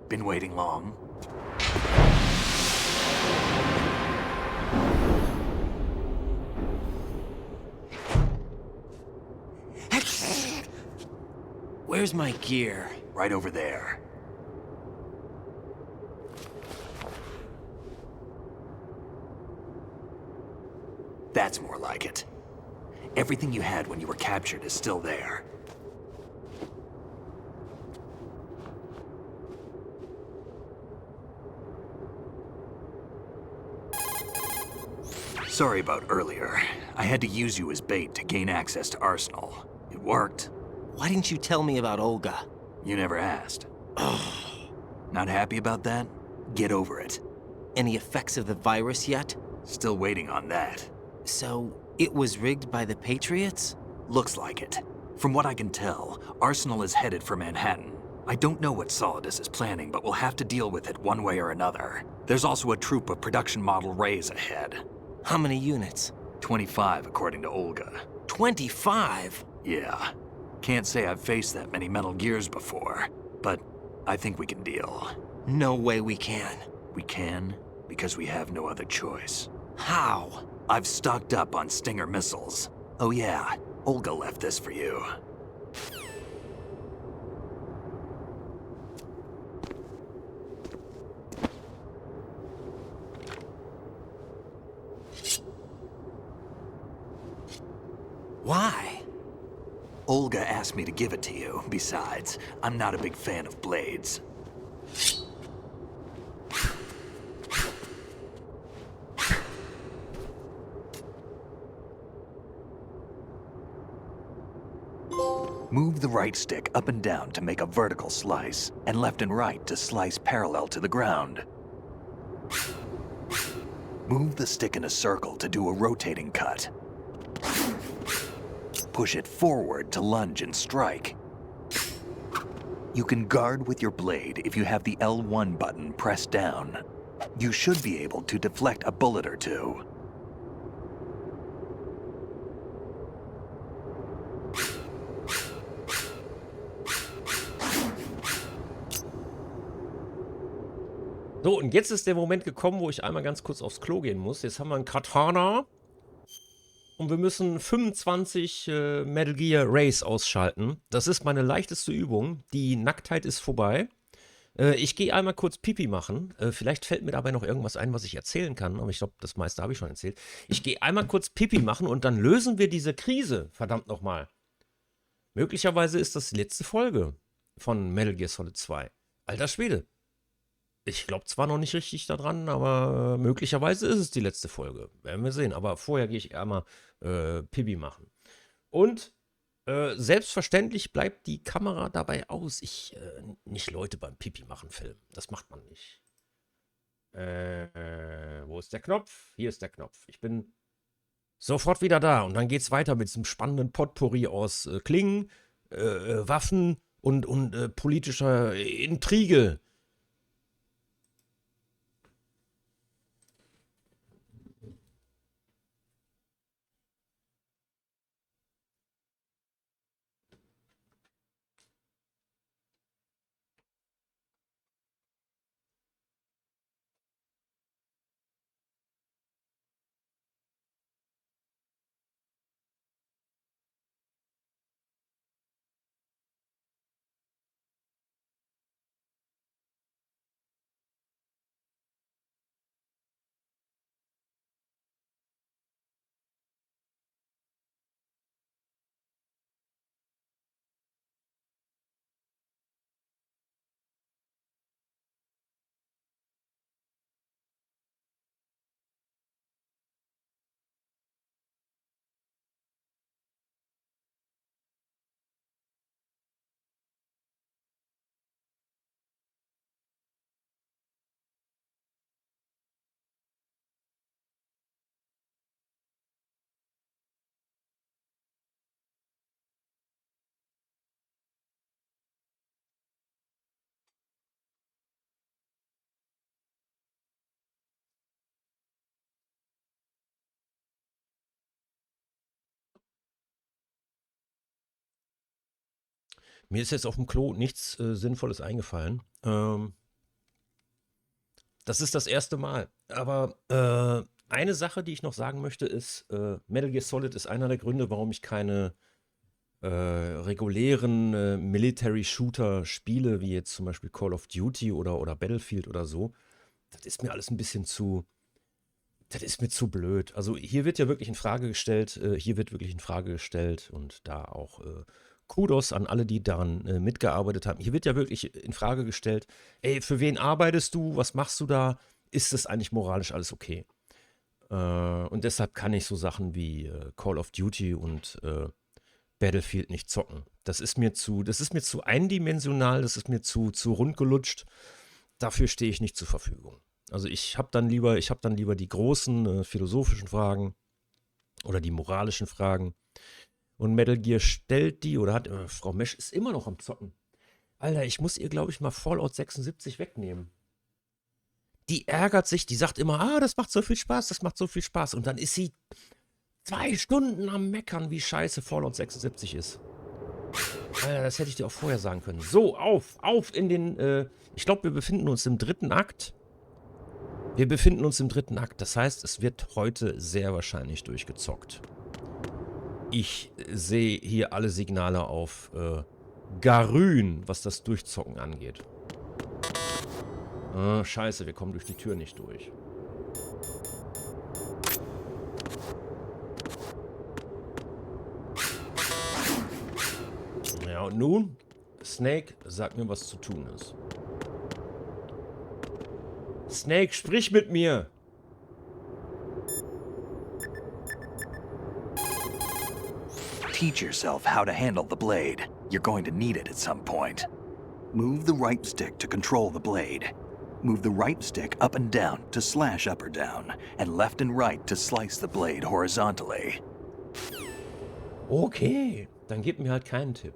Been waiting long? Where's my gear? Right over there. That's more like it. Everything you had when you were captured is still there. Sorry about earlier. I had to use you as bait to gain access to Arsenal. It worked. Why didn't you tell me about Olga? You never asked. Not happy about that? Get over it. Any effects of the virus yet? Still waiting on that. So, it was rigged by the Patriots? Looks like it. From what I can tell, Arsenal is headed for Manhattan. I don't know what Solidus is planning, but we'll have to deal with it one way or another. There's also a troop of production model Rays ahead. How many units? 25, according to Olga. 25? Yeah. Can't say I've faced that many Metal Gears before, but I think we can deal. No way we can. We can, because we have no other choice. How? I've stocked up on Stinger missiles. Oh yeah, Olga left this for you. Why? Olga asked me to give it to you. Besides, I'm not a big fan of blades. Move the right stick up and down to make a vertical slice, and left and right to slice parallel to the ground. Move the stick in a circle to do a rotating cut. Push it forward to lunge and strike. You can guard with your blade if you have the L1 button pressed down. You should be able to deflect a bullet or two. So, und jetzt ist der Moment gekommen, wo ich einmal ganz kurz aufs Klo gehen muss. Jetzt haben wir einen Katana. Und wir müssen 25 Metal Gear Rays ausschalten. Das ist meine leichteste Übung. Die Nacktheit ist vorbei. Ich gehe einmal kurz Pipi machen. Vielleicht fällt mir dabei noch irgendwas ein, was ich erzählen kann. Aber ich glaube, das meiste habe ich schon erzählt. Ich gehe einmal kurz Pipi machen und dann lösen wir diese Krise. Verdammt nochmal. Möglicherweise ist das die letzte Folge von Metal Gear Solid 2. Alter Schwede. Ich glaube zwar noch nicht richtig daran, aber möglicherweise ist es die letzte Folge. Werden wir sehen. Aber vorher gehe ich einmal Pipi machen. Und selbstverständlich bleibt die Kamera dabei aus. Ich nicht Leute beim Pipi machen filmen. Das macht man nicht. Wo ist der Knopf? Hier ist der Knopf. Ich bin sofort wieder da. Und dann geht es weiter mit diesem spannenden Potpourri aus Klingen, Waffen und politischer Intrige. Mir ist jetzt auf dem Klo nichts Sinnvolles eingefallen. Das ist das erste Mal. Aber eine Sache, die ich noch sagen möchte, ist, Metal Gear Solid ist einer der Gründe, warum ich keine regulären Military-Shooter spiele, wie jetzt zum Beispiel Call of Duty oder Battlefield oder so. Das ist mir alles ein bisschen zu... Das ist mir zu blöd. Also hier wird ja wirklich in Frage gestellt, und da auch Kudos an alle, die daran mitgearbeitet haben. Hier wird ja wirklich in Frage gestellt, ey, für wen arbeitest du, was machst du da, ist das eigentlich moralisch alles okay? Und deshalb kann ich so Sachen wie Call of Duty und Battlefield nicht zocken. Das ist mir zu eindimensional, das ist mir zu rundgelutscht. Dafür stehe ich nicht zur Verfügung. Also ich habe dann lieber die großen philosophischen Fragen oder die moralischen Fragen. Und Metal Gear stellt die, oder hat, Frau Mesch ist immer noch am Zocken. Alter, ich muss ihr, glaube ich, mal Fallout 76 wegnehmen. Die ärgert sich, die sagt immer, das macht so viel Spaß, das macht so viel Spaß. Und dann ist sie 2 Stunden am Meckern, wie scheiße Fallout 76 ist. Alter, das hätte ich dir auch vorher sagen können. So, auf in den, ich glaube, wir befinden uns im 3. Akt. Das heißt, es wird heute sehr wahrscheinlich durchgezockt. Ich sehe hier alle Signale auf Grün, was das Durchzocken angeht. Scheiße, wir kommen durch die Tür nicht durch. Ja, und nun, Snake, sag mir, was zu tun ist. Snake, sprich mit mir! Teach yourself how to handle the blade. You're going to need it at some point. Move the right stick to control the blade. Move the right stick up and down to slash up or down, and left and right to slice the blade horizontally. Okay, dann gib mir halt keinen Tipp.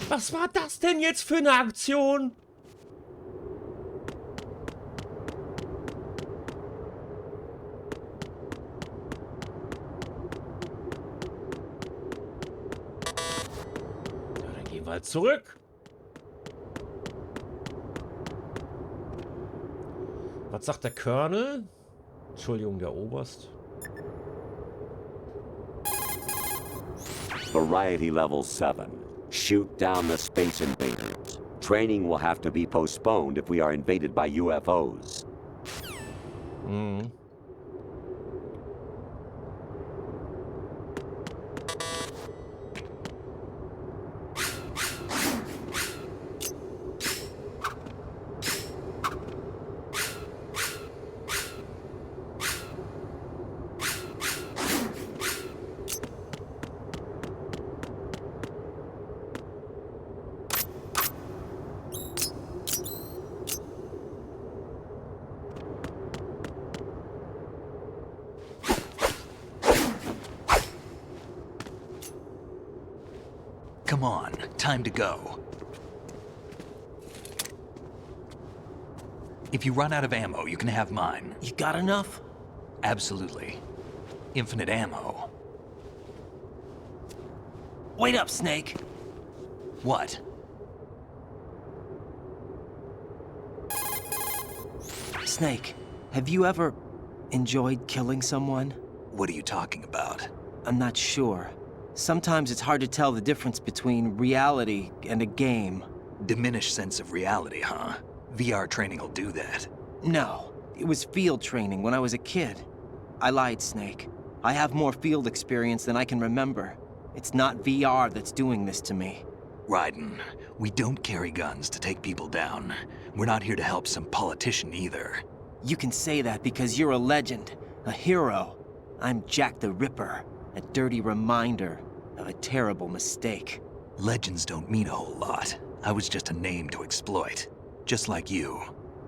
Was war das denn jetzt für eine Aktion? Ja, dann gehen wir halt zurück. Was sagt der Colonel? Entschuldigung, der Oberst. Variety level 7. Shoot down the space invaders. Training will have to be postponed if we are invaded by UFOs. Mhm. Come on, time to go. If you run out of ammo, you can have mine. You got enough? Absolutely. Infinite ammo. Wait up, Snake. What? Snake, have you ever enjoyed killing someone? What are you talking about? I'm not sure. Sometimes it's hard to tell the difference between reality and a game. Diminished sense of reality, huh? VR training will do that. No, it was field training when I was a kid. I lied, Snake. I have more field experience than I can remember. It's not VR that's doing this to me. Raiden, we don't carry guns to take people down. We're not here to help some politician either. You can say that because you're a legend, a hero. I'm Jack the Ripper, a dirty reminder of a terrible mistake. Legends don't mean a whole lot. I was just a name to exploit. Just like you.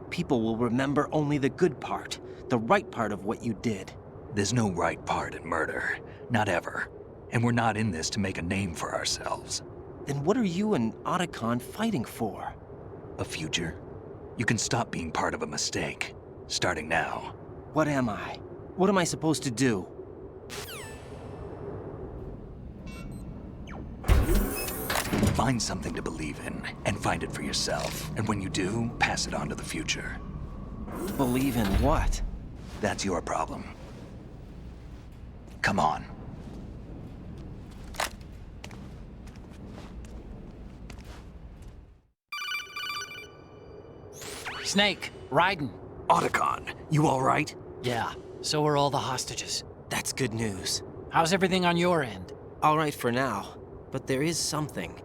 People will remember only the good part, the right part of what you did. There's no right part in murder. Not ever. And we're not in this to make a name for ourselves. Then what are you and Otacon fighting for? A future? You can stop being part of a mistake. Starting now. What am I? What am I supposed to do? Find something to believe in, and find it for yourself. And when you do, pass it on to the future. Believe in what? That's your problem. Come on. Snake, Raiden. Otacon, you all right? Yeah, so are all the hostages. That's good news. How's everything on your end? All right for now, but there is something.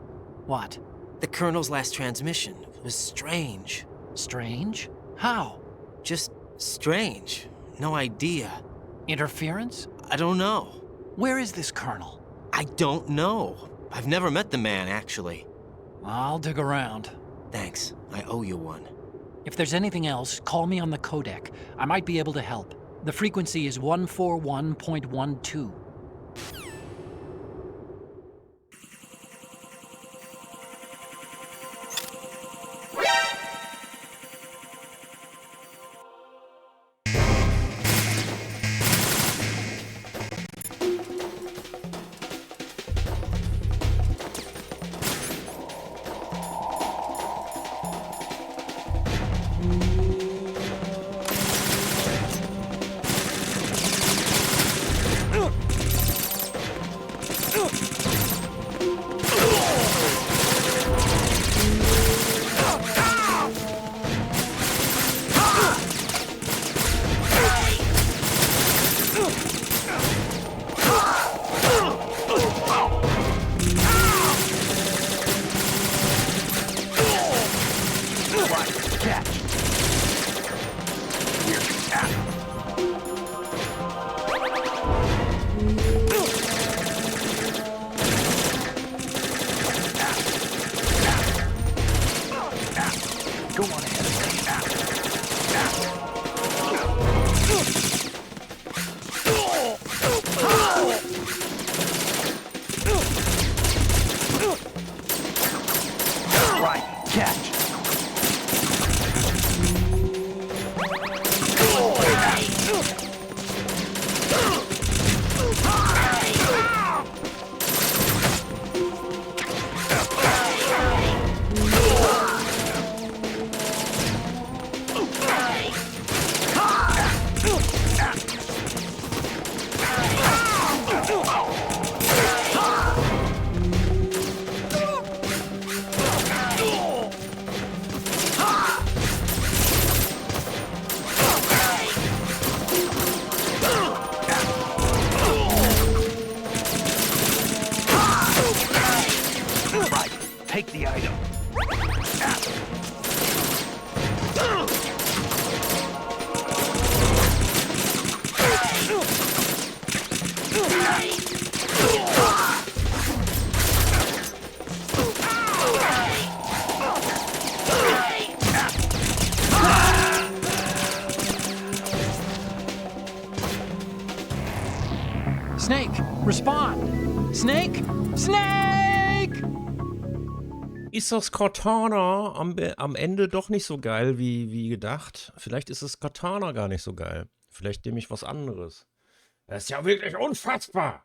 What? The Colonel's last transmission was strange. Strange? How? Just strange. No idea. Interference? I don't know. Where is this Colonel? I don't know. I've never met the man, actually. I'll dig around. Thanks. I owe you one. If there's anything else, call me on the codec. I might be able to help. The frequency is 141.12. Take the item. Snake, respond! Snake! Snake! Ist das Katana am Ende doch nicht so geil wie gedacht? Vielleicht ist das Katana gar nicht so geil. Vielleicht nehme ich was anderes. Das ist ja wirklich unfassbar!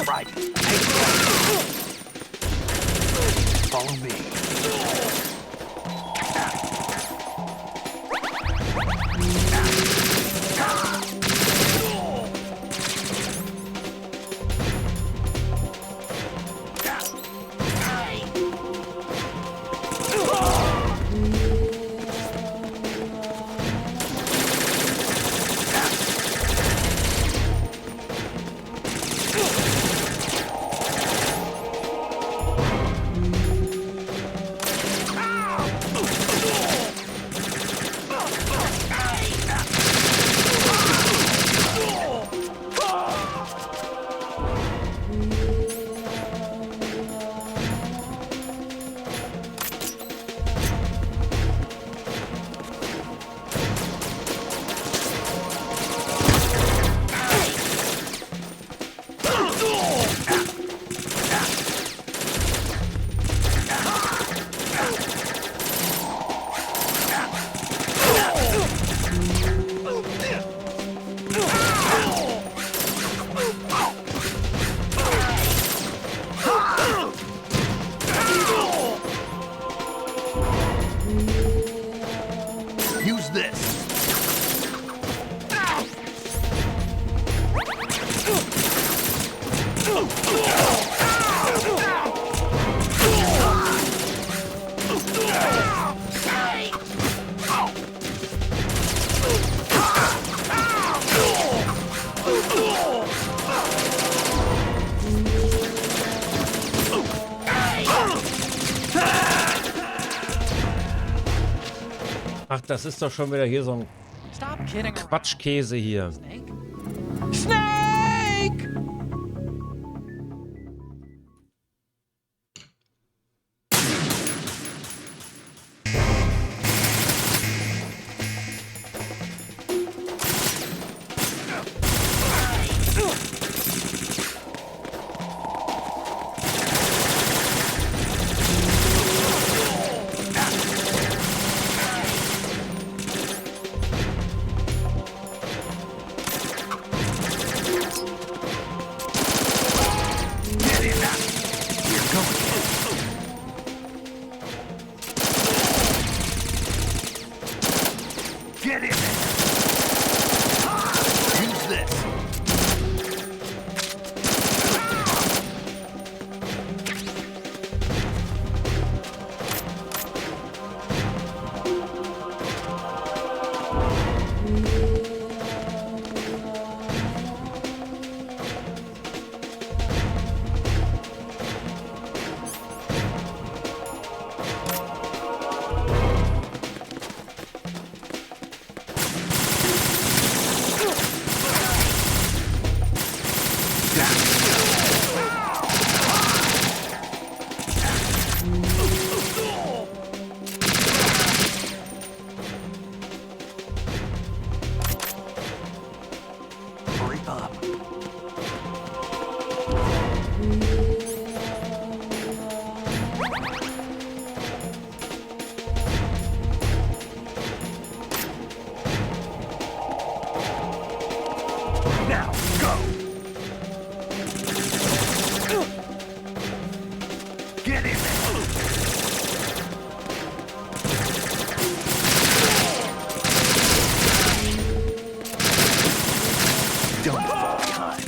Right. Follow me. this? Ach, das ist doch schon wieder hier so ein Quatschkäse hier. Snake! Get in there! Use this! Now, go! Get in there! Don't fall behind.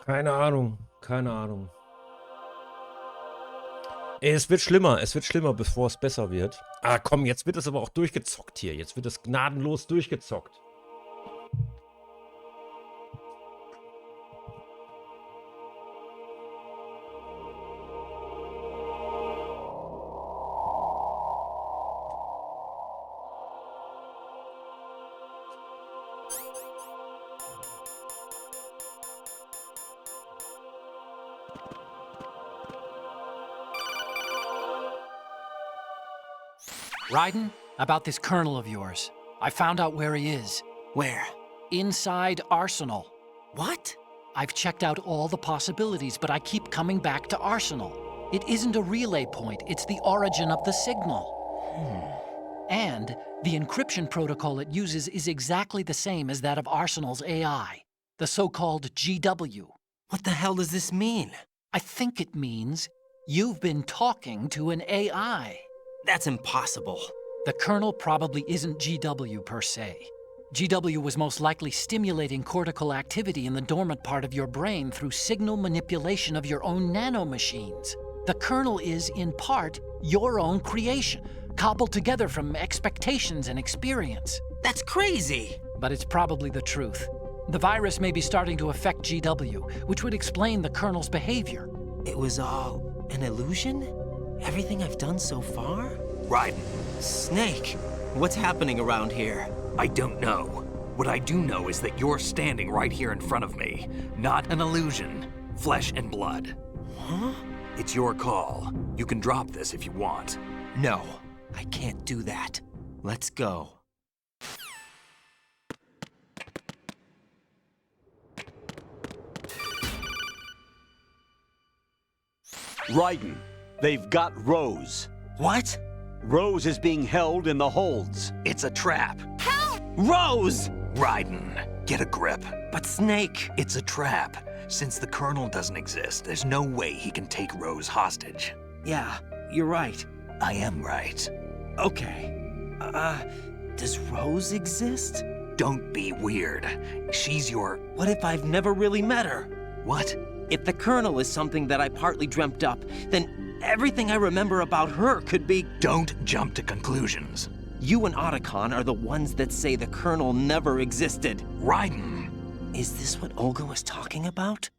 Keine Ahnung, keine Ahnung. Ey, es wird schlimmer, bevor es besser wird. Ah, komm, jetzt wird es aber auch durchgezockt hier. Jetzt wird es gnadenlos durchgezockt. Raiden, about this colonel of yours. I found out where he is. Where? Inside Arsenal. What? I've checked out all the possibilities, but I keep coming back to Arsenal. It isn't a relay point, it's the origin of the signal. And the encryption protocol it uses is exactly the same as that of Arsenal's AI, the so-called GW. What the hell does this mean? I think it means you've been talking to an AI. That's impossible. The kernel probably isn't GW per se. GW was most likely stimulating cortical activity in the dormant part of your brain through signal manipulation of your own nanomachines. The kernel is, in part, your own creation, cobbled together from expectations and experience. That's crazy! But it's probably the truth. The virus may be starting to affect GW, which would explain the kernel's behavior. It was all an illusion? Everything I've done so far? Raiden. Snake, what's happening around here? I don't know. What I do know is that you're standing right here in front of me. Not an illusion. Flesh and blood. Huh? It's your call. You can drop this if you want. No, I can't do that. Let's go. Raiden, they've got Rose. What? Rose is being held in the holds. It's a trap. Help! Rose! Raiden, get a grip. But Snake... It's a trap. Since the Colonel doesn't exist, there's no way he can take Rose hostage. Yeah, you're right. I am right. Okay. Does Rose exist? Don't be weird. She's your... What if I've never really met her? What? If the Colonel is something that I partly dreamt up, then everything I remember about her could be... Don't jump to conclusions. You and Otacon are the ones that say the Colonel never existed. Raiden! Is this what Olga was talking about?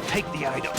Take the item.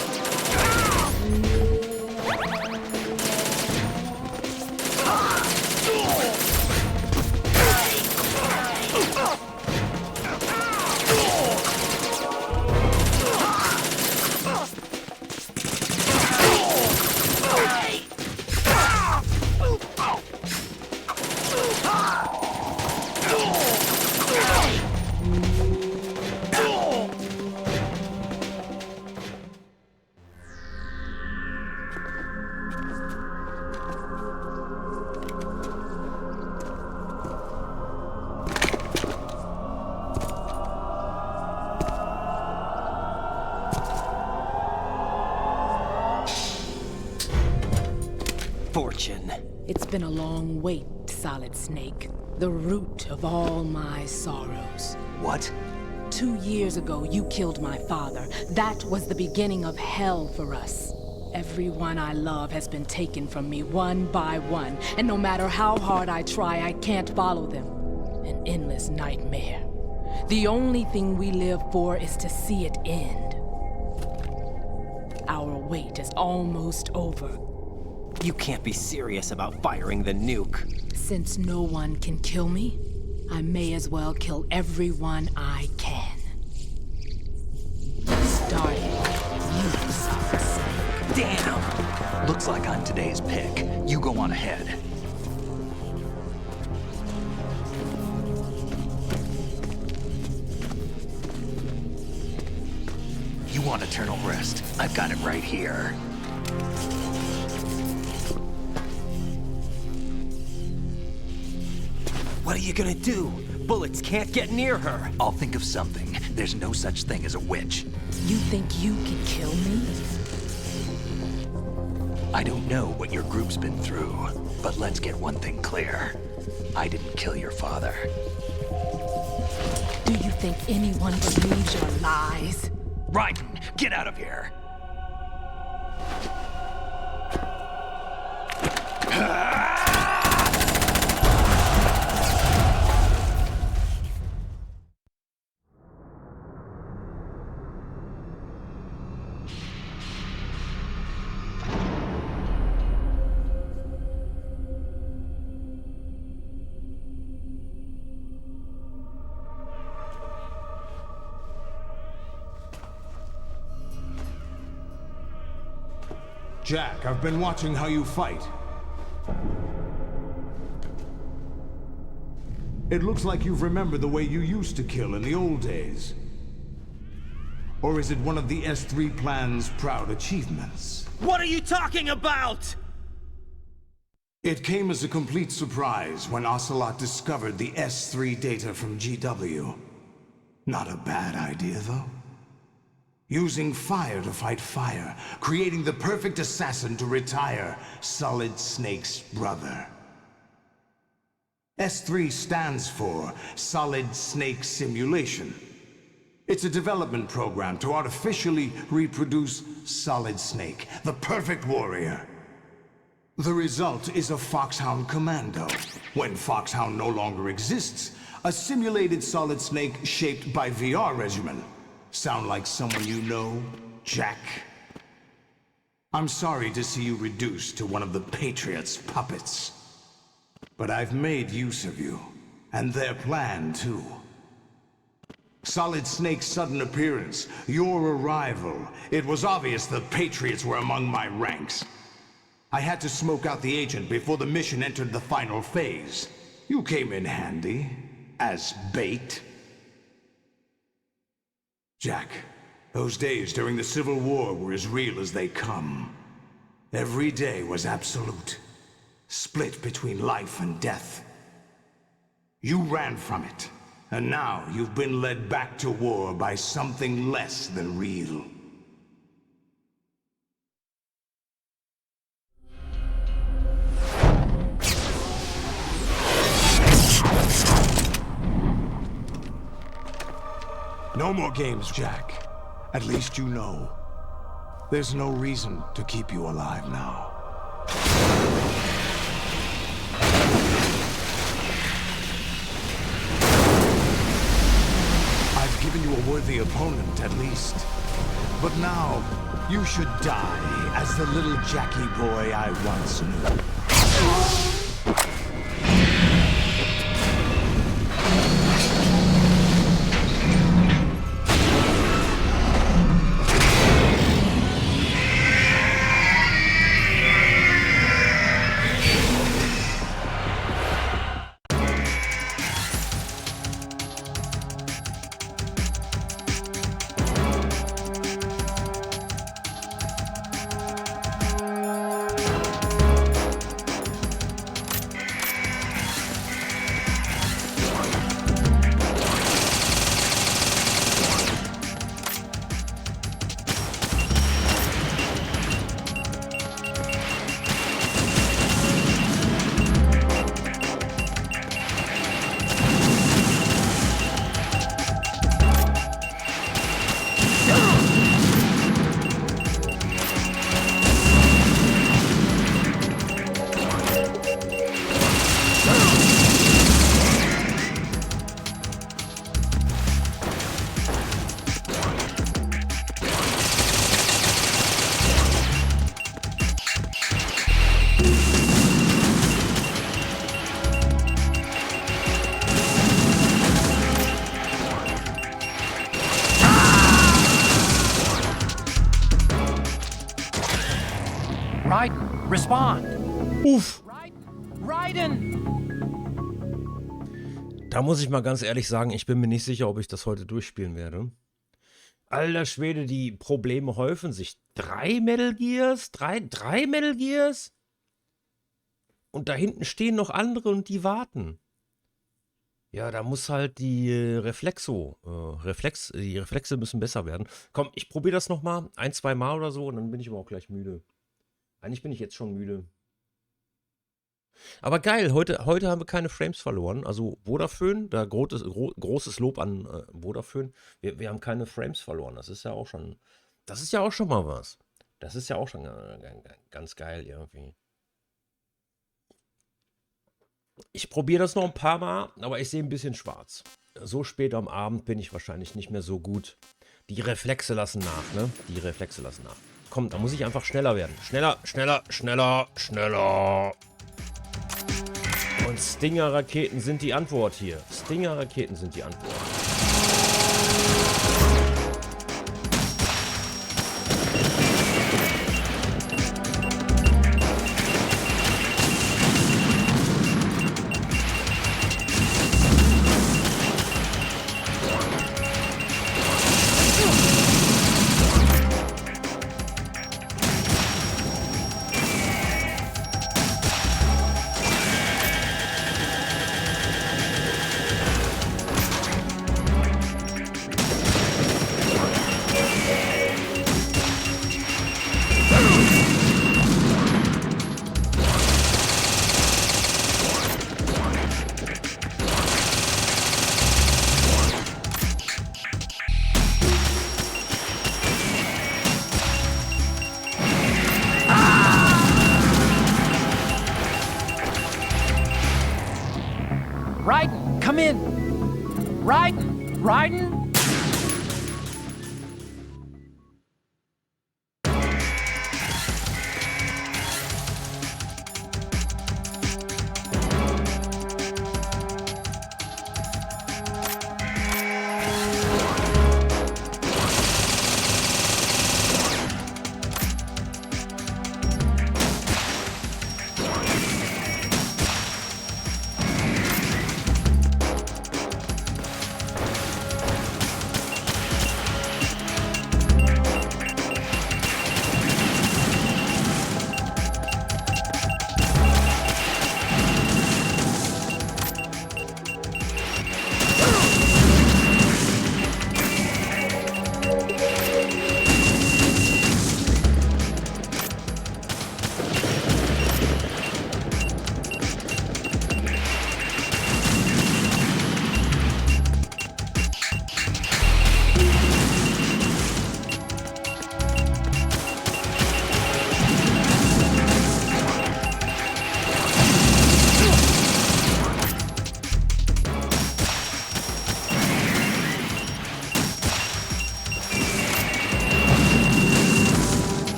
been a long wait, Solid Snake. The root of all my sorrows. What? 2 years ago, you killed my father. That was the beginning of hell for us. Everyone I love has been taken from me one by one, and no matter how hard I try, I can't follow them. An endless nightmare. The only thing we live for is to see it end. Our wait is almost over. You can't be serious about firing the nuke. Since no one can kill me, I may as well kill everyone I can. Starting with you, Solid Snake. Damn! Looks like I'm today's pick. You go on ahead. You want eternal rest? I've got it right here. What are you gonna do? Bullets can't get near her. I'll think of something. There's no such thing as a witch. You think you can kill me? I don't know what your group's been through, but let's get one thing clear. I didn't kill your father. Do you think anyone believes your lies? Raiden, get out of here! Jack, I've been watching how you fight. It looks like you've remembered the way you used to kill in the old days. Or is it one of the S3 plan's proud achievements? What are you talking about? It came as a complete surprise when Ocelot discovered the S3 data from GW. Not a bad idea, though. Using fire to fight fire, creating the perfect assassin to retire Solid Snake's brother. S3 stands for Solid Snake Simulation. It's a development program to artificially reproduce Solid Snake, the perfect warrior. The result is a Foxhound Commando. When Foxhound no longer exists, a simulated Solid Snake shaped by VR regimen. Sound like someone you know, Jack? I'm sorry to see you reduced to one of the Patriots' puppets. But I've made use of you, and their plan too. Solid Snake's sudden appearance, your arrival, it was obvious the Patriots were among my ranks. I had to smoke out the agent before the mission entered the final phase. You came in handy, as bait. Jack, those days during the Civil War were as real as they come. Every day was absolute, split between life and death. You ran from it, and now you've been led back to war by something less than real. No more games, Jack. At least you know. There's no reason to keep you alive now. I've given you a worthy opponent, at least. But now, you should die as the little Jackie boy I once knew. Respond. Uff. Raiden! Da muss ich mal ganz ehrlich sagen, ich bin mir nicht sicher, ob ich das heute durchspielen werde. Alter Schwede, die Probleme häufen sich. 3 Metal Gears? 3 Metal Gears? Und da hinten stehen noch andere und die warten. Ja, da muss halt die die Reflexe müssen besser werden. Komm, ich probiere das nochmal, 1, 2 Mal oder so und dann bin ich aber auch gleich müde. Eigentlich bin ich jetzt schon müde. Aber geil, heute haben wir keine Frames verloren. Also Vodafone, da großes Lob an Vodafone. Wir haben keine Frames verloren. Das ist ja auch schon mal was. Das ist ja auch schon ganz geil irgendwie. Ich probiere das noch ein paar Mal, aber ich sehe ein bisschen schwarz. So spät am Abend bin ich wahrscheinlich nicht mehr so gut. Die Reflexe lassen nach, ne? Die Reflexe lassen nach. Komm, da muss ich einfach schneller werden. Schneller, schneller, schneller, schneller. Und Stinger-Raketen sind die Antwort hier. Stinger-Raketen sind die Antwort. Raiden, come in! Raiden! Raiden!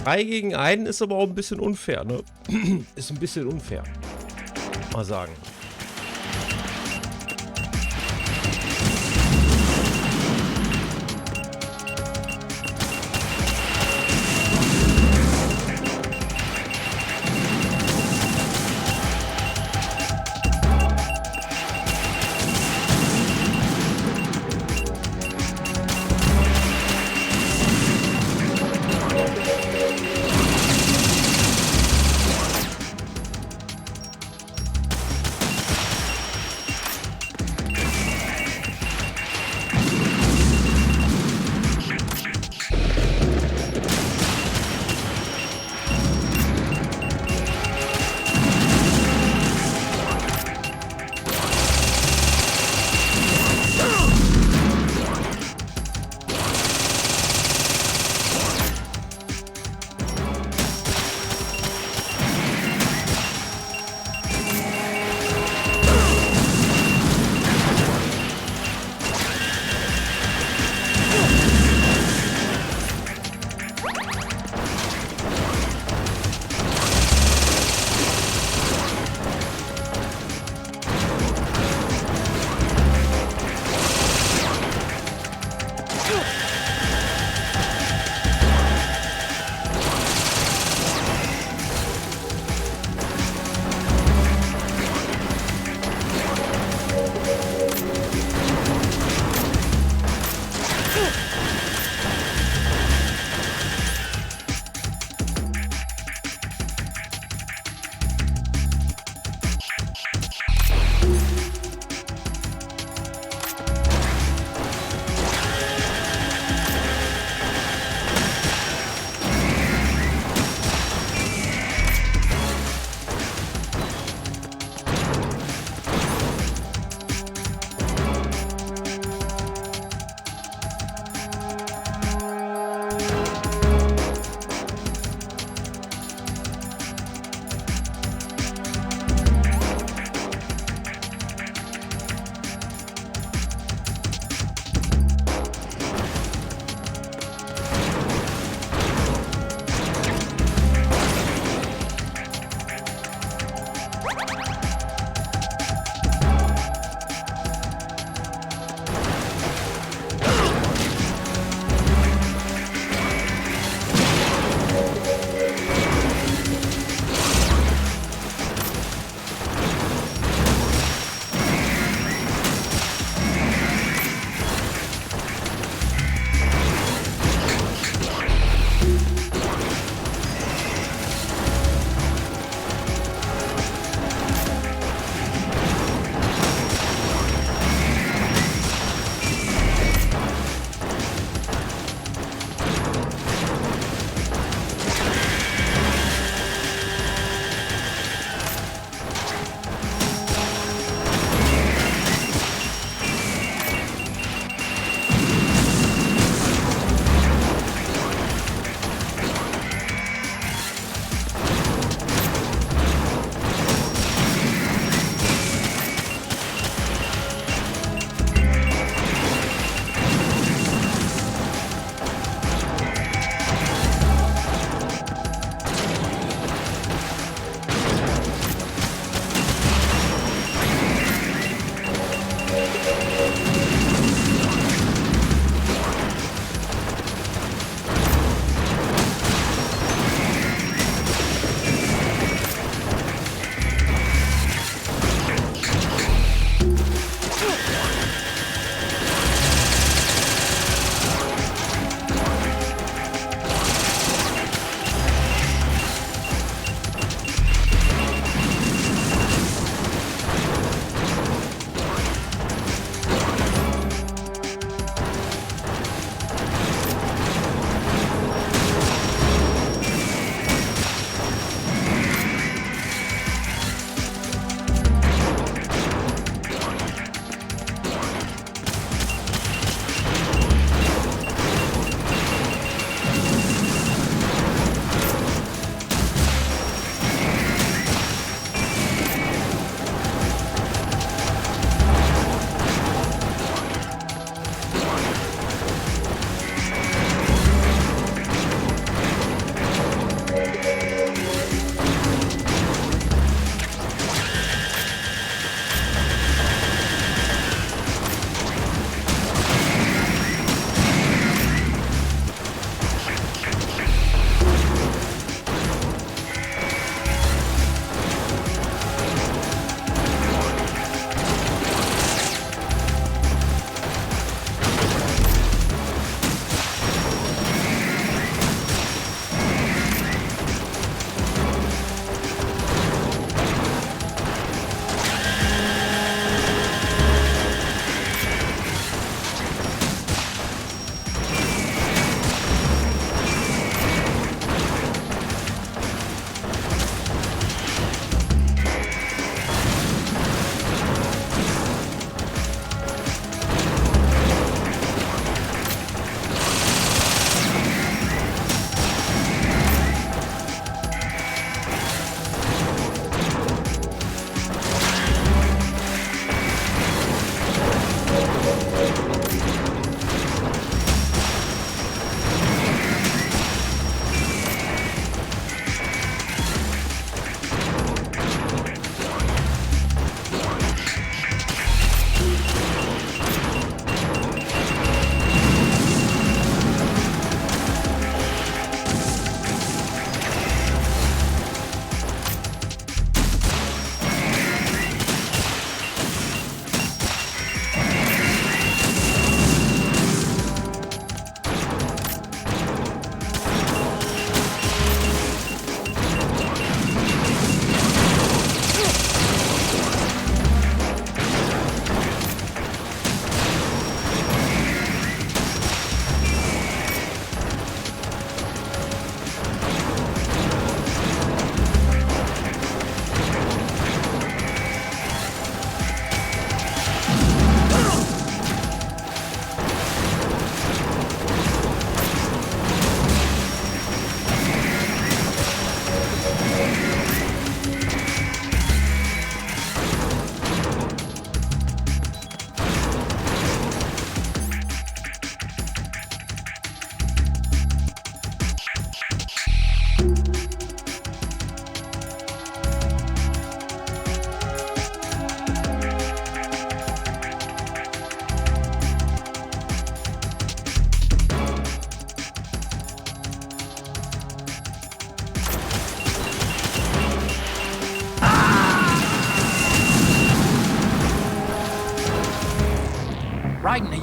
Drei gegen einen ist aber auch ein bisschen unfair, ne? Ist ein bisschen unfair. Mal sagen.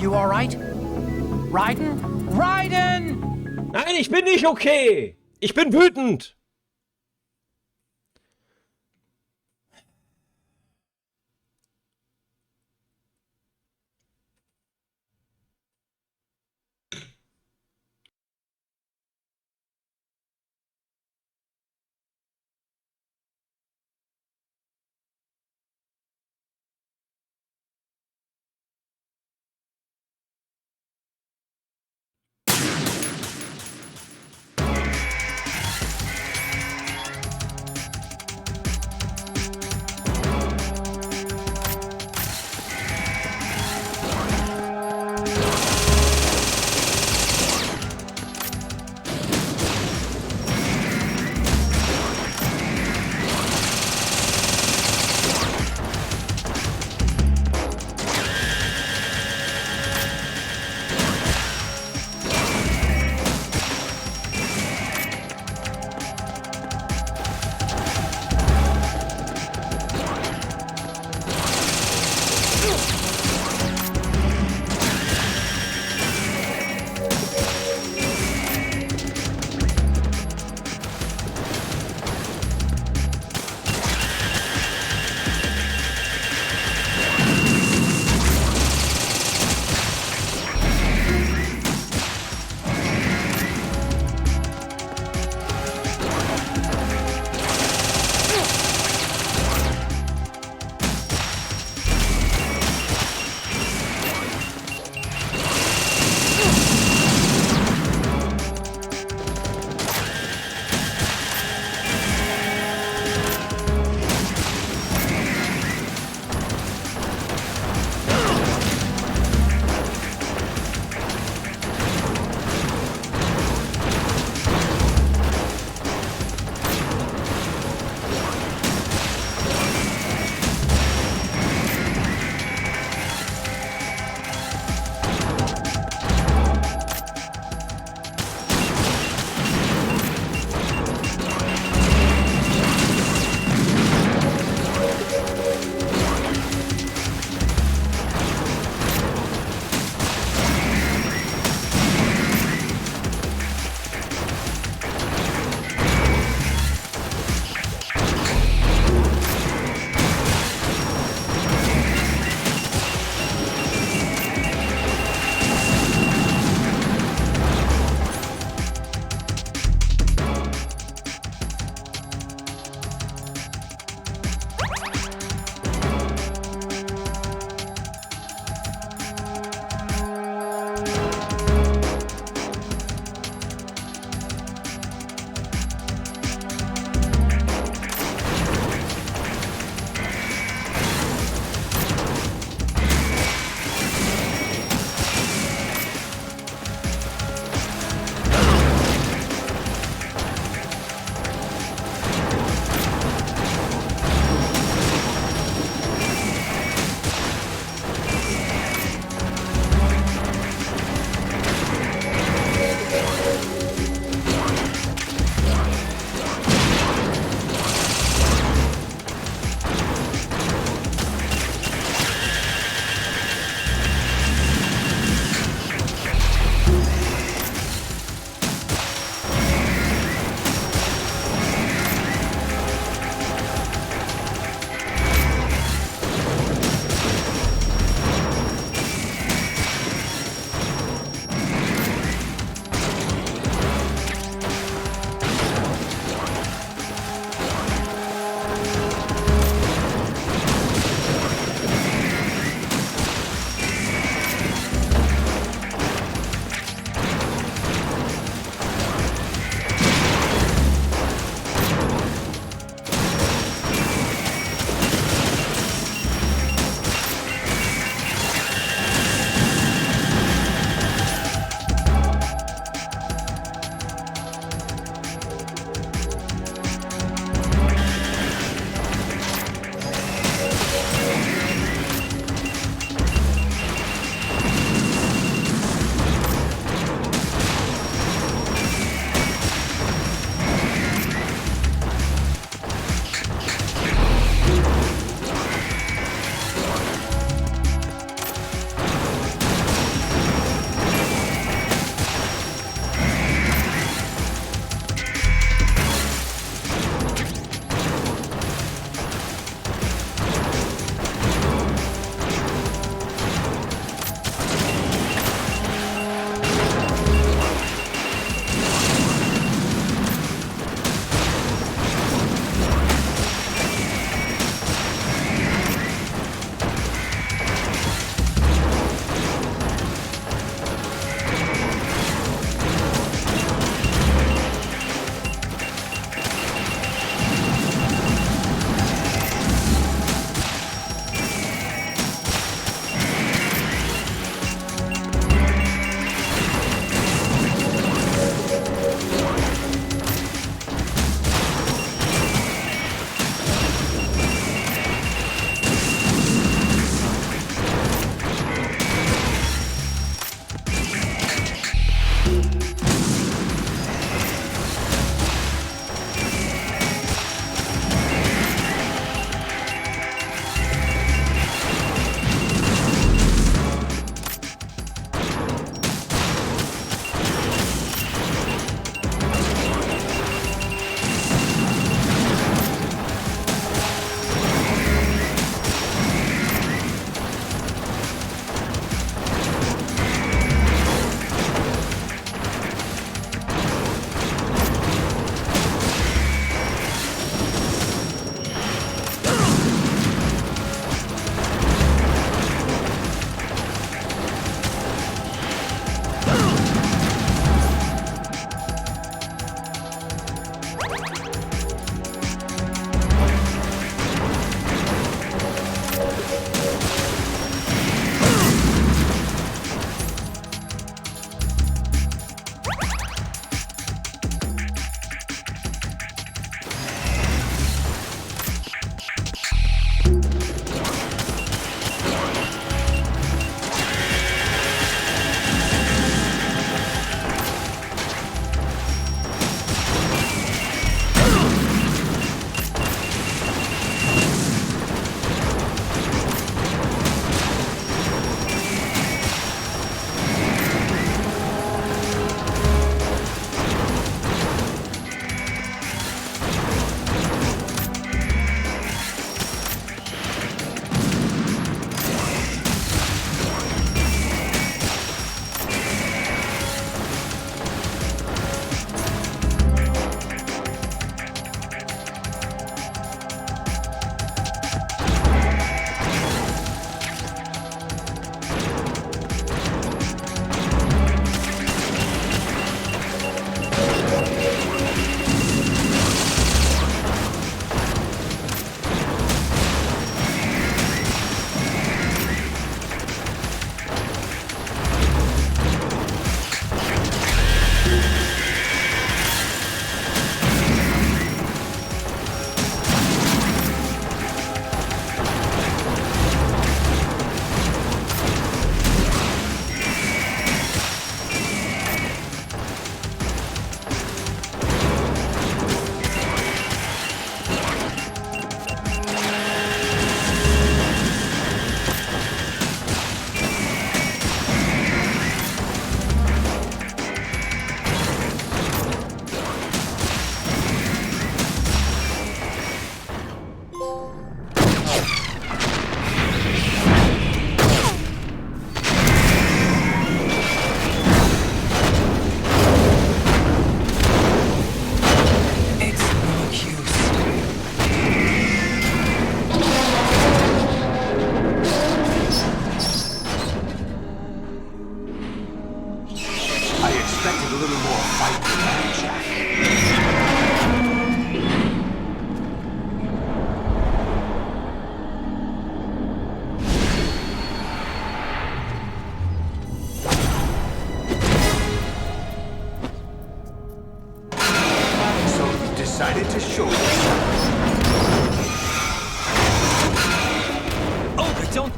you all right? Raiden? Raiden! Nein, ich bin nicht okay. Ich bin wütend.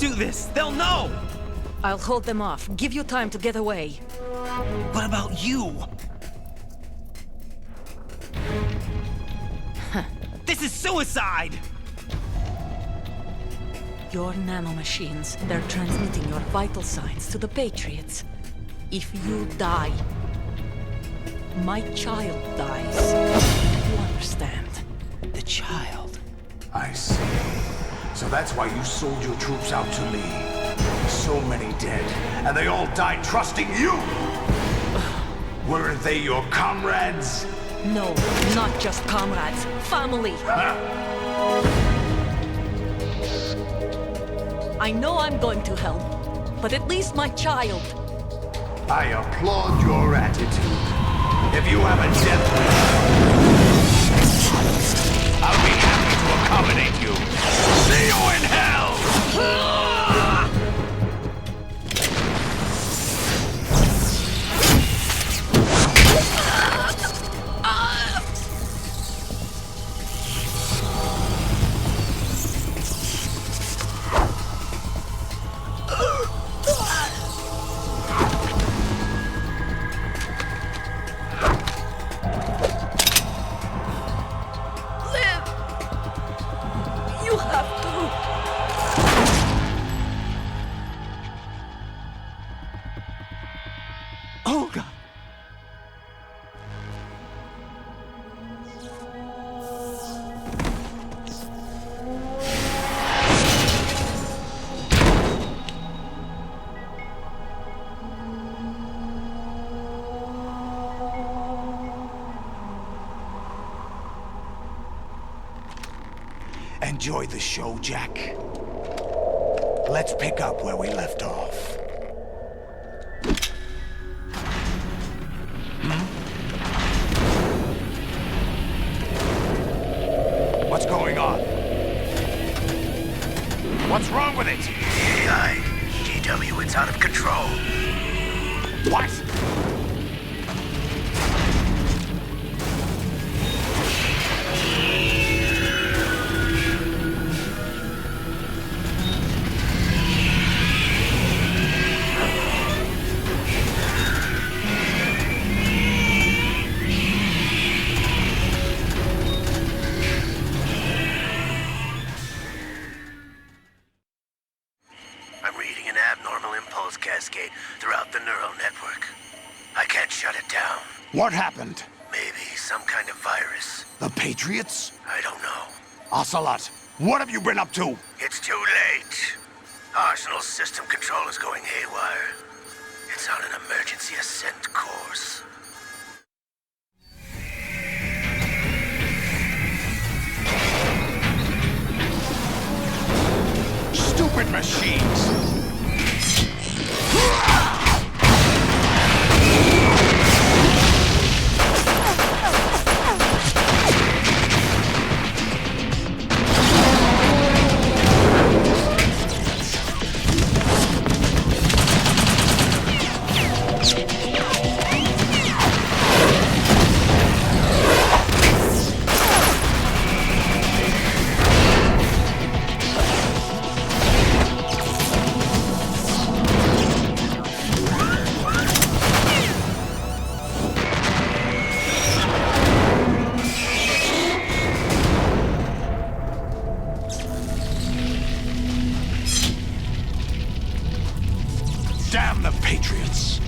do this, they'll know! I'll hold them off. Give you time to get away. What about you? This is suicide! Your nanomachines, they're transmitting your vital signs to the Patriots. If you die, my child dies. You understand? The child. I see. So that's why you sold your troops out to me. So many dead, and they all died trusting you! Weren't they your comrades? No, not just comrades. Family! I know I'm going to help, but at least my child. I applaud your attitude. If you have a death wish, I'll be happy to accommodate you. See you in hell! Enjoy the show, Jack. Let's pick up where we left off. What's going on? What's wrong with it? GW, it's out of control. What? What happened? Maybe some kind of virus. The Patriots? I don't know. Ocelot, what have you been up to? It's too late. Arsenal's system control is going haywire. It's on an emergency ascent course. Stupid machines! Damn the Patriots!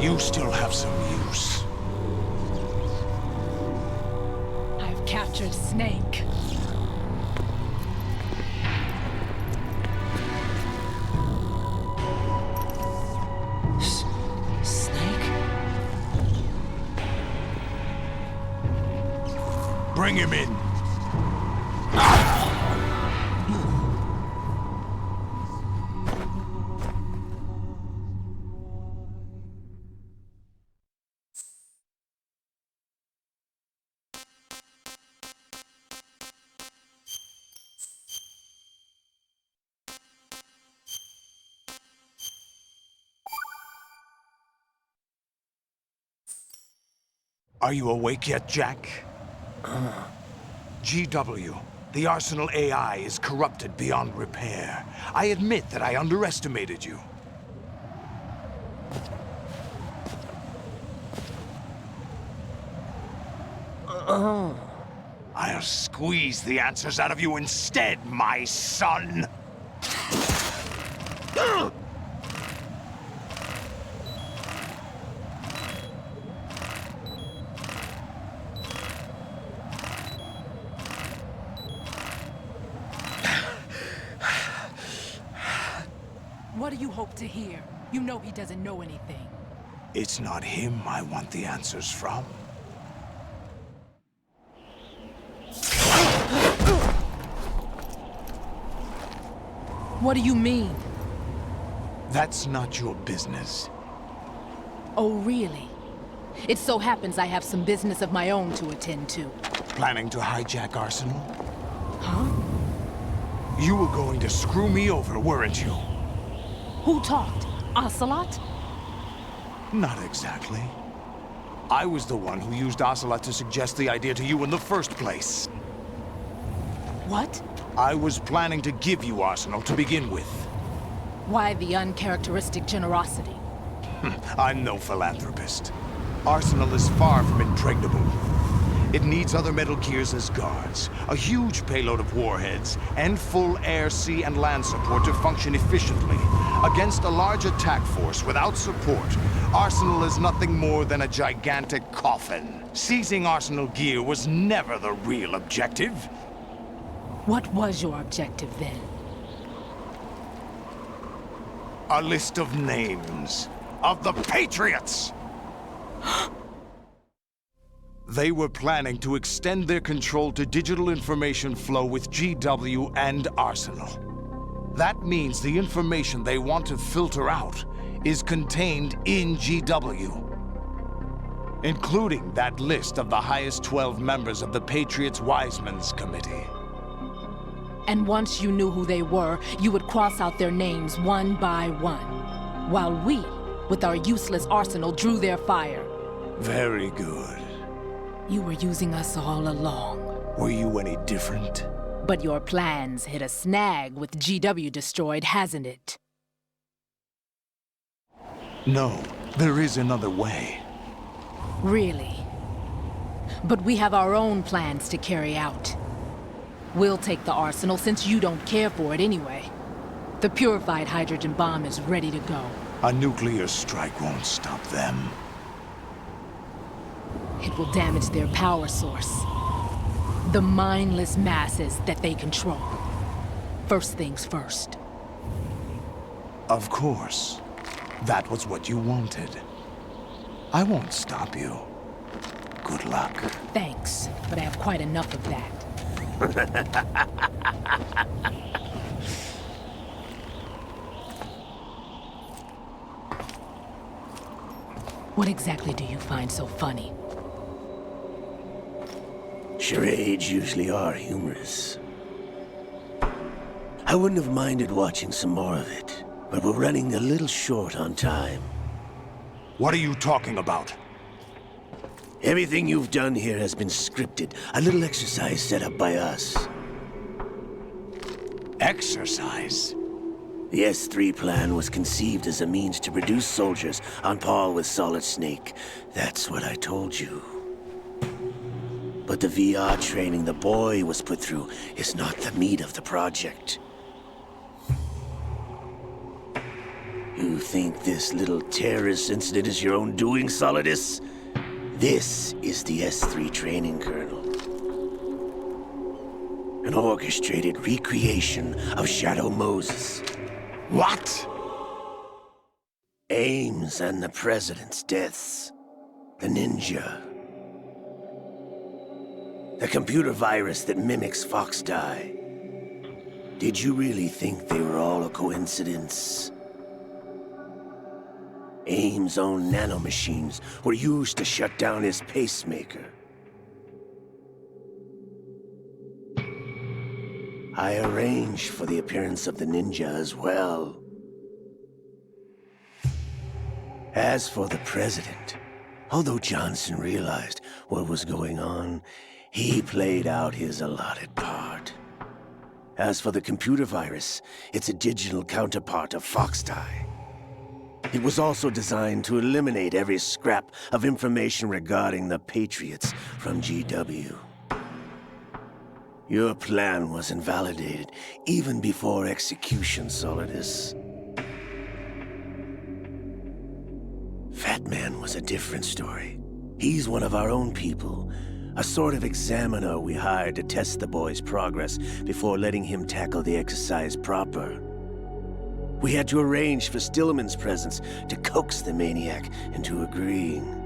You still have some use. I've captured Snake. Bring him in. Are you awake yet, Jack? GW, the Arsenal AI is corrupted beyond repair. I admit that I underestimated you. I'll squeeze the answers out of you instead, my son! What do you hope to hear? You know he doesn't know anything. It's not him I want the answers from. What do you mean? That's not your business. Oh, really? It so happens I have some business of my own to attend to. Planning to hijack Arsenal? Huh? You were going to screw me over, weren't you? Who talked? Ocelot? Not exactly. I was the one who used Ocelot to suggest the idea to you in the first place. What? I was planning to give you Arsenal to begin with. Why the uncharacteristic generosity? I'm no philanthropist. Arsenal is far from impregnable. It needs other Metal Gears as guards, a huge payload of warheads, and full air, sea, and land support to function efficiently. Against a large attack force without support, Arsenal is nothing more than a gigantic coffin. Seizing Arsenal gear was never the real objective. What was your objective then? A list of names of the Patriots! They were planning to extend their control to digital information flow with GW and Arsenal. That means the information they want to filter out is contained in GW, including that list of the highest 12 members of the Patriots Wiseman's Committee. And once you knew who they were, you would cross out their names one by one, while we, with our useless arsenal, drew their fire. Very good. You were using us all along. Were you any different? But your plans hit a snag with GW destroyed, hasn't it? No, there is another way. Really? But we have our own plans to carry out. We'll take the arsenal since you don't care for it anyway. The purified hydrogen bomb is ready to go. A nuclear strike won't stop them. It will damage their power source. The mindless masses that they control. First things first. Of course. That was what you wanted. I won't stop you. Good luck. Thanks, but I have quite enough of that. What exactly do you find so funny? Charades usually are humorous. I wouldn't have minded watching some more of it, but we're running a little short on time. What are you talking about? Everything you've done here has been scripted. A little exercise set up by us. Exercise? The S3 plan was conceived as a means to produce soldiers on par with Solid Snake. That's what I told you. But the VR training the boy was put through is not the meat of the project. You think this little terrorist incident is your own doing, Solidus? This is the S3 training kernel. An orchestrated recreation of Shadow Moses. What? Ames and the President's deaths. The ninja. The computer virus that mimics Foxdie. Did you really think they were all a coincidence? Ames' own nanomachines were used to shut down his pacemaker. I arranged for the appearance of the ninja as well. As for the President, Although Johnson realized what was going on, he played out his allotted part. As for the computer virus, it's a digital counterpart of Foxtie. It was also designed to eliminate every scrap of information regarding the Patriots from GW. Your plan was invalidated even before execution, Solidus. Fat Man was a different story. He's one of our own people, a sort of examiner we hired to test the boy's progress before letting him tackle the exercise proper. We had to arrange for Stillman's presence to coax the maniac into agreeing.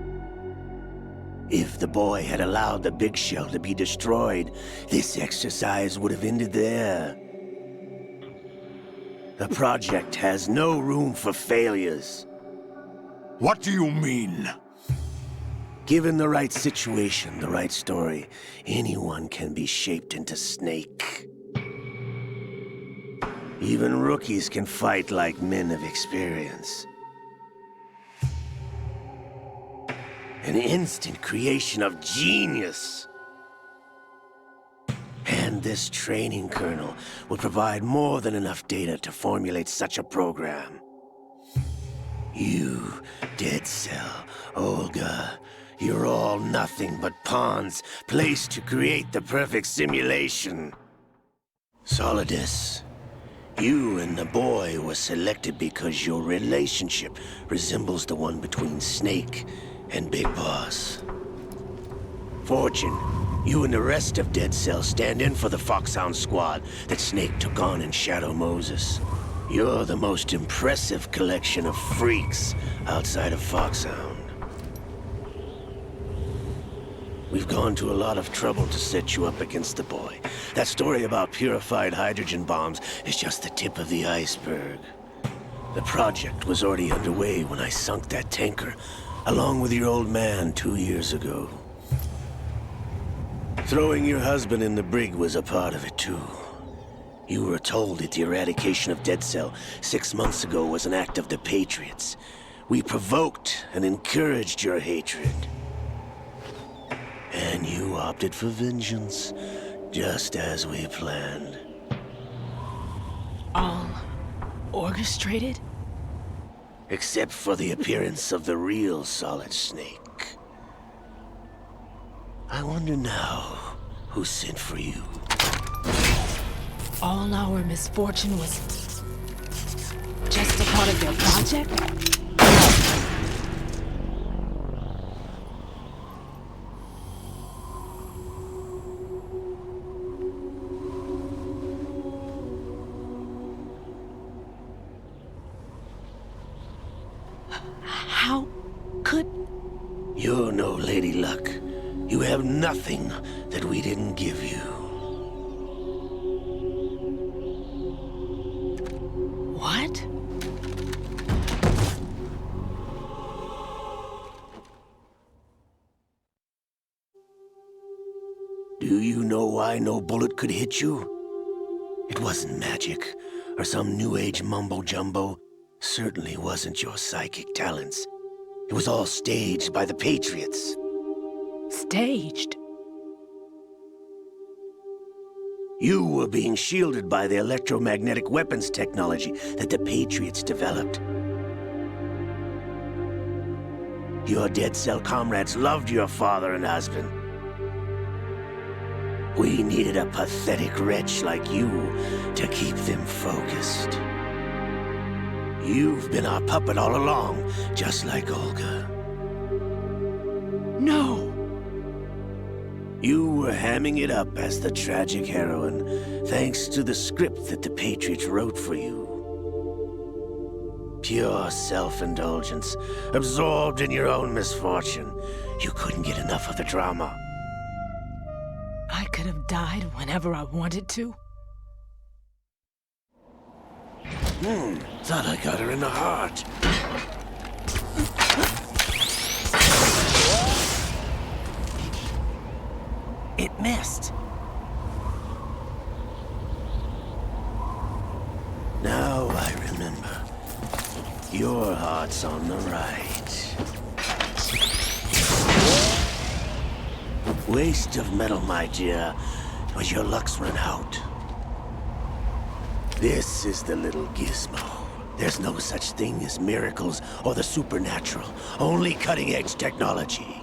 If the boy had allowed the big shell to be destroyed, this exercise would have ended there. The project has no room for failures. What do you mean? Given the right situation, the right story, anyone can be shaped into Snake. Even rookies can fight like men of experience. An instant creation of genius. And this training kernel will provide more than enough data to formulate such a program. You, Dead Cell, Olga, you're all nothing but pawns placed to create the perfect simulation. Solidus, you and the boy were selected because your relationship resembles the one between Snake and Big Boss. Fortune, you and the rest of Dead Cell stand in for the Foxhound squad that Snake took on in Shadow Moses. You're the most impressive collection of freaks outside of Foxhound. We've gone to a lot of trouble to set you up against the boy. That story about purified hydrogen bombs is just the tip of the iceberg. The project was already underway when I sunk that tanker, along with your old man 2 years ago. Throwing your husband in the brig was a part of it too. You were told that the eradication of Dead Cell 6 months ago was an act of the Patriots. We provoked and encouraged your hatred. And you opted for vengeance, just as we planned. All orchestrated? Except for the appearance of the real Solid Snake. I wonder now who sent for you. All our misfortune was just a part of their project? How could... You're no Lady Luck. You have nothing that we didn't give you. What? Do you know why no bullet could hit you? It wasn't magic, or some new age mumbo-jumbo. Certainly wasn't your psychic talents. It was all staged by the Patriots. Staged? You were being shielded by the electromagnetic weapons technology that the Patriots developed. Your Dead Cell comrades loved your father and husband. We needed a pathetic wretch like you to keep them focused. You've been our puppet all along, just like Olga. No! You were hamming it up as the tragic heroine, thanks to the script that the Patriots wrote for you. Pure self-indulgence, absorbed in your own misfortune. You couldn't get enough of the drama. I could have died whenever I wanted to. Thought I got her in the heart. It missed. Now I remember. Your heart's on the right. Waste of metal, my dear, but your luck's run out. This is the little gizmo. There's no such thing as miracles or the supernatural, only cutting-edge technology.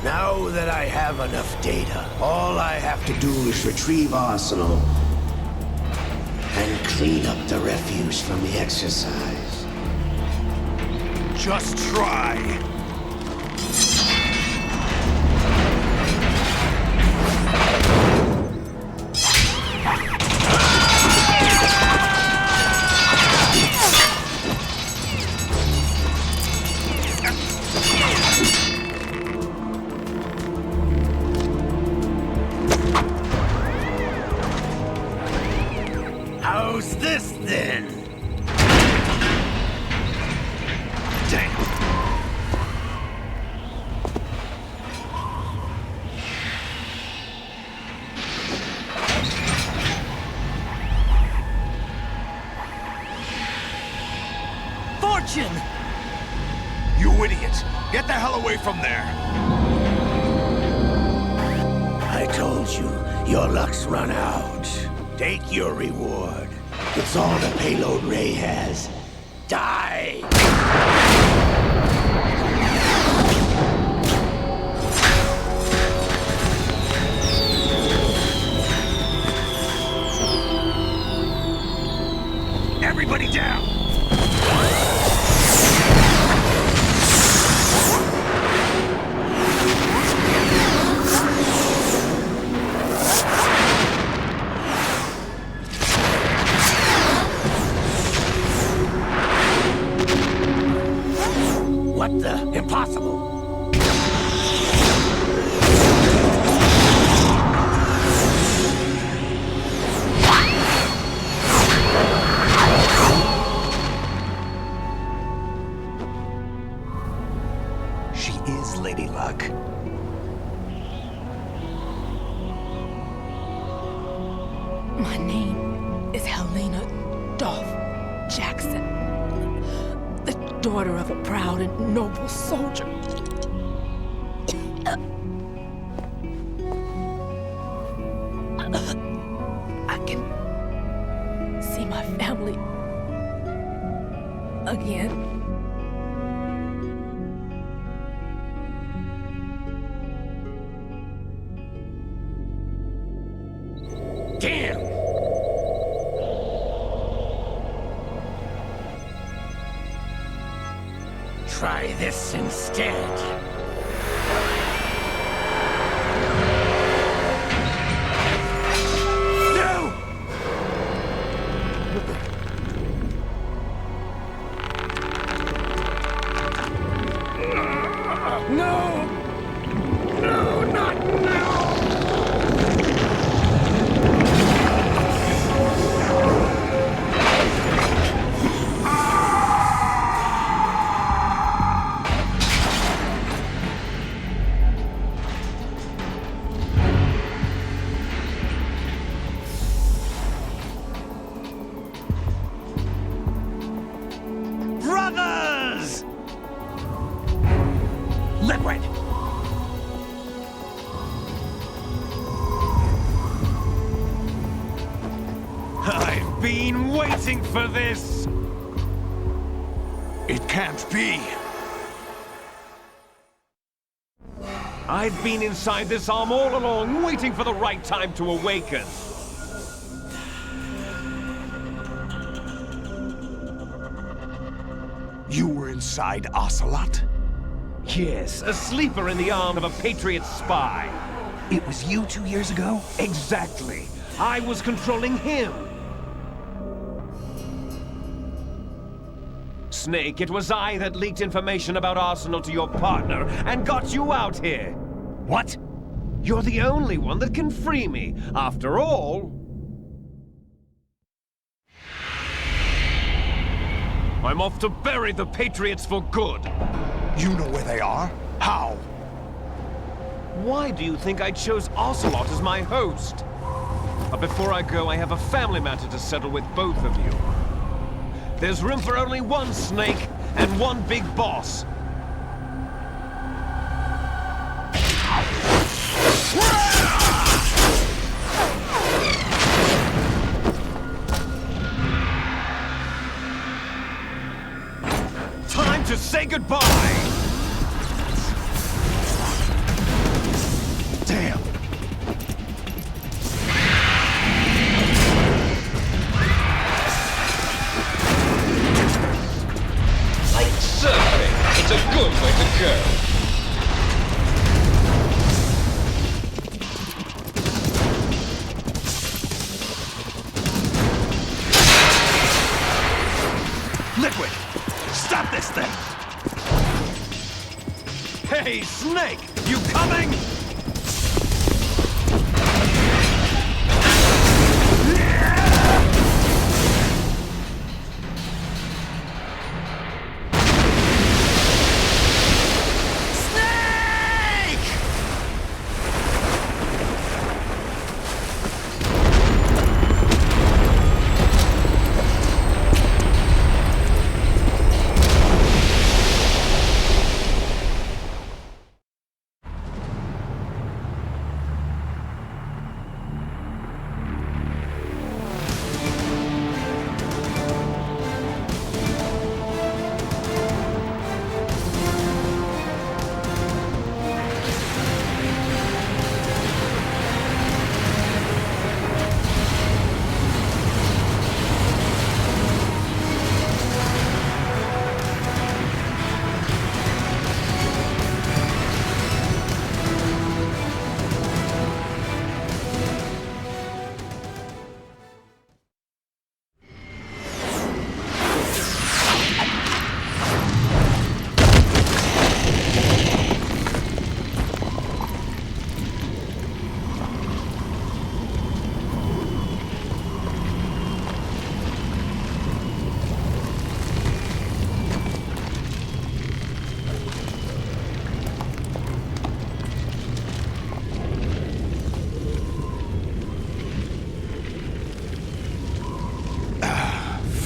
Now that I have enough data, all I have to do is retrieve Arsenal and clean up the refuse from the exercise. Just try. How's this then? Damn. Fortune! You idiot! Get the hell away from there! I told you, your luck's run out. Take your reward. It's all the payload Ray has. Die! Everybody down! What the? Impossible! She is Lady Luck. My name is Helena Dolph Jackson, the daughter of a proud and noble soldier. I can see my family again. Damn! Try this instead. No! No! No, not now! Brothers! Liquid! I've been waiting for this! It can't be. I've been inside this arm all along, waiting for the right time to awaken. Outside Ocelot? Yes, a sleeper in the arm of a Patriot spy. It was you 2 years ago? Exactly. I was controlling him. Snake, it was I that leaked information about Arsenal to your partner and got you out here. What? You're the only one that can free me. After all, I'm off to bury the Patriots for good. You know where they are? How? Why do you think I chose Ocelot as my host? But before I go, I have a family matter to settle with both of you. There's room for only one Snake and one big boss. Time to say goodbye! Damn! Like surfing, it's a good way to go. Liquid! Stop this thing! Hey, Snake! You coming?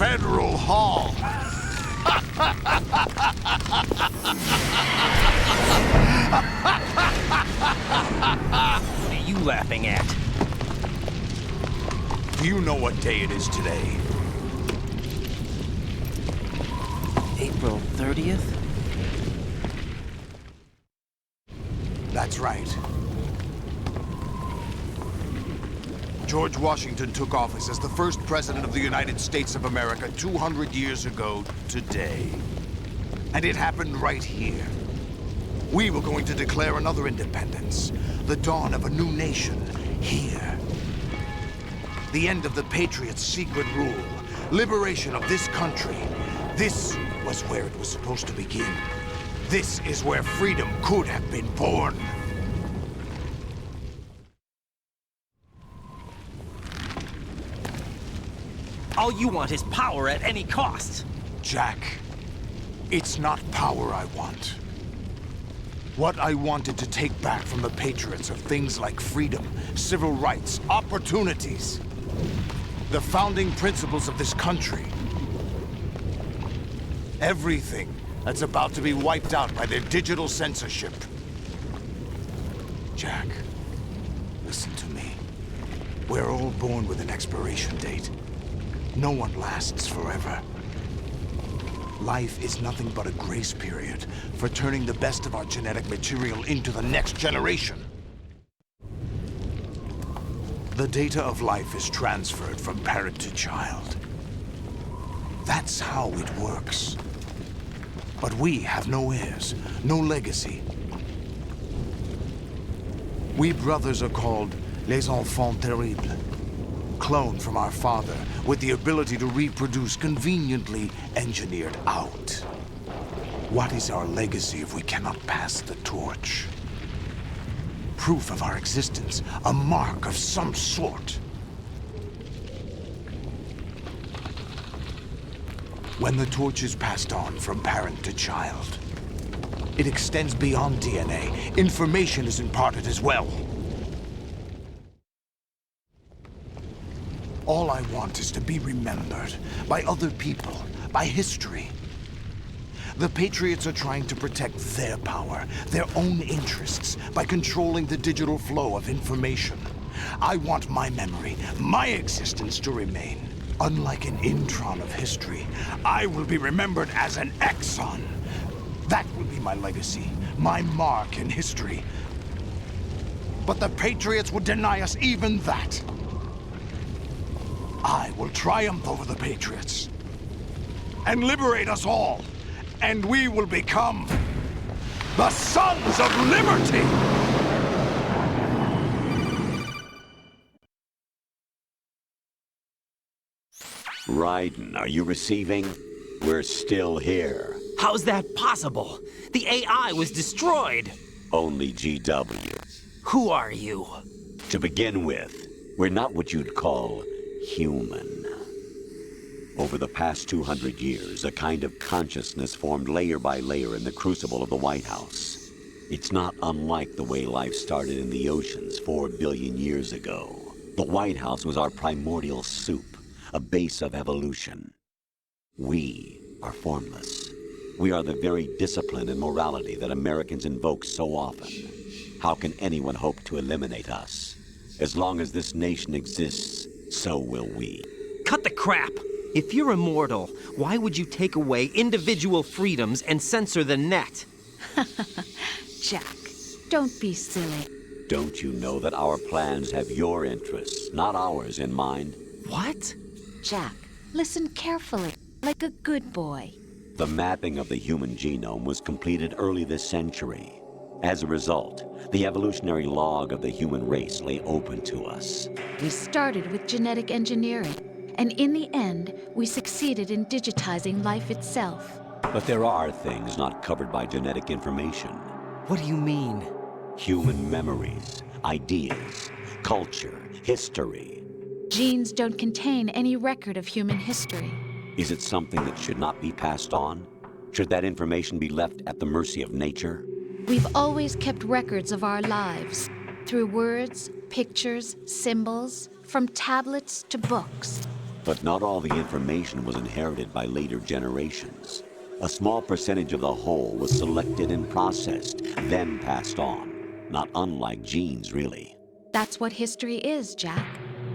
Federal Hall. What are you laughing at? Do you know what day it is today? April 30th? That's right. George Washington took office as the first president of the United States of America 200 years ago today. And it happened right here. We were going to declare another independence, the dawn of a new nation, here. The end of the Patriots' secret rule, liberation of this country. This was where it was supposed to begin. This is where freedom could have been born. All you want is power at any cost. Jack, it's not power I want. What I wanted to take back from the Patriots are things like freedom, civil rights, opportunities. The founding principles of this country. Everything that's about to be wiped out by their digital censorship. Jack, listen to me. We're all born with an expiration date. No one lasts forever. Life is nothing but a grace period for turning the best of our genetic material into the next generation. The data of life is transferred from parent to child. That's how it works. But we have no heirs, no legacy. We brothers are called les enfants terribles, cloned from our father with the ability to reproduce conveniently engineered out. What is our legacy if we cannot pass the torch? Proof of our existence, a mark of some sort. When the torch is passed on from parent to child, it extends beyond DNA. Information is imparted as well. All I want is to be remembered by other people, by history. The Patriots are trying to protect their power, their own interests, by controlling the digital flow of information. I want my memory, my existence to remain. Unlike an intron of history, I will be remembered as an exon. That will be my legacy, my mark in history. But the Patriots would deny us even that. I will triumph over the Patriots and liberate us all, and we will become the Sons of Liberty! Raiden, are you receiving? We're still here. How's that possible? The AI was destroyed. Only GW. Who are you? To begin with, we're not what you'd call human. Over the past 200 years, a kind of consciousness formed layer by layer in the crucible of the White House. It's not unlike the way life started in the oceans 4 billion years ago. The White House was our primordial soup, a base of evolution. We are formless. We are the very discipline and morality that Americans invoke so often. How can anyone hope to eliminate us? As long as this nation exists, so will we. Cut the crap! If you're immortal, why would you take away individual freedoms and censor the net? Jack, don't be silly. Don't you know that our plans have your interests, not ours, in mind? What? Jack, listen carefully, like a good boy. The mapping of the human genome was completed early this century. As a result, the evolutionary log of the human race lay open to us. We started with genetic engineering, and in the end, we succeeded in digitizing life itself. But there are things not covered by genetic information. What do you mean? Human memories, ideas, culture, history. Genes don't contain any record of human history. Is it something that should not be passed on? Should that information be left at the mercy of nature? We've always kept records of our lives, through words, pictures, symbols, from tablets to books. But not all the information was inherited by later generations. A small percentage of the whole was selected and processed, then passed on. Not unlike genes, really. That's what history is, Jack.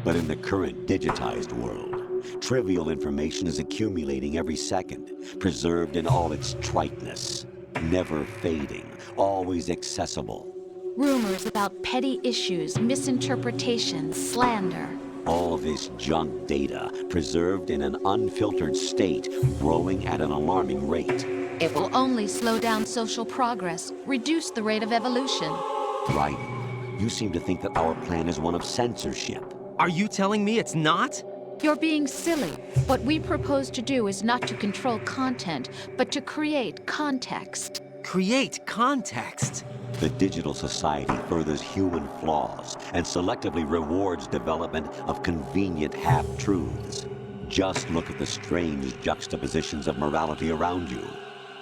But in the current digitized world, trivial information is accumulating every second, preserved in all its triteness, never fading, always accessible. Rumors about petty issues, misinterpretations, slander. All this junk data, preserved in an unfiltered state, growing at an alarming rate. It will only slow down social progress, reduce the rate of evolution. Right. You seem to think that our plan is one of censorship. Are you telling me it's not? You're being silly. What we propose to do is not to control content, but to create context. Create context? The digital society furthers human flaws and selectively rewards development of convenient half-truths. Just look at the strange juxtapositions of morality around you.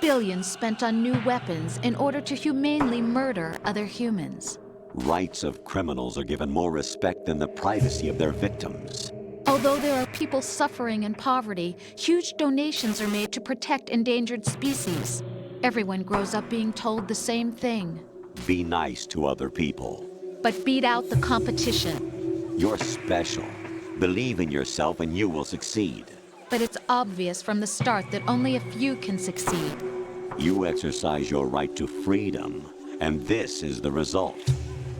Billions spent on new weapons in order to humanely murder other humans. Rights of criminals are given more respect than the privacy of their victims. Although there are people suffering in poverty, huge donations are made to protect endangered species. Everyone grows up being told the same thing. Be nice to other people. But beat out the competition. You're special. Believe in yourself and you will succeed. But it's obvious from the start that only a few can succeed. You exercise your right to freedom, and this is the result.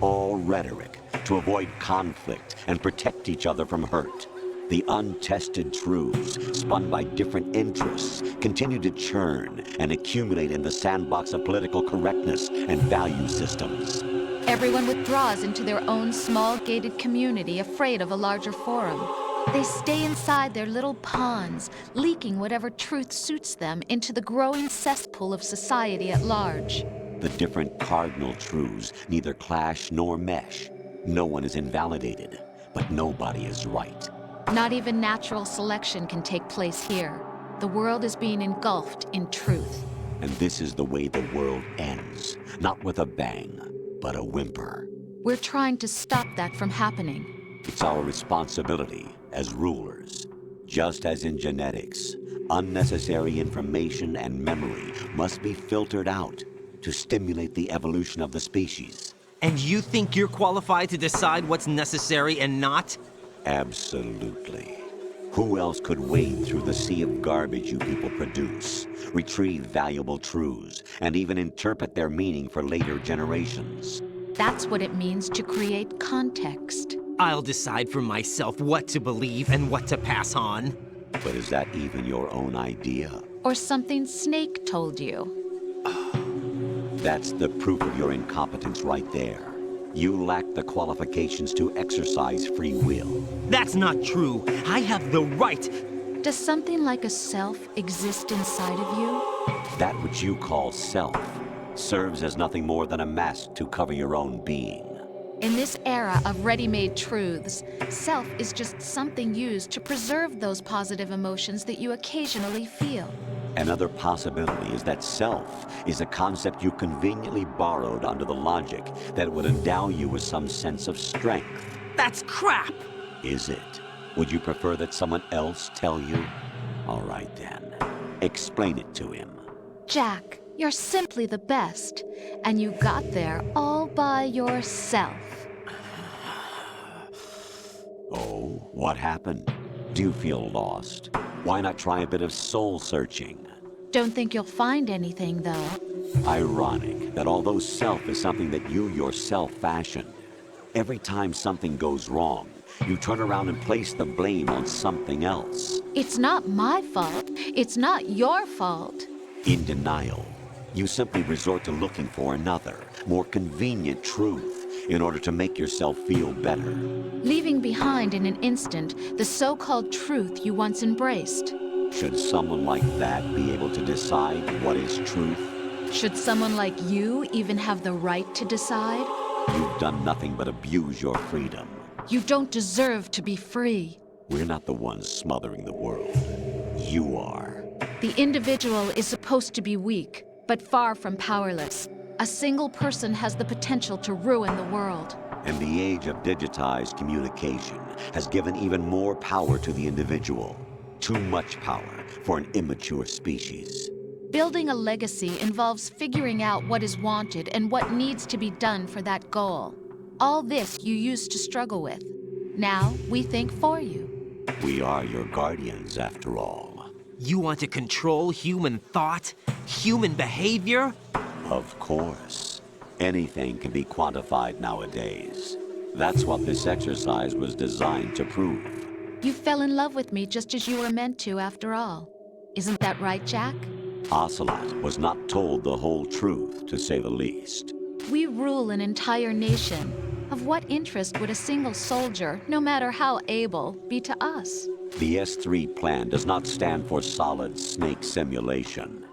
All rhetoric to avoid conflict and protect each other from hurt. The untested truths, spun by different interests, continue to churn and accumulate in the sandbox of political correctness and value systems. Everyone withdraws into their own small gated community, afraid of a larger forum. They stay inside their little ponds, leaking whatever truth suits them into the growing cesspool of society at large. The different cardinal truths neither clash nor mesh. No one is invalidated, but nobody is right. Not even natural selection can take place here. The world is being engulfed in truth. And this is the way the world ends. Not with a bang, but a whimper. We're trying to stop that from happening. It's our responsibility as rulers. Just as in genetics, unnecessary information and memory must be filtered out to stimulate the evolution of the species. And you think you're qualified to decide what's necessary and not? Absolutely. Who else could wade through the sea of garbage you people produce, retrieve valuable truths, and even interpret their meaning for later generations? That's what it means to create context. I'll decide for myself what to believe and what to pass on. But is that even your own idea? Or something Snake told you? That's the proof of your incompetence right there. You lack the qualifications to exercise free will. That's not true. I have the right. Does something like a self exist inside of you? That which you call self serves as nothing more than a mask to cover your own being. In this era of ready-made truths, self is just something used to preserve those positive emotions that you occasionally feel. Another possibility is that self is a concept you conveniently borrowed under the logic that would endow you with some sense of strength. That's crap! Is it? Would you prefer that someone else tell you? All right then. Explain it to him. Jack, you're simply the best, and you got there all by yourself. Oh, what happened? Do you feel lost? Why not try a bit of soul searching? Don't think you'll find anything, though. Ironic that although self is something that you yourself fashioned, every time something goes wrong, you turn around and place the blame on something else. It's not my fault. It's not your fault. In denial, you simply resort to looking for another, more convenient truth in order to make yourself feel better. Leaving behind in an instant the so-called truth you once embraced. Should someone like that be able to decide what is truth? Should someone like you even have the right to decide? You've done nothing but abuse your freedom. You don't deserve to be free. We're not the ones smothering the world. You are. The individual is supposed to be weak, but far from powerless. A single person has the potential to ruin the world. And the age of digitized communication has given even more power to the individual. Too much power for an immature species. Building a legacy involves figuring out what is wanted and what needs to be done for that goal. All this you used to struggle with. Now we think for you. We are your guardians, after all. You want to control human thought? Human behavior? Of course. Anything can be quantified nowadays. That's what this exercise was designed to prove. You fell in love with me just as you were meant to, after all. Isn't that right, Jack? Ocelot was not told the whole truth, to say the least. We rule an entire nation. Of what interest would a single soldier, no matter how able, be to us? The S3 plan does not stand for solid snake simulation.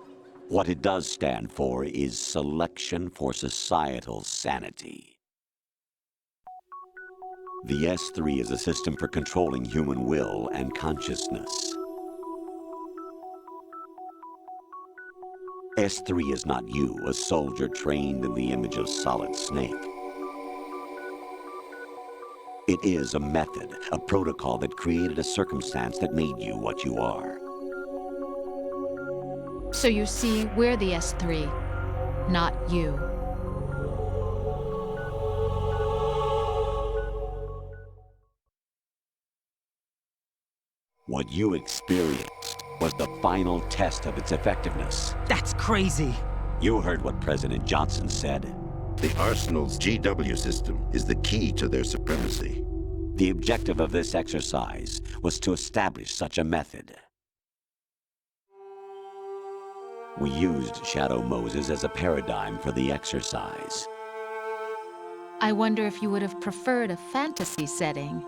What it does stand for is selection for societal sanity. The S3 is a system for controlling human will and consciousness. S3 is not you, a soldier trained in the image of Solid Snake. It is a method, a protocol that created a circumstance that made you what you are. So you see, we're the S3, not you. What you experienced was the final test of its effectiveness. That's crazy. You heard what President Johnson said. The Arsenal's GW system is the key to their supremacy. The objective of this exercise was to establish such a method. We used Shadow Moses as a paradigm for the exercise. I wonder if you would have preferred a fantasy setting.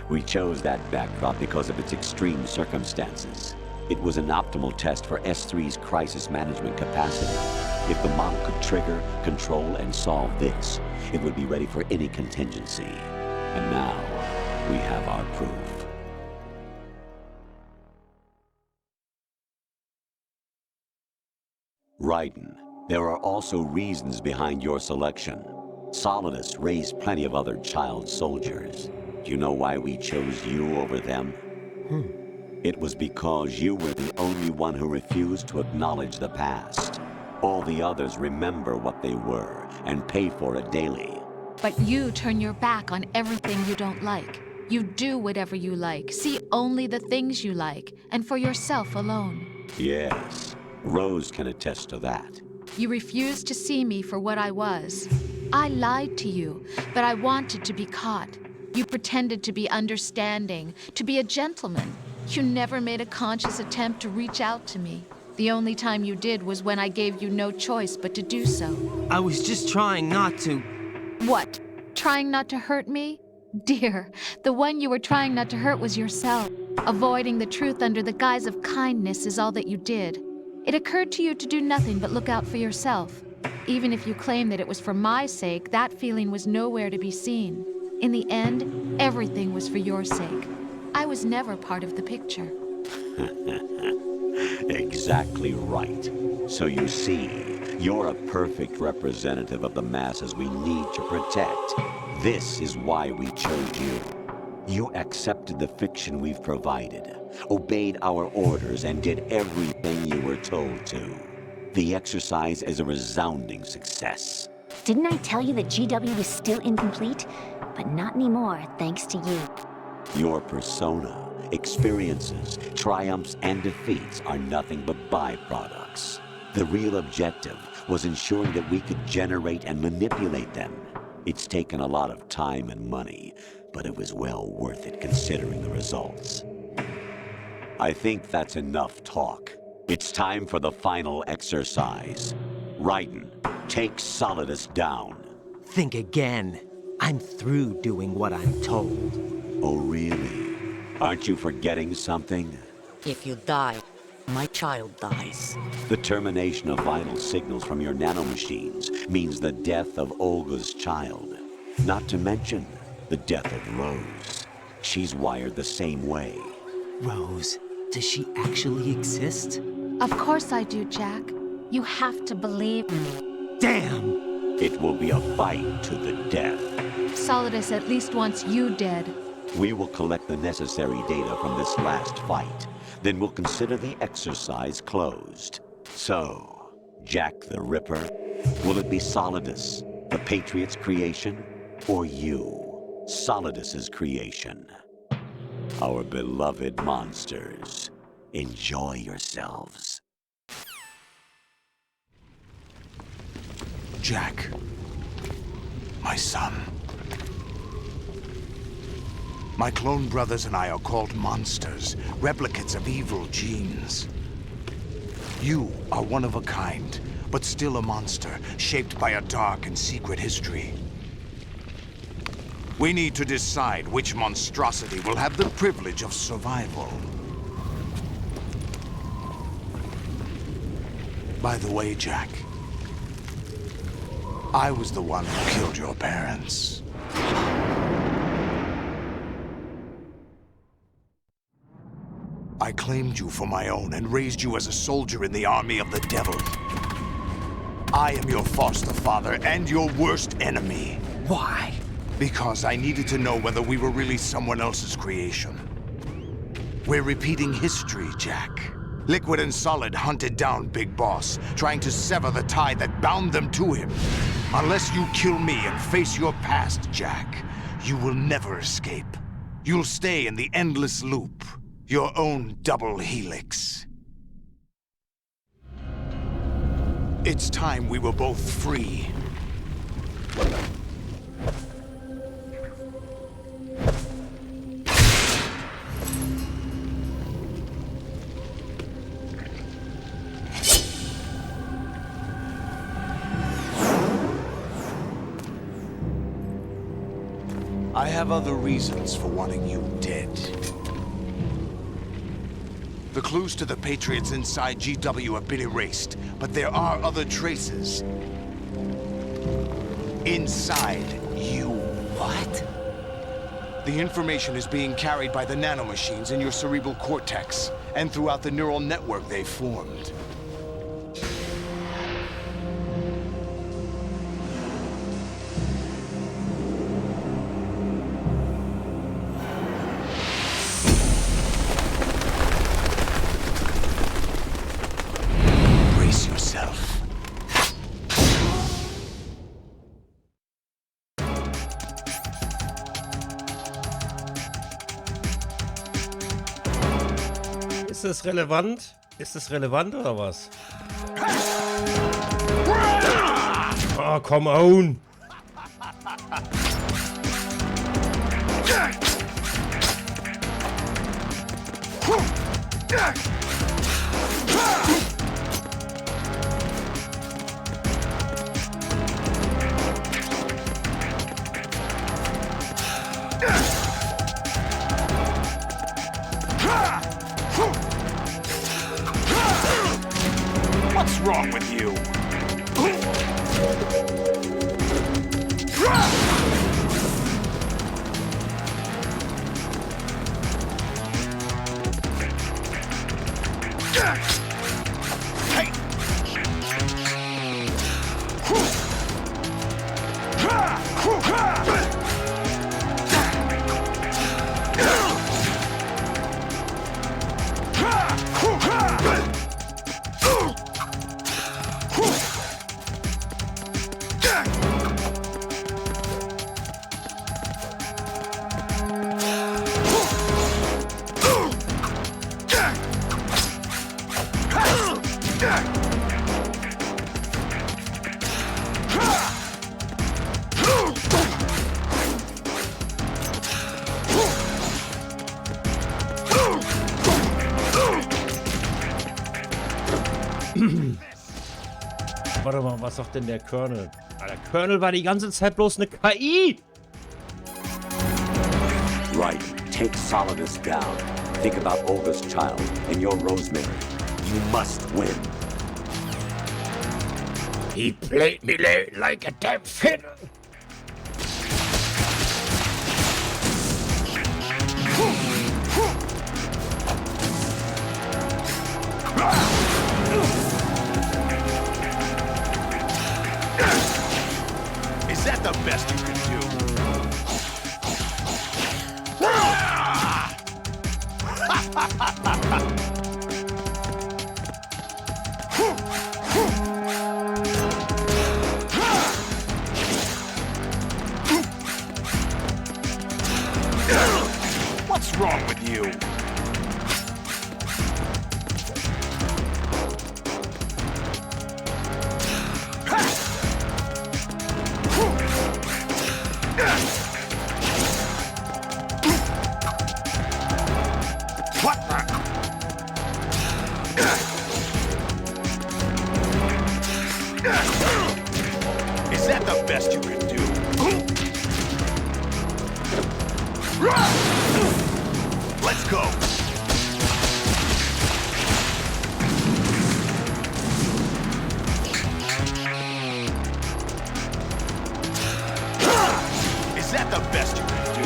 We chose that backdrop because of its extreme circumstances. It was an optimal test for S3's crisis management capacity. If the model could trigger, control, and solve this, it would be ready for any contingency. And now, we have our proof. Raiden, there are also reasons behind your selection. Solidus raised plenty of other child soldiers. Do you know why we chose you over them? It was because you were the only one who refused to acknowledge the past. All the others remember what they were and pay for it daily. But you turn your back on everything you don't like. You do whatever you like, see only the things you like, and for yourself alone. Yes, Rose can attest to that. You refused to see me for what I was. I lied to you, but I wanted to be caught. You pretended to be understanding, to be a gentleman. You never made a conscious attempt to reach out to me. The only time you did was when I gave you no choice but to do so. I was just trying not to. What? Trying not to hurt me? Dear, the one you were trying not to hurt was yourself. Avoiding the truth under the guise of kindness is all that you did. It occurred to you to do nothing but look out for yourself. Even if you claim that it was for my sake, that feeling was nowhere to be seen. In the end, everything was for your sake. I was never part of the picture. Exactly right. So you see, you're a perfect representative of the masses we need to protect. This is why we chose you. You accepted the fiction we've provided, obeyed our orders, and did everything you were told to. The exercise is a resounding success. Didn't I tell you that GW was still incomplete? But not anymore, thanks to you. Your persona, experiences, triumphs, and defeats are nothing but byproducts. The real objective was ensuring that we could generate and manipulate them. It's taken a lot of time and money, but it was well worth it considering the results. I think that's enough talk. It's time for the final exercise. Raiden, take Solidus down. Think again. I'm through doing what I'm told. Oh, really? Aren't you forgetting something? If you die, my child dies. The termination of vital signals from your nanomachines means the death of Olga's child. Not to mention the death of Rose. She's wired the same way. Rose, does she actually exist? Of course I do, Jack. You have to believe me. Damn! It will be a fight to the death. Solidus at least wants you dead. We will collect the necessary data from this last fight. Then we'll consider the exercise closed. So, Jack the Ripper, will it be Solidus, the Patriot's creation, or you, Solidus's creation? Our beloved monsters, enjoy yourselves. Jack, my son. My clone brothers and I are called monsters, replicates of evil genes. You are one of a kind, but still a monster, shaped by a dark and secret history. We need to decide which monstrosity will have the privilege of survival. By the way, Jack, I was the one who killed your parents. I claimed you for my own and raised you as a soldier in the army of the devil. I am your foster father and your worst enemy. Why? Because I needed to know whether we were really someone else's creation. We're repeating history, Jack. Liquid and Solid hunted down Big Boss, trying to sever the tie that bound them to him. Unless you kill me and face your past, Jack, you will never escape. You'll stay in the endless loop, your own double helix. It's time we were both free. I have other reasons for wanting you dead. The clues to the Patriots inside GW have been erased, but there are other traces. Inside you. What? The information is being carried by the nanomachines in your cerebral cortex, and throughout the neural network they've formed. Brace yourself. Ist das relevant? Ist das relevant oder was? Oh, come on! What's wrong with you? Hey! Warte mal, was sagt denn der Colonel? Ah, der Colonel war die ganze Zeit bloß eine KI! Right. Take Solidus down. Think about Olga's child and your Rosemary. You must win. He played me like a damn fiddle! Is that the best you can do? What's wrong with you? What the? Is that the best you can do? Let's go. Is that the best you can do?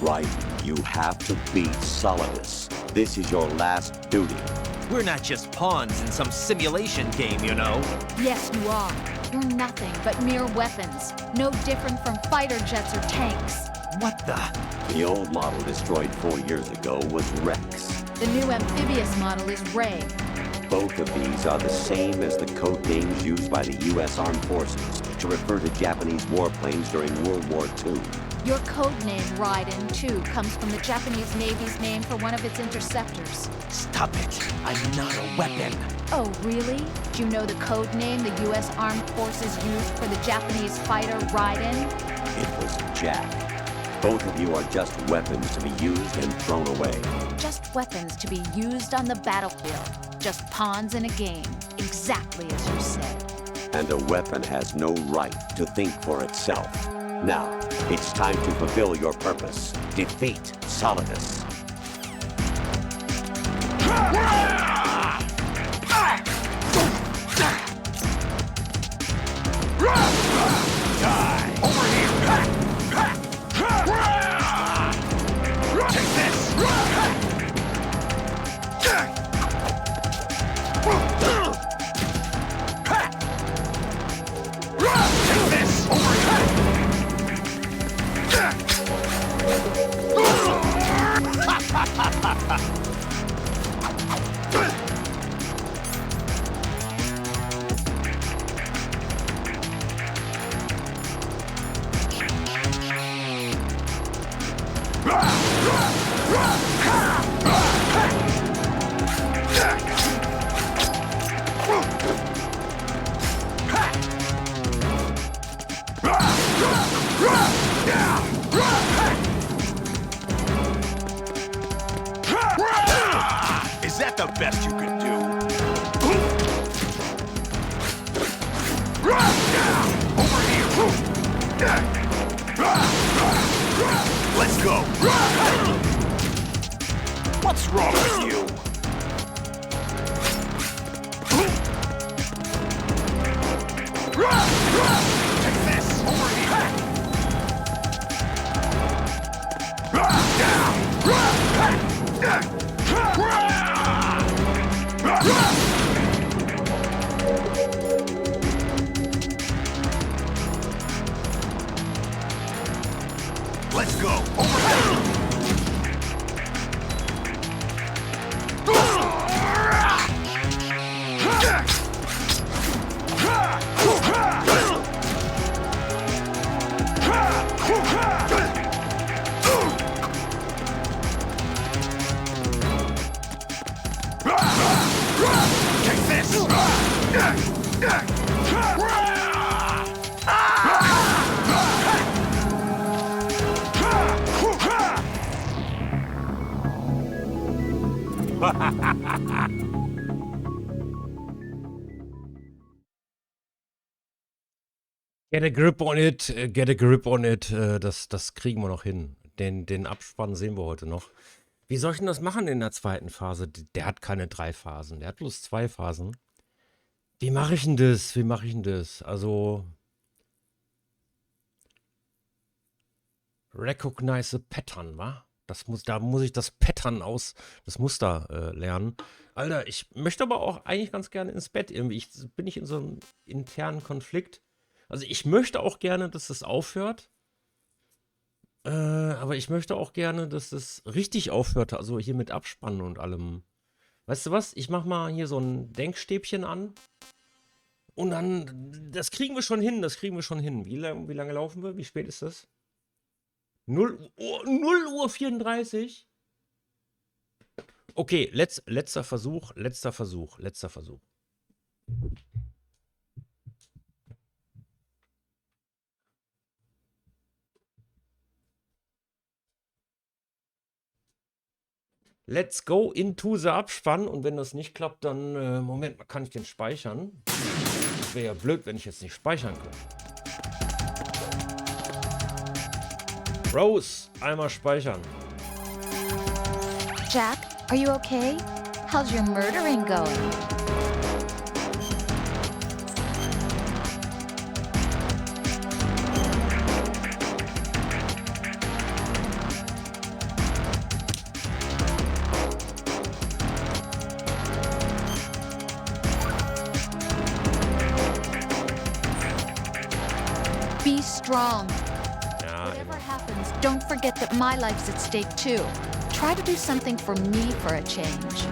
Right, you have to beat Solidus. This is your last duty. We're not just pawns in some simulation game, you know. Yes, you are. You're nothing but mere weapons. No different from fighter jets or tanks. What the? The old model destroyed 4 years ago was Rex. The new amphibious model is Ray. Both of these are the same as the code names used by the U.S. Armed Forces to refer to Japanese warplanes during World War II. Your code name, Raiden, too, comes from the Japanese Navy's name for one of its interceptors. Stop it. I'm not a weapon. Oh, really? Do you know the code name the U.S. Armed Forces used for the Japanese fighter Raiden? It was Jack. Both of you are just weapons to be used and thrown away. Just weapons to be used on the battlefield. Just pawns in a game. Exactly as you said. And a weapon has no right to think for itself. Now, it's time to fulfill your purpose. Defeat Solidus. Die! Over here! Take this! Take this! Over here! Is that the best you could do? Over here! Let's go! What's wrong with you? Take this! Over here! Let's go! Over here! Take this! Get a grip on it, get a grip on it. Das kriegen wir noch hin. Den Abspann sehen wir heute noch. Wie soll ich denn das machen in der zweiten Phase? Der hat keine 3 Phasen, der hat bloß 2 Phasen. Wie mache ich denn das? Wie mache ich denn das? Also Recognize a Pattern, wa? Da muss ich das Pattern das Muster lernen. Alter, ich möchte aber auch eigentlich ganz gerne ins Bett. Irgendwie bin ich in so einem internen Konflikt. Also ich möchte auch gerne, dass es aufhört. Aber ich möchte auch gerne, dass es richtig aufhört. Also hier mit Abspannen und allem. Weißt du was? Ich mach mal hier so ein Denkstäbchen an. Und dann, das kriegen wir schon hin, das kriegen wir schon hin. Wie lange laufen wir? Wie spät ist das? 0 Uhr 34? Okay, letzter Versuch. Let's go into the Abspann. Und wenn das nicht klappt, dann, Moment mal, kann ich den speichern? Das wäre ja blöd, wenn ich jetzt nicht speichern könnte. Rose, einmal speichern. Jack, are you okay? How's your murdering going? Be strong. Whatever happens, don't forget that my life's at stake too. Try to do something for me for a change.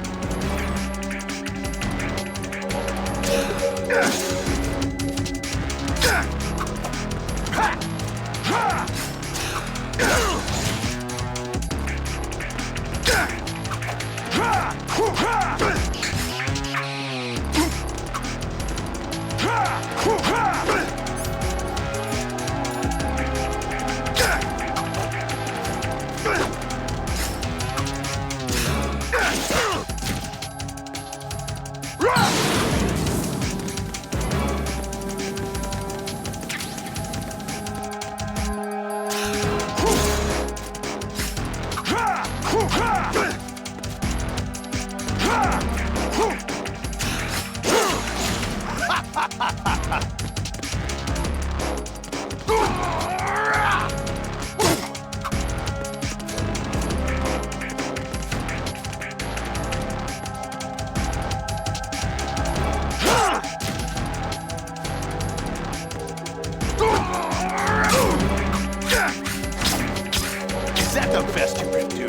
Is that the best you can do?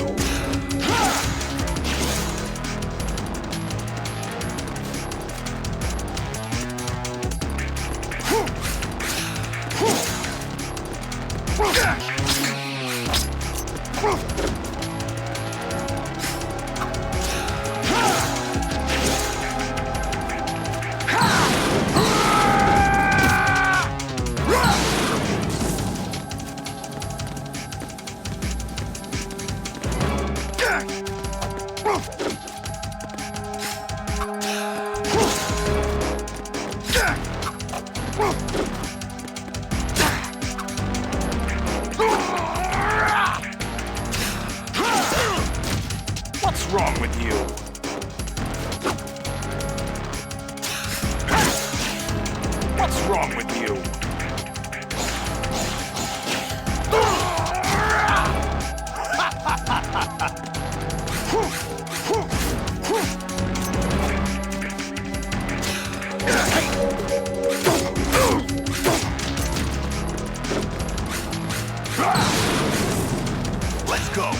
What's wrong with you? What's wrong with you? Let's go.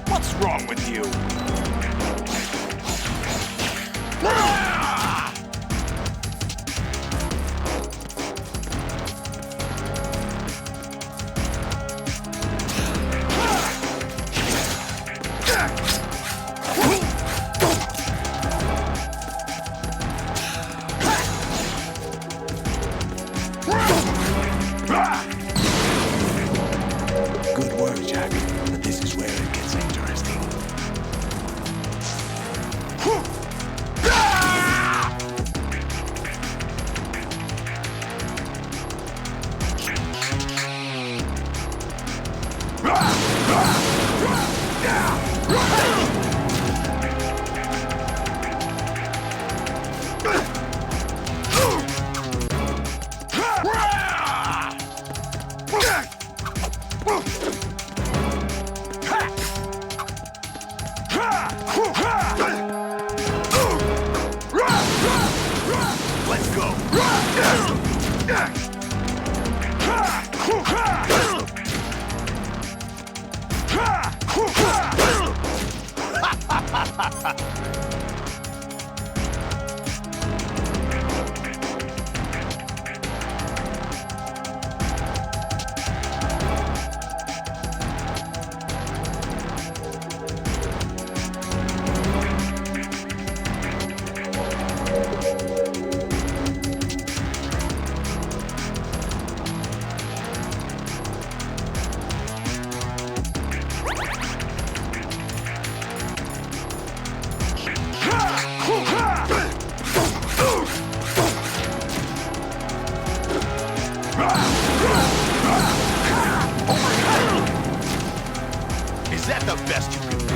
What's wrong with you? Good work, Jack. But this is where it gets interesting. Let's go. Is that the best you can do?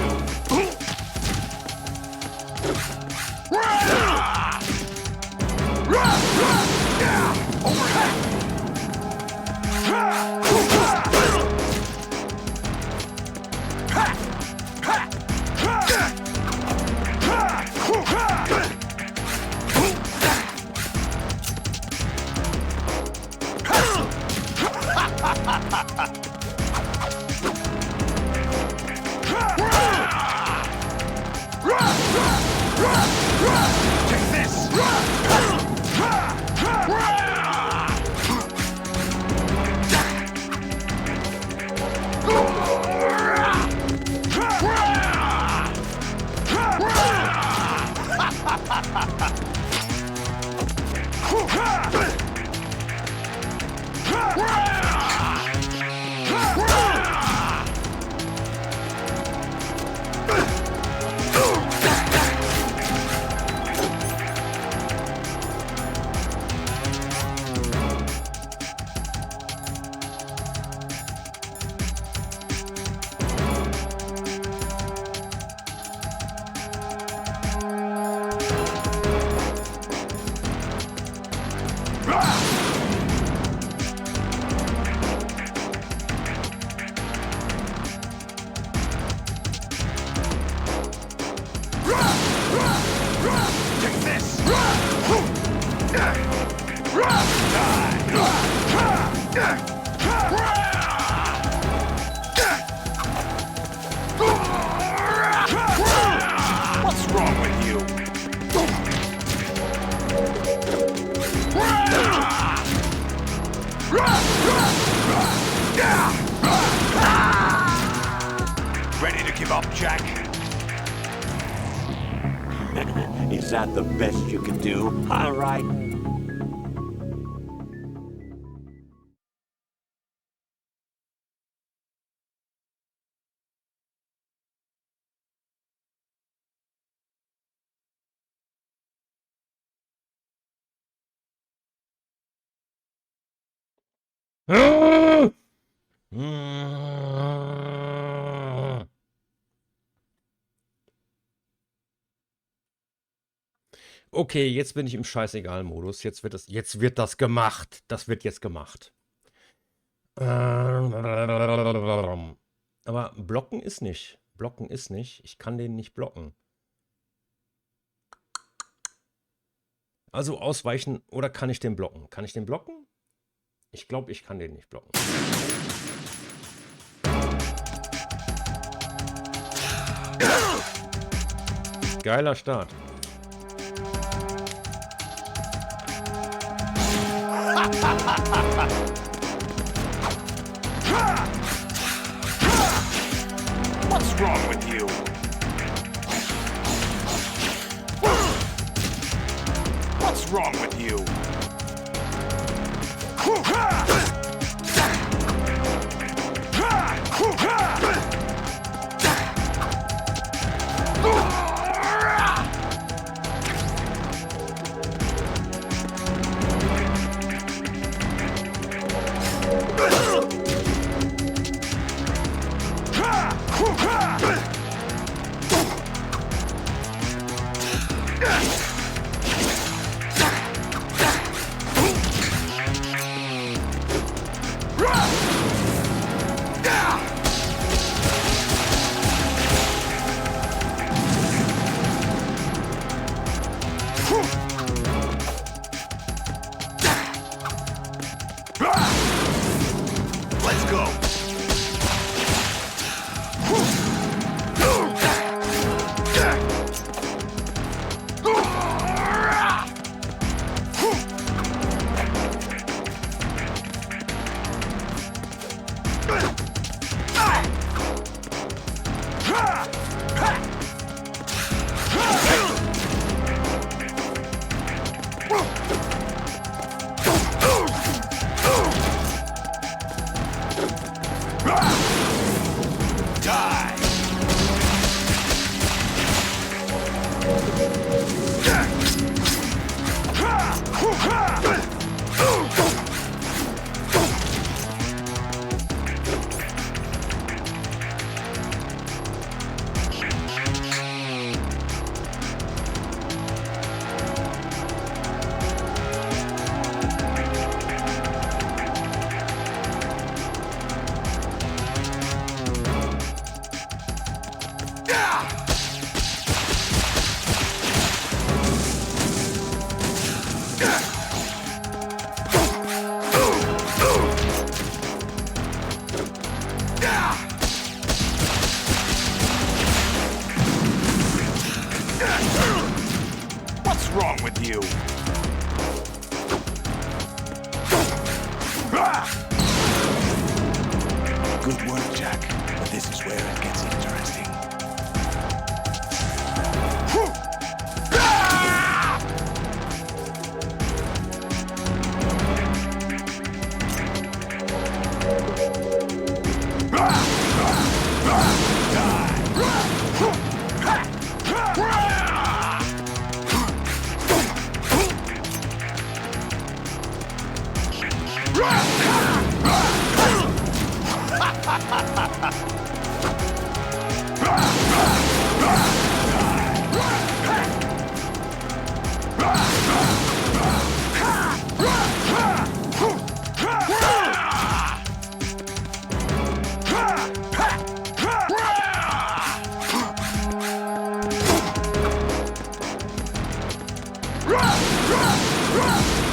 Take this! What's wrong with you? Ready to give up, Jack? Is that the best you can do? All right. Okay, jetzt bin ich im Scheißegal-Modus. Jetzt wird das gemacht. Das wird jetzt gemacht. Aber blocken ist nicht. Blocken ist nicht. Ich kann den nicht blocken. Also ausweichen oder kann ich den blocken? Kann ich den blocken? Ich glaube, ich kann den nicht blocken. Geiler Start. What's wrong with you? What's wrong with you? What's wrong with you? Good work, Jack. But this is where it gets interesting.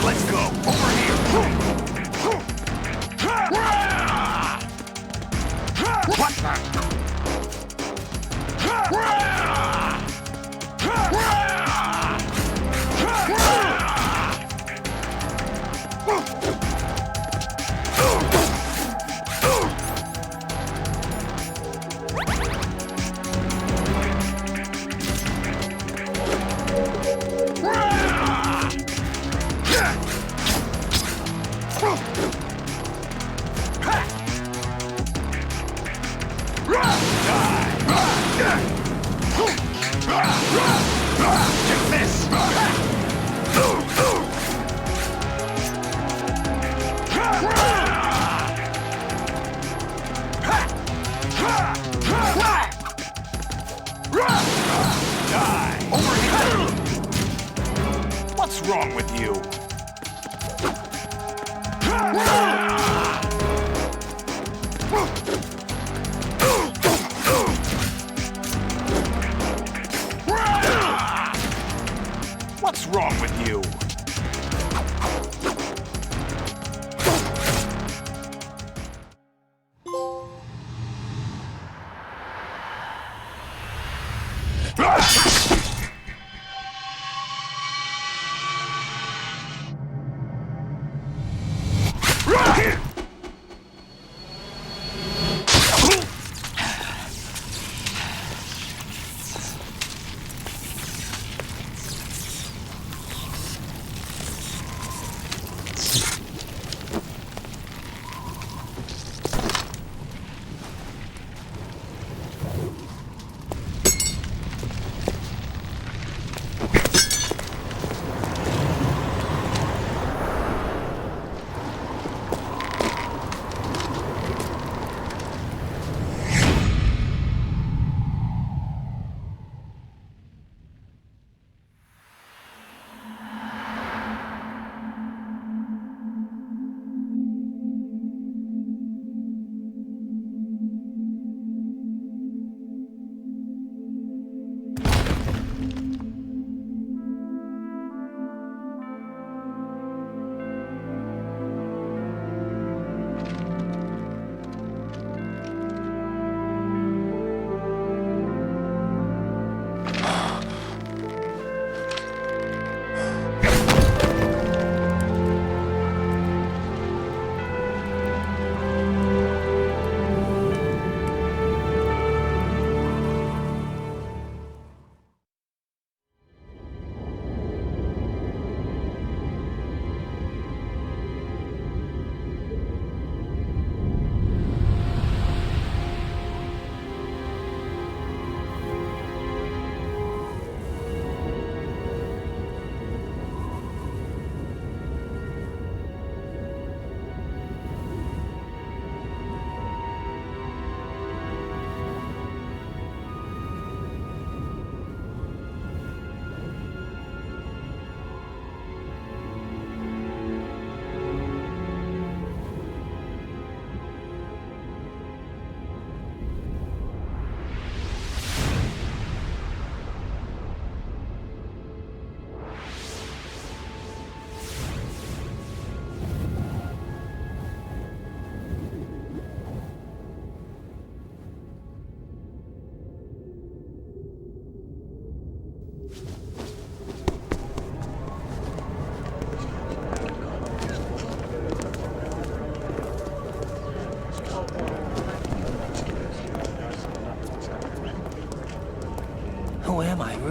Let's go. Over here. What the?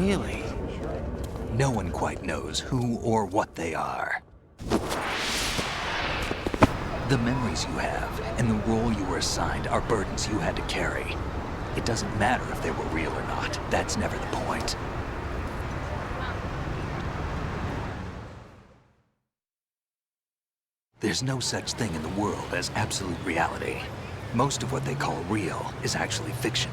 Really? No one quite knows who or what they are. The memories you have and the role you were assigned are burdens you had to carry. It doesn't matter if they were real or not. That's never the point. There's no such thing in the world as absolute reality. Most of what they call real is actually fiction.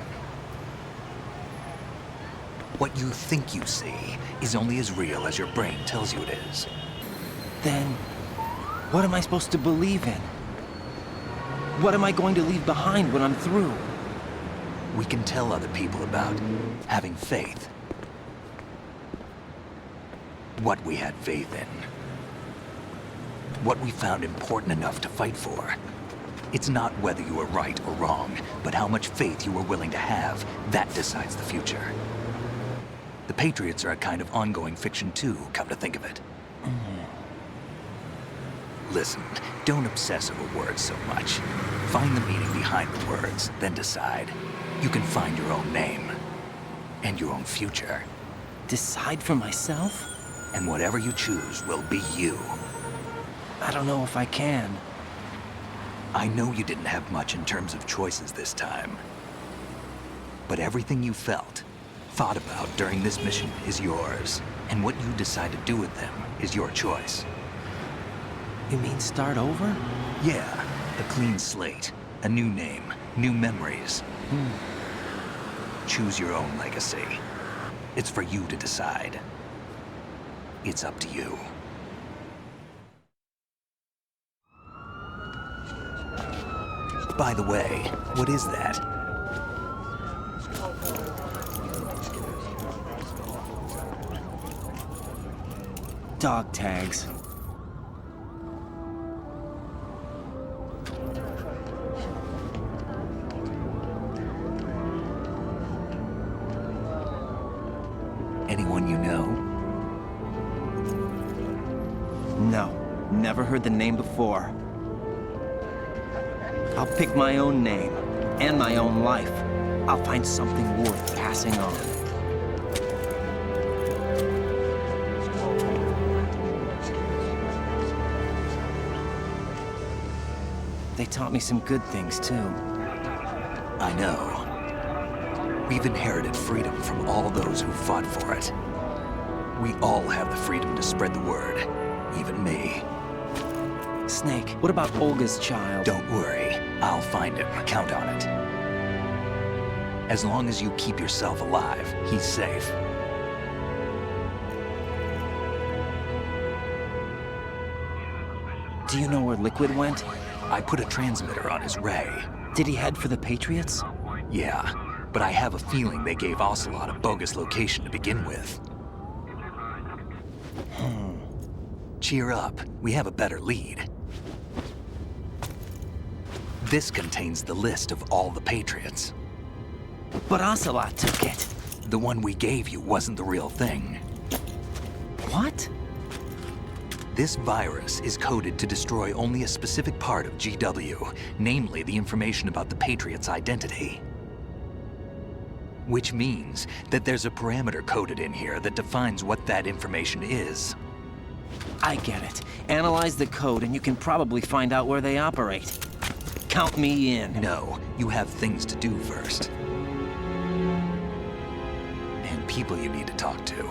What you think you see is only as real as your brain tells you it is. Then, what am I supposed to believe in? What am I going to leave behind when I'm through? We can tell other people about having faith. What we had faith in. What we found important enough to fight for. It's not whether you were right or wrong, but how much faith you were willing to have. That decides the future. The Patriots are a kind of ongoing fiction too, come to think of it. Listen, don't obsess over words so much. Find the meaning behind the words, then decide. You can find your own name. And your own future. Decide for myself? And whatever you choose will be you. I don't know if I can. I know you didn't have much in terms of choices this time. But everything you felt, thought about during this mission is yours. And what you decide to do with them is your choice. You mean start over? Yeah, a clean slate, a new name, new memories. Choose your own legacy. It's for you to decide. It's up to you. By the way, what is that? Dog tags. Anyone you know? No, never heard the name before. I'll pick my own name, and my own life. I'll find something worth passing on. They taught me some good things, too. I know. We've inherited freedom from all those who fought for it. We all have the freedom to spread the word, even me. Snake, what about Olga's child? Don't worry. I'll find him. Count on it. As long as you keep yourself alive, he's safe. Do you know where Liquid went? I put a transmitter on his ray. Did he head for the Patriots? Yeah, but I have a feeling they gave Ocelot a bogus location to begin with. Cheer up. We have a better lead. This contains the list of all the Patriots. But Ocelot took it. The one we gave you wasn't the real thing. What? This virus is coded to destroy only a specific part of GW, namely the information about the Patriots' identity. Which means that there's a parameter coded in here that defines what that information is. I get it. Analyze the code and you can probably find out where they operate. Count me in. No, you have things to do first. And people you need to talk to.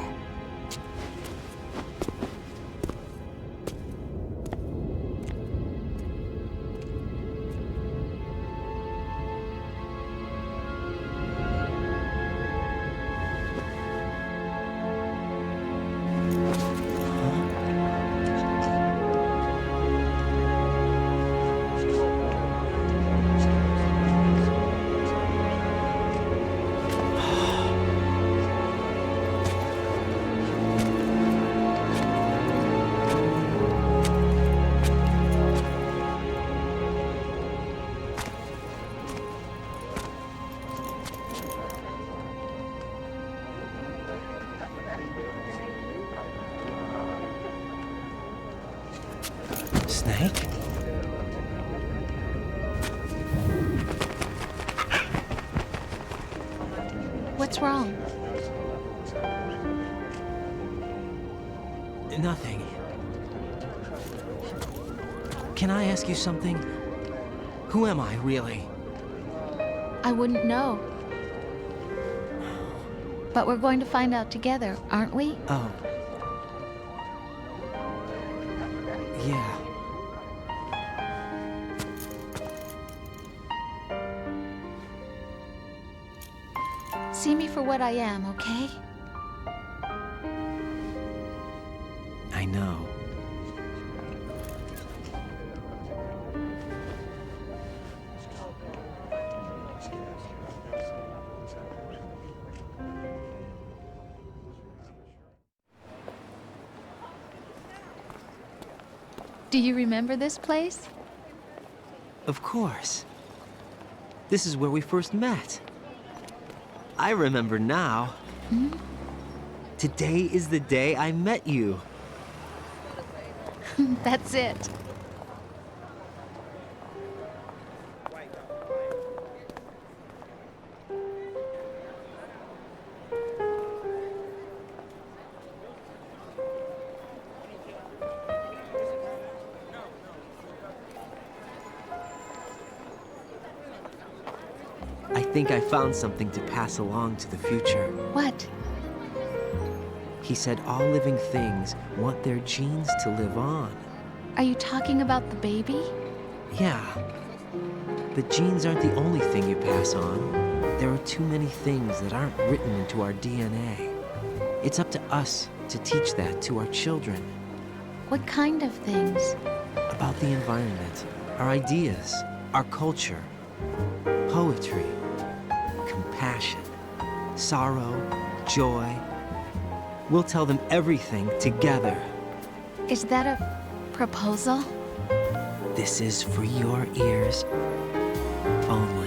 Snake? What's wrong? Nothing. Can I ask you something? Who am I, really? I wouldn't know. But we're going to find out together, aren't we? Oh. Yeah. See me for what I am, okay? I know. Do you remember this place? Of course. This is where we first met. I remember now. Hmm? Today is the day I met you. That's it. I think I found something to pass along to the future. What? He said all living things want their genes to live on. Are you talking about the baby? Yeah. But genes aren't the only thing you pass on. There are too many things that aren't written into our DNA. It's up to us to teach that to our children. What kind of things? About the environment, our ideas, our culture, poetry, compassion, sorrow, joy. We'll tell them everything together. Is that a proposal? This is for your ears only.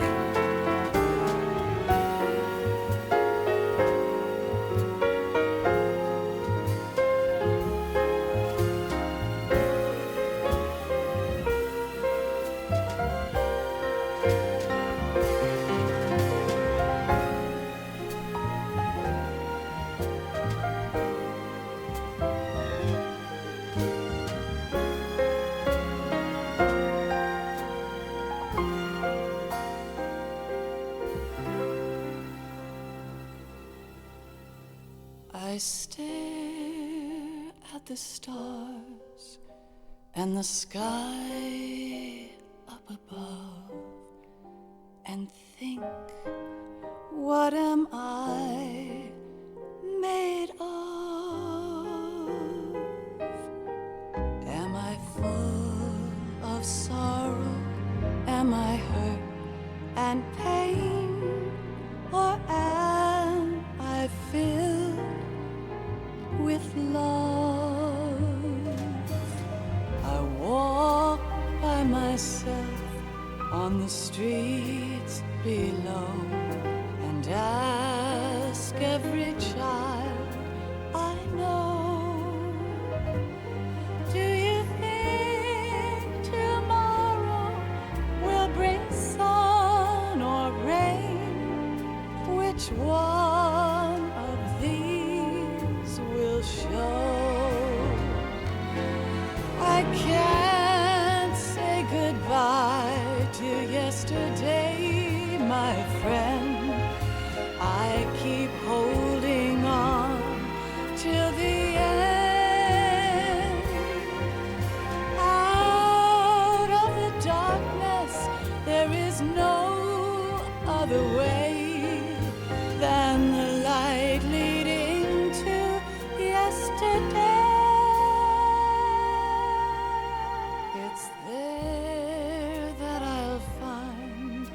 I stare at the stars and the sky up above and think, what am I made of? Am I full of sorrow? Am I hurt and pain? Or am I filled with love? I walk by myself on the streets below and ask every child I know, do you think tomorrow will bring sun or rain? Which one of these will show? I can't say goodbye to yesterday, my friend. I keep holding on till the end. Out of the darkness, there is no other way than the light leading to yesterday. It's there that I'll find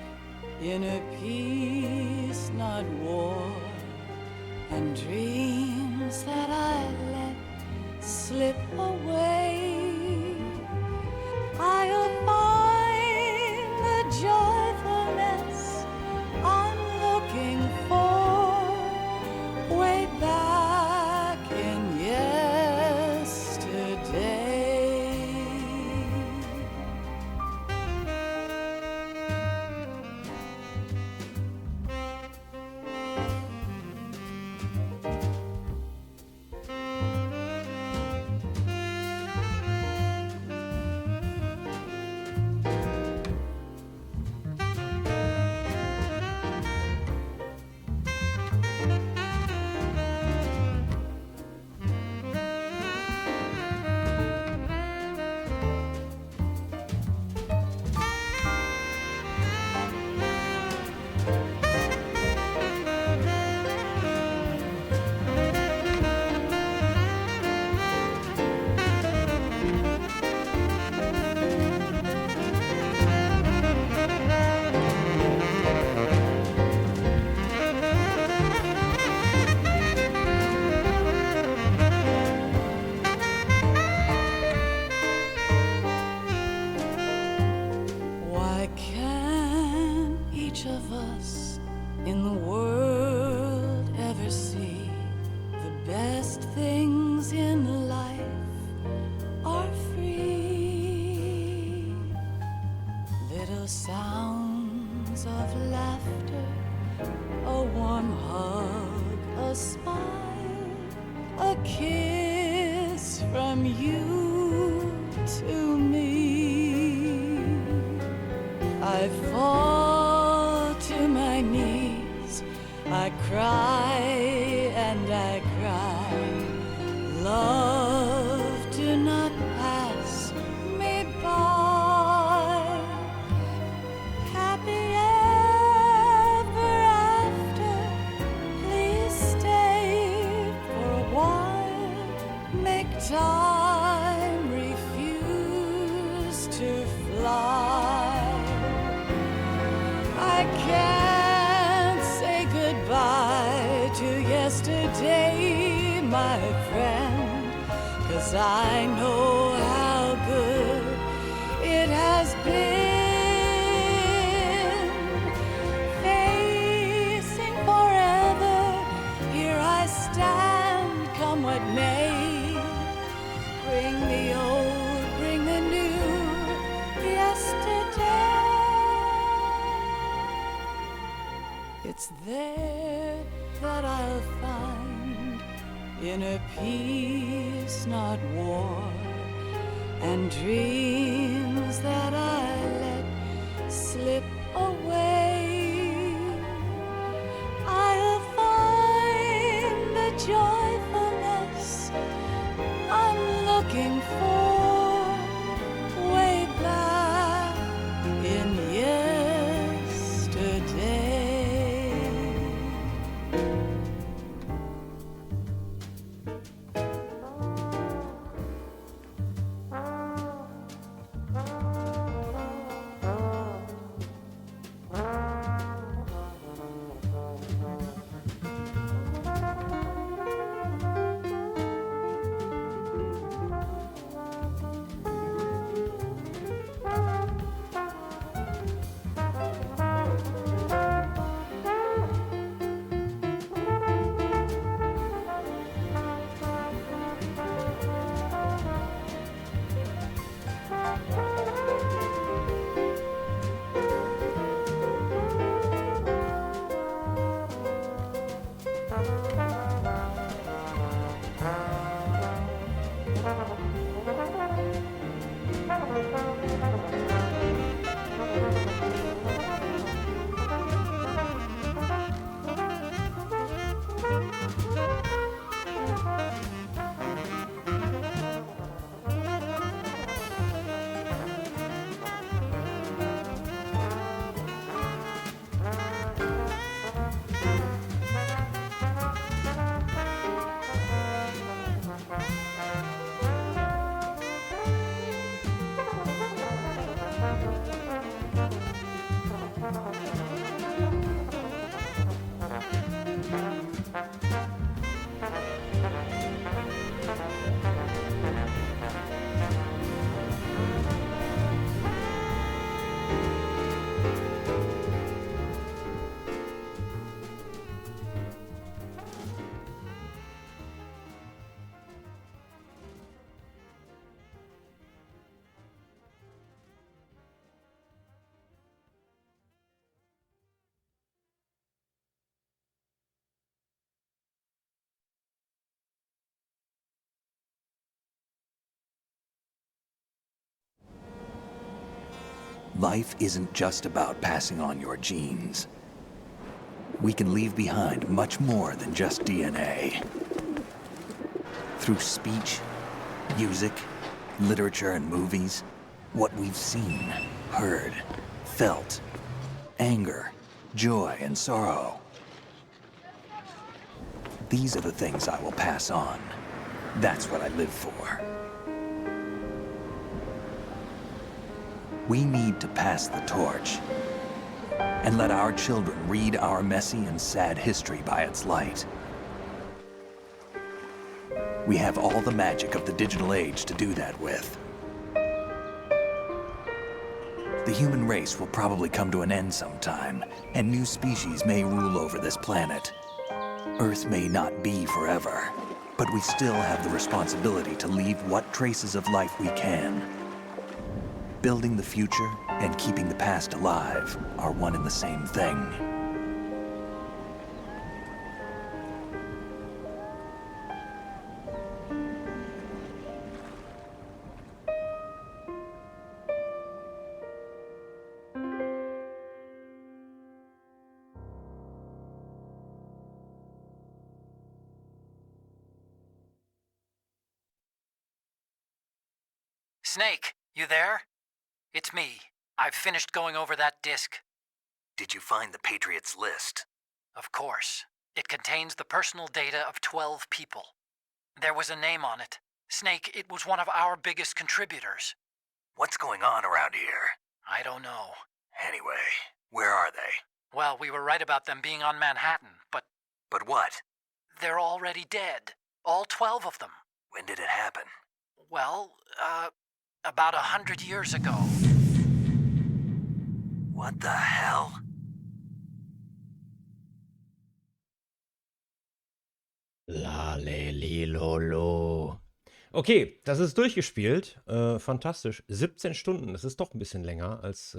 inner peace, not war, and dreams that I let slip away. I'll find the joyfulness I'm looking for way back in yesterday. Little sounds of laughter, a warm hug, a smile, a kiss from you to me. I fall to my knees, I cry and I cry. Love, do not pass me by. Happy ever after, please stay for a while. Make time, refuse to fly. I can't say goodbye to yesterday, my friend, 'cause I know how good it has been. Facing forever, here I stand, come what may. Bring the old, bring the new, yesterday. It's there that I'll find inner peace, not war, and dreams that I let slip away. I'll find the joyfulness I'm looking for way back in yesterday. Life isn't just about passing on your genes. We can leave behind much more than just DNA. Through speech, music, literature, and movies, what we've seen, heard, felt, anger, joy, and sorrow. These are the things I will pass on. That's what I live for. We need to pass the torch and let our children read our messy and sad history by its light. We have all the magic of the digital age to do that with. The human race will probably come to an end sometime, and new species may rule over this planet. Earth may not be forever, but we still have the responsibility to leave what traces of life we can. Building the future and keeping the past alive are one and the same thing. Snake, you there? It's me. I've finished going over that disk. Did you find the Patriots list? Of course. It contains the personal data of 12 people. There was a name on it. Snake, it was one of our biggest contributors. What's going on around here? I don't know. Anyway, where are they? Well, we were right about them being on Manhattan, but... But what? They're already dead. All 12 of them. When did it happen? Well, about 100 years ago. What the hell? Lalelilolo. Okay, das ist durchgespielt. Fantastisch. 17 Stunden. Das ist doch ein bisschen länger als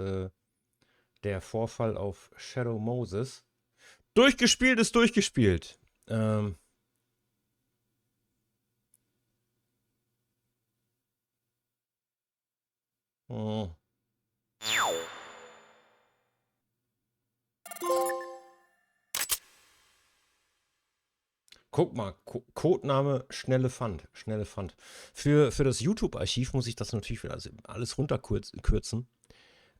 der Vorfall auf Shadow Moses. Durchgespielt ist durchgespielt. Guck mal, Codename Schnelle Pfand. Schnelle Pfand. Für das YouTube-Archiv muss ich das natürlich wieder alles runterkürzen.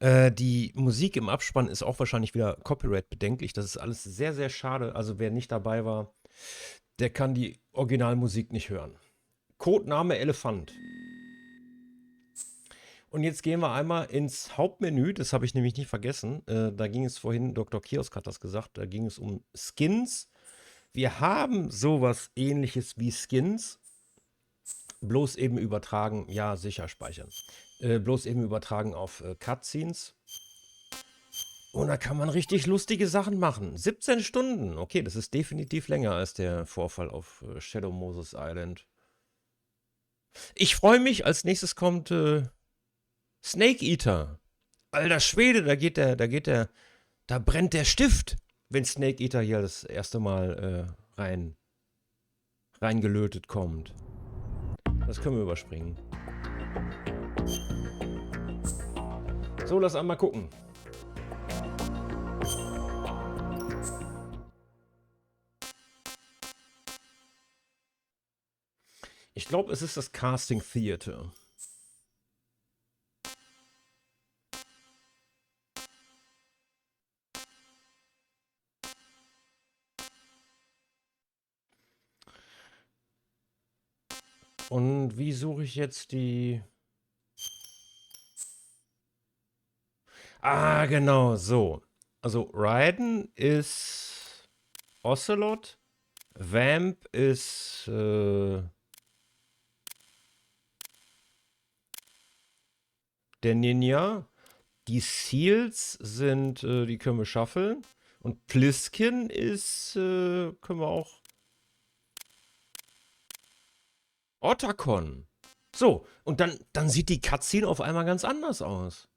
Die Musik im Abspann ist auch wahrscheinlich wieder Copyright-bedenklich. Das ist alles sehr, sehr schade. Also wer nicht dabei war, der kann die Originalmusik nicht hören. Codename Elefant. Und jetzt gehen wir einmal ins Hauptmenü. Das habe ich nämlich nicht vergessen. Da ging es vorhin, Dr. Kiosk hat das gesagt, da ging es um Skins. Wir haben sowas Ähnliches wie Skins. Bloß eben übertragen, ja, sicher speichern. Bloß eben übertragen auf Cutscenes. Und da kann man richtig lustige Sachen machen. 17 Stunden. Okay, das ist definitiv länger als der Vorfall auf Shadow Moses Island. Ich freue mich. Als nächstes kommt Snake Eater. Alter Schwede, da brennt der Stift, wenn Snake Eater hier das erste Mal reingelötet kommt. Das können wir überspringen. So, lass einmal gucken. Ich glaube, es ist das Casting Theater. Und wie suche ich jetzt die... Ah, genau, so. Also Raiden ist Ocelot, Vamp ist der Ninja, die Seals sind, die können wir shuffeln und Pliskin ist, können wir auch Otacon. So, und dann sieht die Cutscene auf einmal ganz anders aus.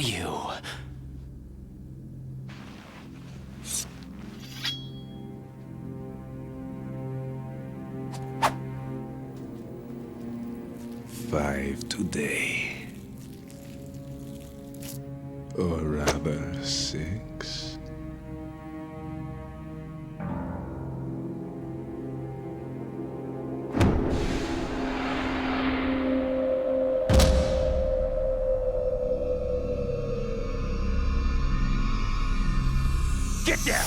you? Five today. Or rather, 6. Get down!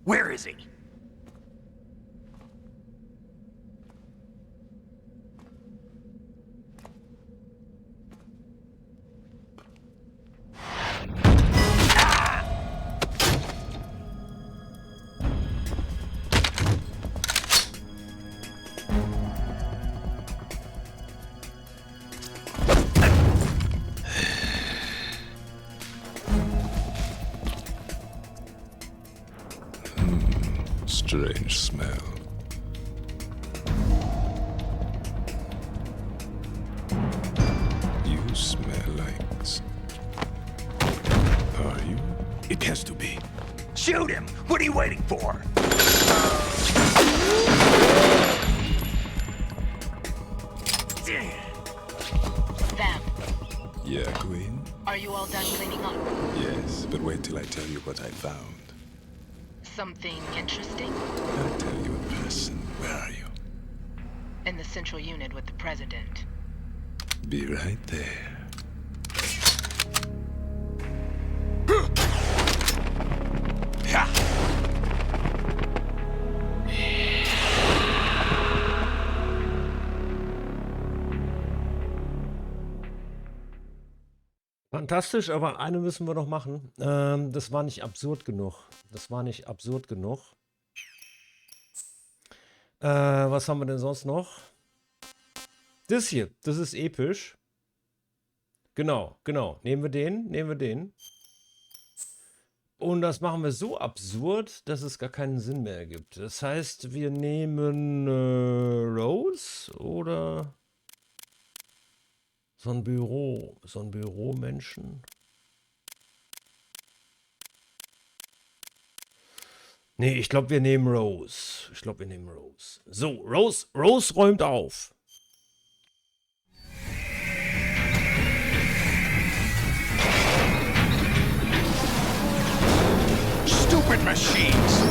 Where is he? Strange smell. You smell like... Are you? It has to be. Shoot him! What are you waiting for? Them. Yeah, Queen? Are you all done cleaning up? Yes, but wait till I tell you what I found. Something interesting? I'll tell you in person. Where are you? In the central unit with the president. Be right there. Fantastisch, aber eine müssen wir noch machen. Das war nicht absurd genug. Das war nicht absurd genug. Was haben wir denn sonst noch? Das hier, das ist episch. Genau, genau. Nehmen wir den. Und das machen wir so absurd, dass es gar keinen Sinn mehr ergibt. Das heißt, wir nehmen Rose oder so ein Büromenschen. Nee, ich glaube, wir nehmen Rose. So, Rose räumt auf. Stupid machines!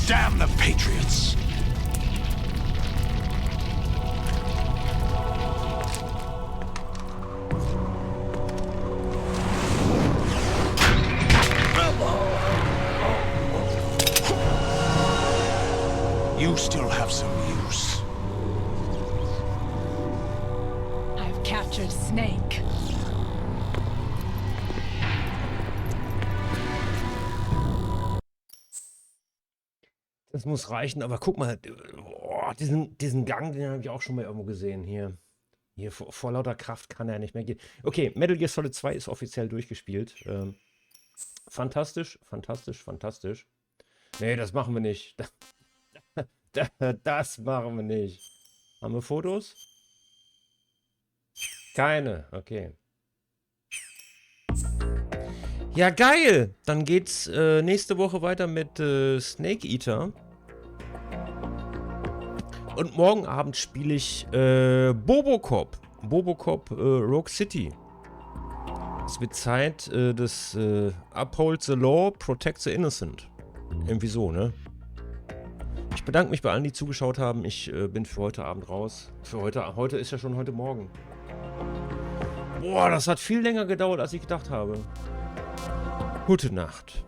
Damn the Patriots! You still have some use. I've captured Snake. Das muss reichen, aber guck mal, boah, diesen Gang, den habe ich auch schon mal irgendwo gesehen hier. Hier vor lauter Kraft kann er nicht mehr gehen. Okay, Metal Gear Solid 2 ist offiziell durchgespielt. Fantastisch. Nee, das machen wir nicht. Das machen wir nicht. Haben wir Fotos? Keine, okay. Ja, geil! Dann geht's nächste Woche weiter mit Snake Eater. Und morgen Abend spiele ich Bobocop. Bobocop Rogue City. Es wird Zeit, das Uphold the Law, Protect the Innocent. Irgendwie so, ne? Ich bedanke mich bei allen, die zugeschaut haben. Ich bin für heute Abend raus. Heute ist ja schon heute Morgen. Boah, das hat viel länger gedauert, als ich gedacht habe. Gute Nacht.